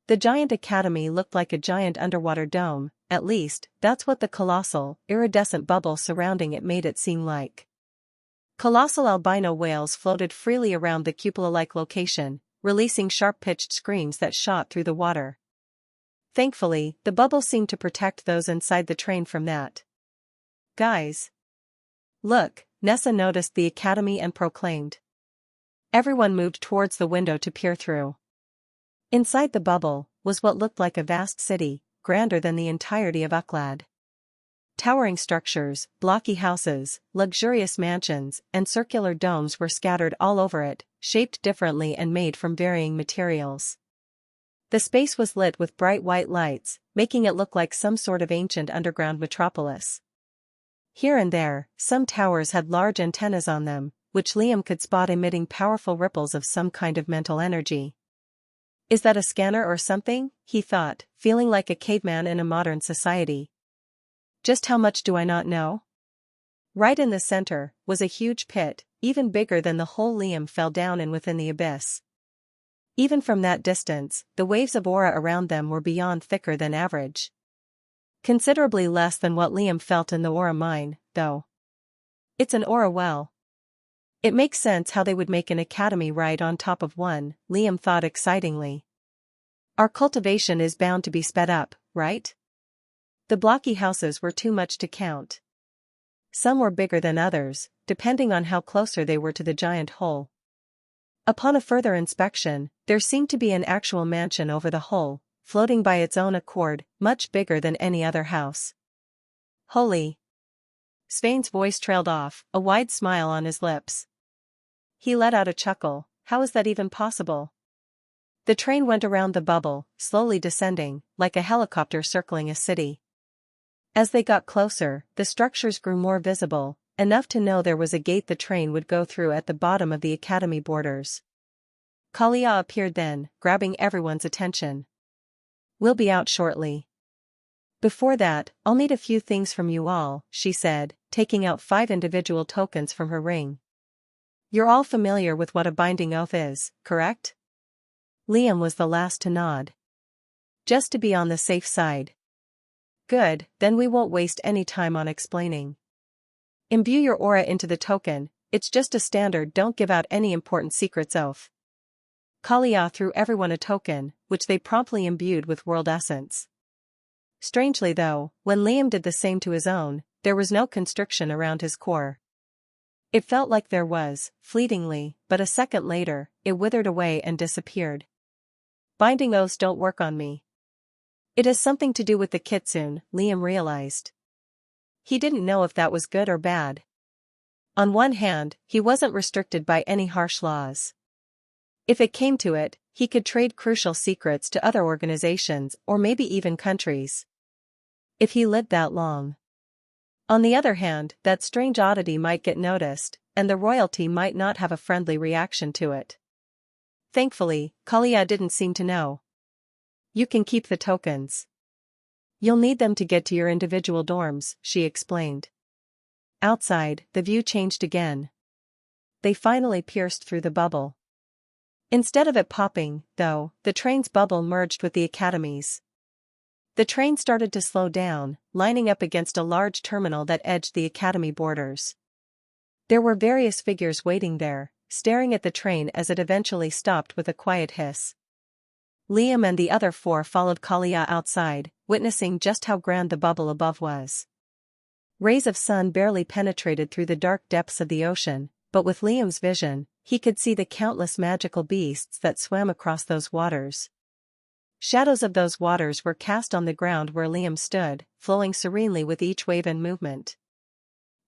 The giant academy looked like a giant underwater dome, at least, that's what the colossal, iridescent bubble surrounding it made it seem like. Colossal albino whales floated freely around the cupola-like location, releasing sharp-pitched screams that shot through the water. Thankfully, the bubble seemed to protect those inside the train from that. Guys! Look, Nessa noticed the academy and proclaimed. Everyone moved towards the window to peer through. Inside the bubble was what looked like a vast city, grander than the entirety of Ucladd. Towering structures, blocky houses, luxurious mansions, and circular domes were scattered all over it, shaped differently and made from varying materials. The space was lit with bright white lights, making it look like some sort of ancient underground metropolis. Here and there, some towers had large antennas on them, which Liam could spot emitting powerful ripples of some kind of mental energy. Is that a scanner or something? He thought, feeling like a caveman in a modern society. Just how much do I not know? Right in the center was a huge pit, even bigger than the hole Liam fell down in within the abyss. Even from that distance, the waves of aura around them were beyond thicker than average. Considerably less than what Liam felt in the aura mine, though. It's an aura well. It makes sense how they would make an academy right on top of one, Liam thought excitingly. Our cultivation is bound to be sped up, right? The blocky houses were too much to count. Some were bigger than others, depending on how closer they were to the giant hole. Upon a further inspection, there seemed to be an actual mansion over the hole, floating by its own accord, much bigger than any other house. Holy! Svein's voice trailed off, a wide smile on his lips. He let out a chuckle. How is that even possible? The train went around the bubble, slowly descending, like a helicopter circling a city. As they got closer, the structures grew more visible, enough to know there was a gate the train would go through at the bottom of the academy borders. Kalia appeared then, grabbing everyone's attention. We'll be out shortly. Before that, I'll need a few things from you all, she said, taking out 5 individual tokens from her ring. You're all familiar with what a binding oath is, correct? Liam was the last to nod. Just to be on the safe side. Good, then we won't waste any time on explaining. Imbue your aura into the token, it's just a standard don't give out any important secrets oath. Kalia threw everyone a token, which they promptly imbued with world essence. Strangely though, when Liam did the same to his own, there was no constriction around his core. It felt like there was, fleetingly, but a second later, it withered away and disappeared. Binding oaths don't work on me. It has something to do with the kitsune, Liam realized. He didn't know if that was good or bad. On one hand, he wasn't restricted by any harsh laws. If it came to it, he could trade crucial secrets to other organizations or maybe even countries. If he lived that long. On the other hand, that strange oddity might get noticed, and the royalty might not have a friendly reaction to it. Thankfully, Kalia didn't seem to know. You can keep the tokens. You'll need them to get to your individual dorms, she explained. Outside, the view changed again. They finally pierced through the bubble. Instead of it popping, though, the train's bubble merged with the academy's. The train started to slow down, lining up against a large terminal that edged the academy borders. There were various figures waiting there, staring at the train as it eventually stopped with a quiet hiss. Liam and the other 4 followed Kalia outside, witnessing just how grand the bubble above was. Rays of sun barely penetrated through the dark depths of the ocean, but with Liam's vision, he could see the countless magical beasts that swam across those waters. Shadows of those waters were cast on the ground where Liam stood, flowing serenely with each wave and movement.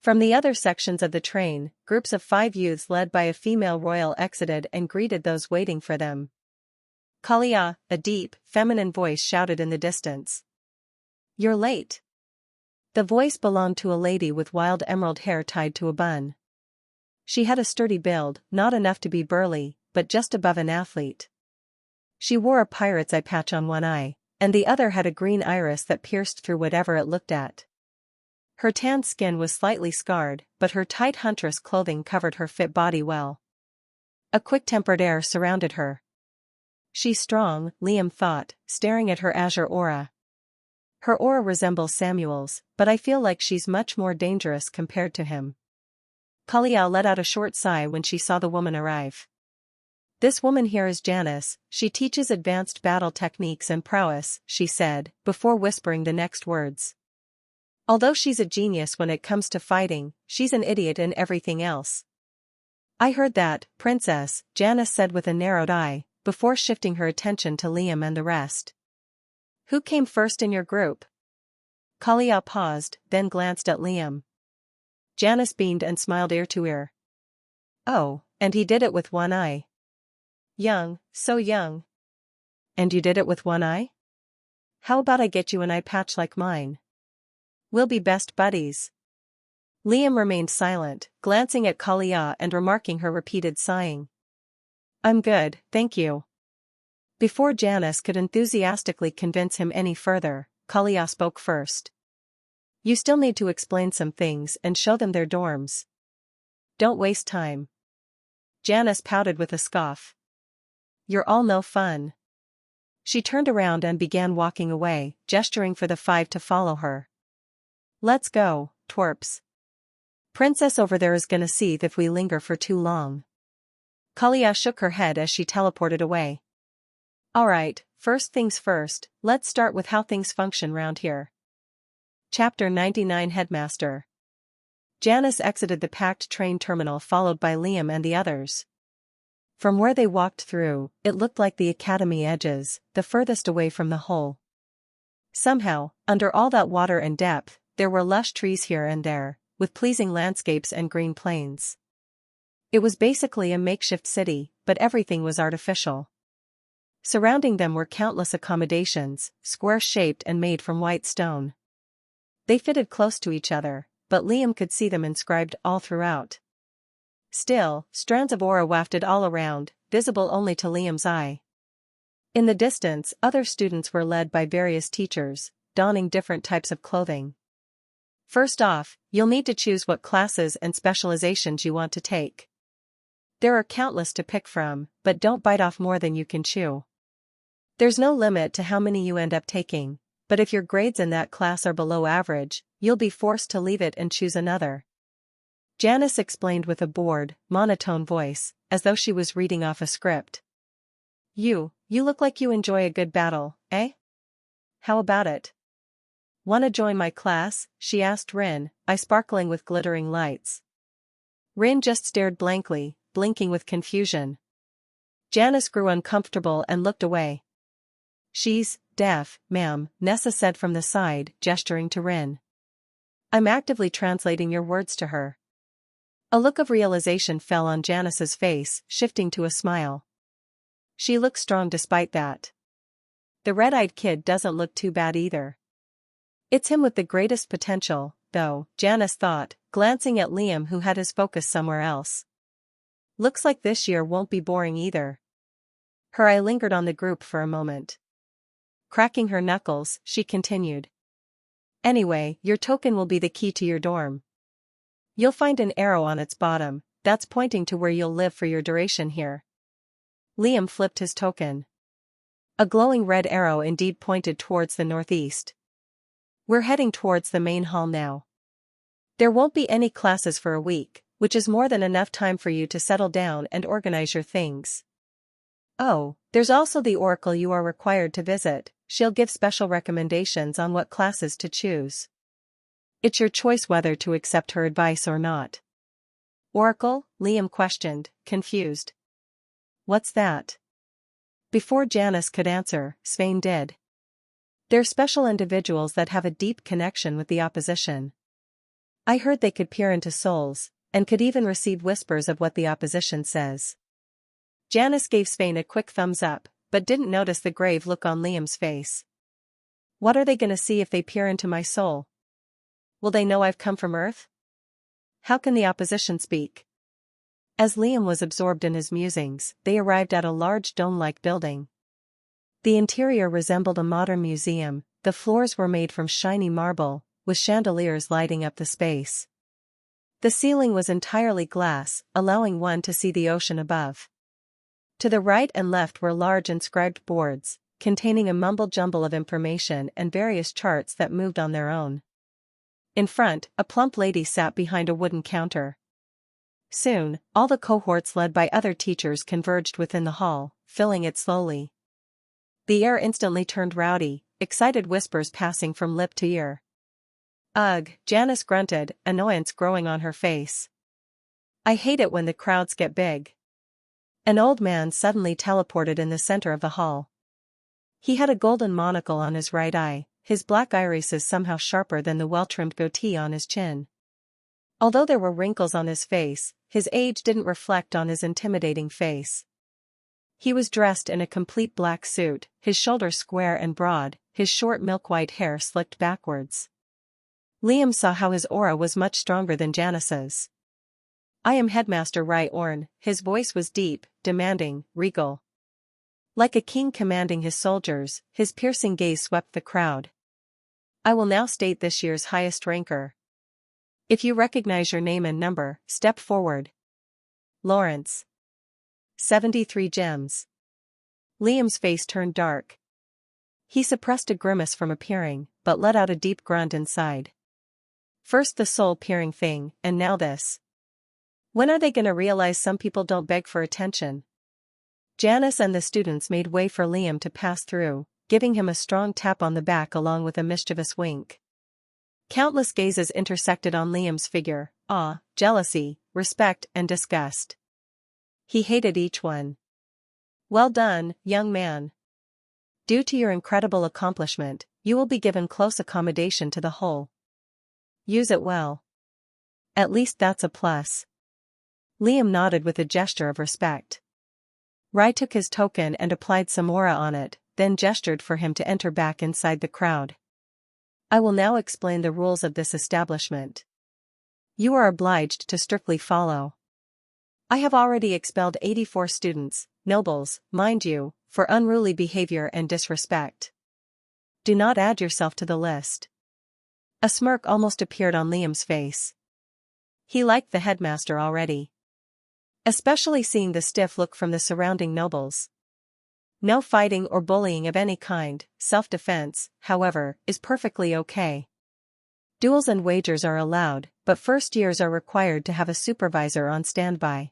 From the other sections of the train, groups of 5 youths led by a female royal exited and greeted those waiting for them. Kalia, a deep, feminine voice shouted in the distance. You're late. The voice belonged to a lady with wild emerald hair tied to a bun. She had a sturdy build, not enough to be burly, but just above an athlete. She wore a pirate's eye patch on one eye, and the other had a green iris that pierced through whatever it looked at. Her tanned skin was slightly scarred, but her tight huntress clothing covered her fit body well. A quick-tempered air surrounded her. She's strong, Liam thought, staring at her azure aura. Her aura resembles Samuel's, but I feel like she's much more dangerous compared to him. Kalia let out a short sigh when she saw the woman arrive. This woman here is Janice, she teaches advanced battle techniques and prowess, she said, before whispering the next words. Although she's a genius when it comes to fighting, she's an idiot in everything else. I heard that, Princess, Janice said with a narrowed eye, before shifting her attention to Liam and the rest. Who came first in your group? Kalia paused, then glanced at Liam. Janice beamed and smiled ear to ear. Oh, and he did it with one eye. Young, so young. And you did it with one eye? How about I get you an eye patch like mine? We'll be best buddies. Liam remained silent, glancing at Kalia and remarking her repeated sighing. I'm good, thank you. Before Janice could enthusiastically convince him any further, Kalia spoke first. You still need to explain some things and show them their dorms. Don't waste time. Janice pouted with a scoff. You're all no fun. She turned around and began walking away, gesturing for the 5 to follow her. Let's go, twerps. Princess over there is gonna seethe if we linger for too long. Kalia shook her head as she teleported away. Alright, first things first, let's start with how things function round here. Chapter 99 Headmaster. Janice exited the packed train terminal followed by Liam and the others. From where they walked through, it looked like the academy edges, the furthest away from the whole. Somehow, under all that water and depth, there were lush trees here and there, with pleasing landscapes and green plains. It was basically a makeshift city, but everything was artificial. Surrounding them were countless accommodations, square-shaped and made from white stone. They fitted close to each other, but Liam could see them inscribed all throughout. Still, strands of aura wafted all around, visible only to Liam's eye. In the distance, other students were led by various teachers, donning different types of clothing. First off, you'll need to choose what classes and specializations you want to take. There are countless to pick from, but don't bite off more than you can chew. There's no limit to how many you end up taking, but if your grades in that class are below average, you'll be forced to leave it and choose another. Janice explained with a bored, monotone voice, as though she was reading off a script. You look like you enjoy a good battle, eh? How about it? Wanna join my class? She asked Rin, eye sparkling with glittering lights. Rin just stared blankly, blinking with confusion. Janice grew uncomfortable and looked away. She's deaf, ma'am, Nessa said from the side, gesturing to Rin. I'm actively translating your words to her. A look of realization fell on Janice's face, shifting to a smile. She looks strong despite that. The red-eyed kid doesn't look too bad either. It's him with the greatest potential, though, Janice thought, glancing at Liam who had his focus somewhere else. Looks like this year won't be boring either. Her eye lingered on the group for a moment. Cracking her knuckles, she continued. Anyway, your token will be the key to your dorm. You'll find an arrow on its bottom, that's pointing to where you'll live for your duration here. Liam flipped his token. A glowing red arrow indeed pointed towards the northeast. We're heading towards the main hall now. There won't be any classes for a week, which is more than enough time for you to settle down and organize your things. Oh, there's also the Oracle you are required to visit. She'll give special recommendations on what classes to choose. It's your choice whether to accept her advice or not. Oracle? Liam questioned, confused. What's that? Before Janice could answer, Svein did. They're special individuals that have a deep connection with the opposition. I heard they could peer into souls, and could even receive whispers of what the opposition says. Janice gave Svein a quick thumbs up, but didn't notice the grave look on Liam's face. What are they gonna see if they peer into my soul? Will they know I've come from Earth? How can the opposition speak? As Liam was absorbed in his musings, they arrived at a large dome-like building. The interior resembled a modern museum, the floors were made from shiny marble, with chandeliers lighting up the space. The ceiling was entirely glass, allowing one to see the ocean above. To the right and left were large inscribed boards, containing a mumble-jumble of information and various charts that moved on their own. In front, a plump lady sat behind a wooden counter. Soon, all the cohorts led by other teachers converged within the hall, filling it slowly. The air instantly turned rowdy, excited whispers passing from lip to ear. Ugh, Janice grunted, annoyance growing on her face. I hate it when the crowds get big. An old man suddenly teleported in the center of the hall. He had a golden monocle on his right eye, his black irises somehow sharper than the well-trimmed goatee on his chin. Although there were wrinkles on his face, his age didn't reflect on his intimidating face. He was dressed in a complete black suit, his shoulders square and broad, his short milk-white hair slicked backwards. Liam saw how his aura was much stronger than Janice's. I am Headmaster Rye-Orn, his voice was deep, demanding, regal. Like a king commanding his soldiers, his piercing gaze swept the crowd. I will now state this year's highest ranker. If you recognize your name and number, step forward. Lawrence. 73 gems. Liam's face turned dark. He suppressed a grimace from appearing, but let out a deep grunt inside. First the soul-peering thing, and now this. When are they gonna realize some people don't beg for attention? Janice and the students made way for Liam to pass through, giving him a strong tap on the back along with a mischievous wink. Countless gazes intersected on Liam's figure, awe, jealousy, respect and disgust. He hated each one. Well done, young man. Due to your incredible accomplishment, you will be given close accommodation to the whole. Use it well. At least that's a plus. Liam nodded with a gesture of respect. Rye took his token and applied some aura on it, then gestured for him to enter back inside the crowd. I will now explain the rules of this establishment. You are obliged to strictly follow. I have already expelled 84 students, nobles, mind you, for unruly behavior and disrespect. Do not add yourself to the list. A smirk almost appeared on Liam's face. He liked the headmaster already. Especially seeing the stiff look from the surrounding nobles. No fighting or bullying of any kind, self-defense, however, is perfectly okay. Duels and wagers are allowed, but first years are required to have a supervisor on standby.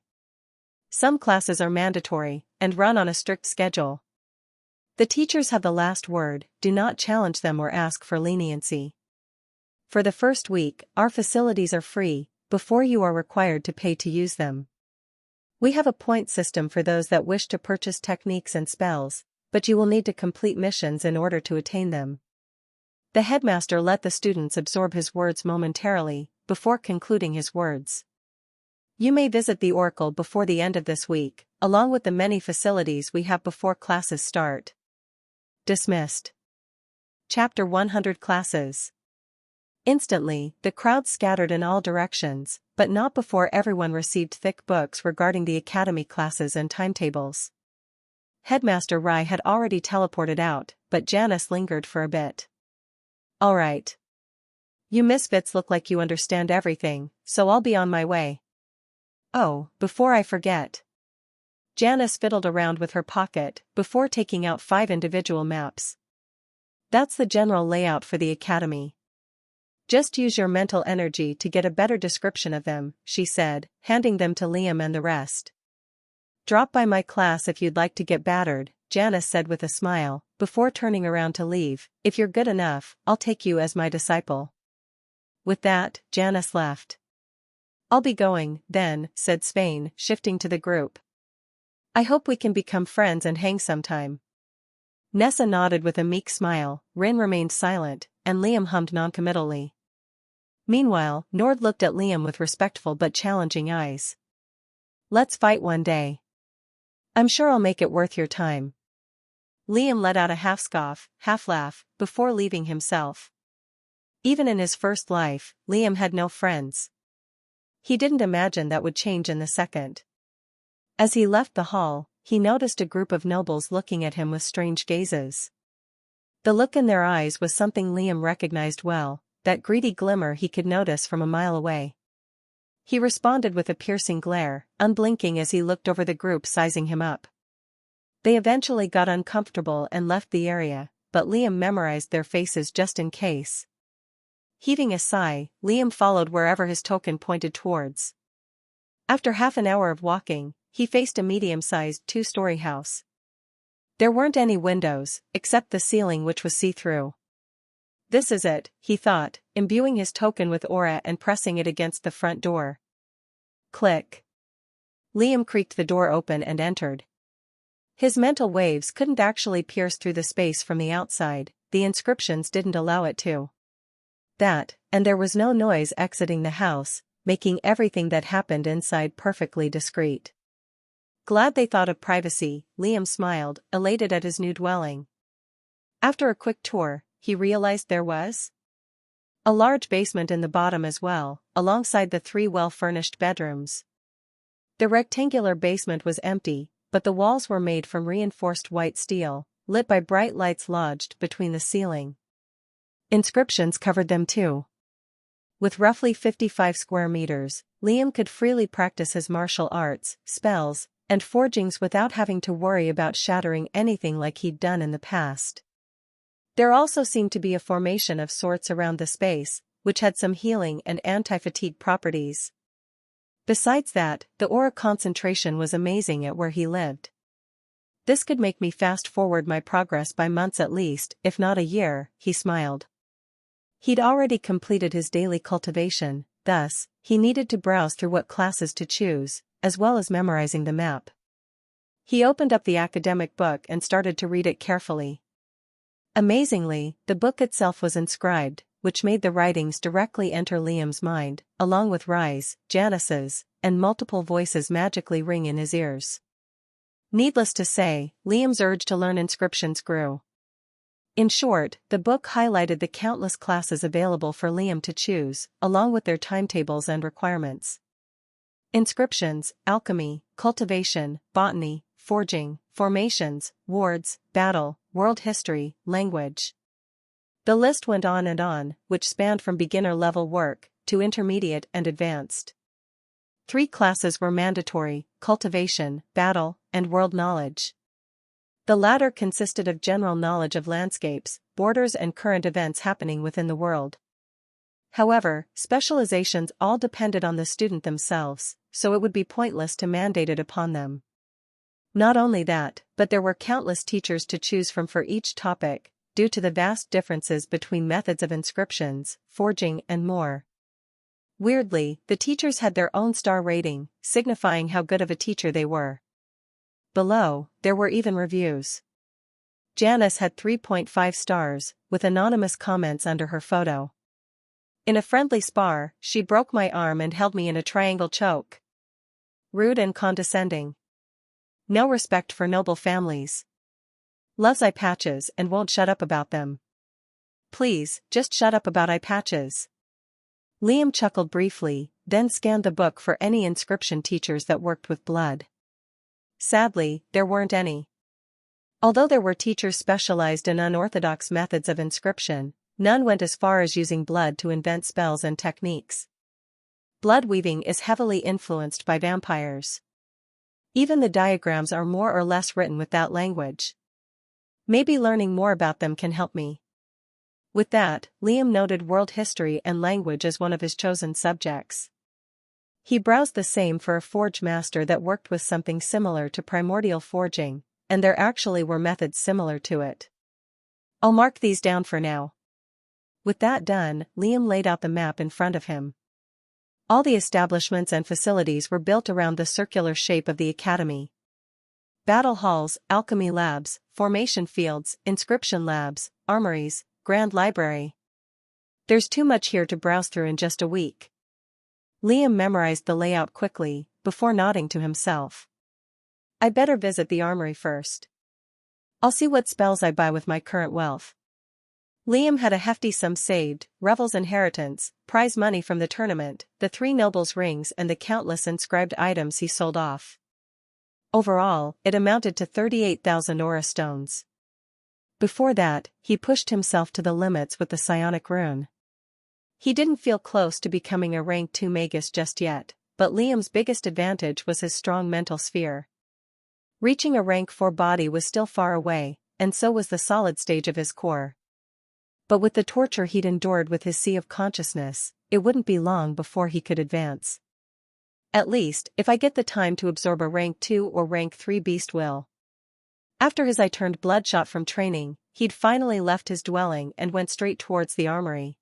Some classes are mandatory and run on a strict schedule. The teachers have the last word, do not challenge them or ask for leniency. For the first week, our facilities are free, before you are required to pay to use them. We have a point system for those that wish to purchase techniques and spells, but you will need to complete missions in order to attain them. The headmaster let the students absorb his words momentarily, before concluding his words. You may visit the Oracle before the end of this week, along with the many facilities we have before classes start. Dismissed. Chapter 100 Classes. Instantly, the crowd scattered in all directions, but not before everyone received thick books regarding the academy classes and timetables. Headmaster Rai had already teleported out, but Janice lingered for a bit. All right. You misfits look like you understand everything, so I'll be on my way. Oh, before I forget. Janice fiddled around with her pocket, before taking out 5 individual maps. That's the general layout for the academy. Just use your mental energy to get a better description of them, she said, handing them to Liam and the rest. Drop by my class if you'd like to get battered, Janice said with a smile, before turning around to leave. If you're good enough, I'll take you as my disciple. With that, Janice left. I'll be going, then, said Svein, shifting to the group. I hope we can become friends and hang sometime. Nessa nodded with a meek smile, Rin remained silent, and Liam hummed noncommittally. Meanwhile, Nord looked at Liam with respectful but challenging eyes. Let's fight one day. I'm sure I'll make it worth your time. Liam let out a half scoff, half laugh, before leaving himself. Even in his first life, Liam had no friends. He didn't imagine that would change in the second. As he left the hall, he noticed a group of nobles looking at him with strange gazes. The look in their eyes was something Liam recognized well, that greedy glimmer he could notice from a mile away. He responded with a piercing glare, unblinking as he looked over the group sizing him up. They eventually got uncomfortable and left the area, but Liam memorized their faces just in case. Heaving a sigh, Liam followed wherever his token pointed towards. After half an hour of walking, he faced a medium-sized 2-story house. There weren't any windows, except the ceiling which was see-through. This is it, he thought, imbuing his token with aura and pressing it against the front door. Click. Liam creaked the door open and entered. His mental waves couldn't actually pierce through the space from the outside, the inscriptions didn't allow it to. That, and there was no noise exiting the house, making everything that happened inside perfectly discreet. Glad they thought of privacy, Liam smiled, elated at his new dwelling. After a quick tour, he realized there was a large basement in the bottom as well, alongside the 3 well-furnished bedrooms. The rectangular basement was empty, but the walls were made from reinforced white steel, lit by bright lights lodged between the ceiling. Inscriptions covered them too. With roughly 55 square meters, Liam could freely practice his martial arts, spells, and forgings without having to worry about shattering anything like he'd done in the past. There also seemed to be a formation of sorts around the space, which had some healing and anti-fatigue properties. Besides that, the aura concentration was amazing at where he lived. This could make me fast-forward my progress by months at least, if not a year, he smiled. He'd already completed his daily cultivation, thus, he needed to browse through what classes to choose, as well as memorizing the map. He opened up the academic book and started to read it carefully. Amazingly, the book itself was inscribed, which made the writings directly enter Liam's mind, along with Rai's, Janice's, and multiple voices magically ring in his ears. Needless to say, Liam's urge to learn inscriptions grew. In short, the book highlighted the countless classes available for Liam to choose, along with their timetables and requirements. Inscriptions, alchemy, cultivation, botany, forging, formations, wards, battle, world history, language. The list went on, which spanned from beginner-level work to intermediate and advanced. 3 classes were mandatory: cultivation, battle, and world knowledge. The latter consisted of general knowledge of landscapes, borders and current events happening within the world. However, specializations all depended on the student themselves, so it would be pointless to mandate it upon them. Not only that, but there were countless teachers to choose from for each topic, due to the vast differences between methods of inscriptions, forging and more. Weirdly, the teachers had their own star rating, signifying how good of a teacher they were. Below, there were even reviews. Janice had 3.5 stars, with anonymous comments under her photo. In a friendly spar, she broke my arm and held me in a triangle choke. Rude and condescending. No respect for noble families. Loves eye patches and won't shut up about them. Please, just shut up about eye patches. Liam chuckled briefly, then scanned the book for any inscription teachers that worked with blood. Sadly, there weren't any. Although there were teachers specialized in unorthodox methods of inscription, none went as far as using blood to invent spells and techniques. Blood weaving is heavily influenced by vampires. Even the diagrams are more or less written with that language. Maybe learning more about them can help me. With that, Liam noted world history and language as one of his chosen subjects. He browsed the same for a forge master that worked with something similar to primordial forging, and there actually were methods similar to it. I'll mark these down for now. With that done, Liam laid out the map in front of him. All the establishments and facilities were built around the circular shape of the academy. Battle halls, alchemy labs, formation fields, inscription labs, armories, grand library. There's too much here to browse through in just a week. Liam memorized the layout quickly, before nodding to himself. I better visit the armory first. I'll see what spells I buy with my current wealth. Liam had a hefty sum saved, Revel's inheritance, prize money from the tournament, the 3 nobles' rings and the countless inscribed items he sold off. Overall, it amounted to 38,000 aura stones. Before that, he pushed himself to the limits with the psionic rune. He didn't feel close to becoming a rank 2 magus just yet, but Liam's biggest advantage was his strong mental sphere. Reaching a rank 4 body was still far away, and so was the solid stage of his core. But with the torture he'd endured with his sea of consciousness, it wouldn't be long before he could advance. At least, if I get the time to absorb a rank 2 or rank 3 beast will. After his eye turned bloodshot from training, he'd finally left his dwelling and went straight towards the armory.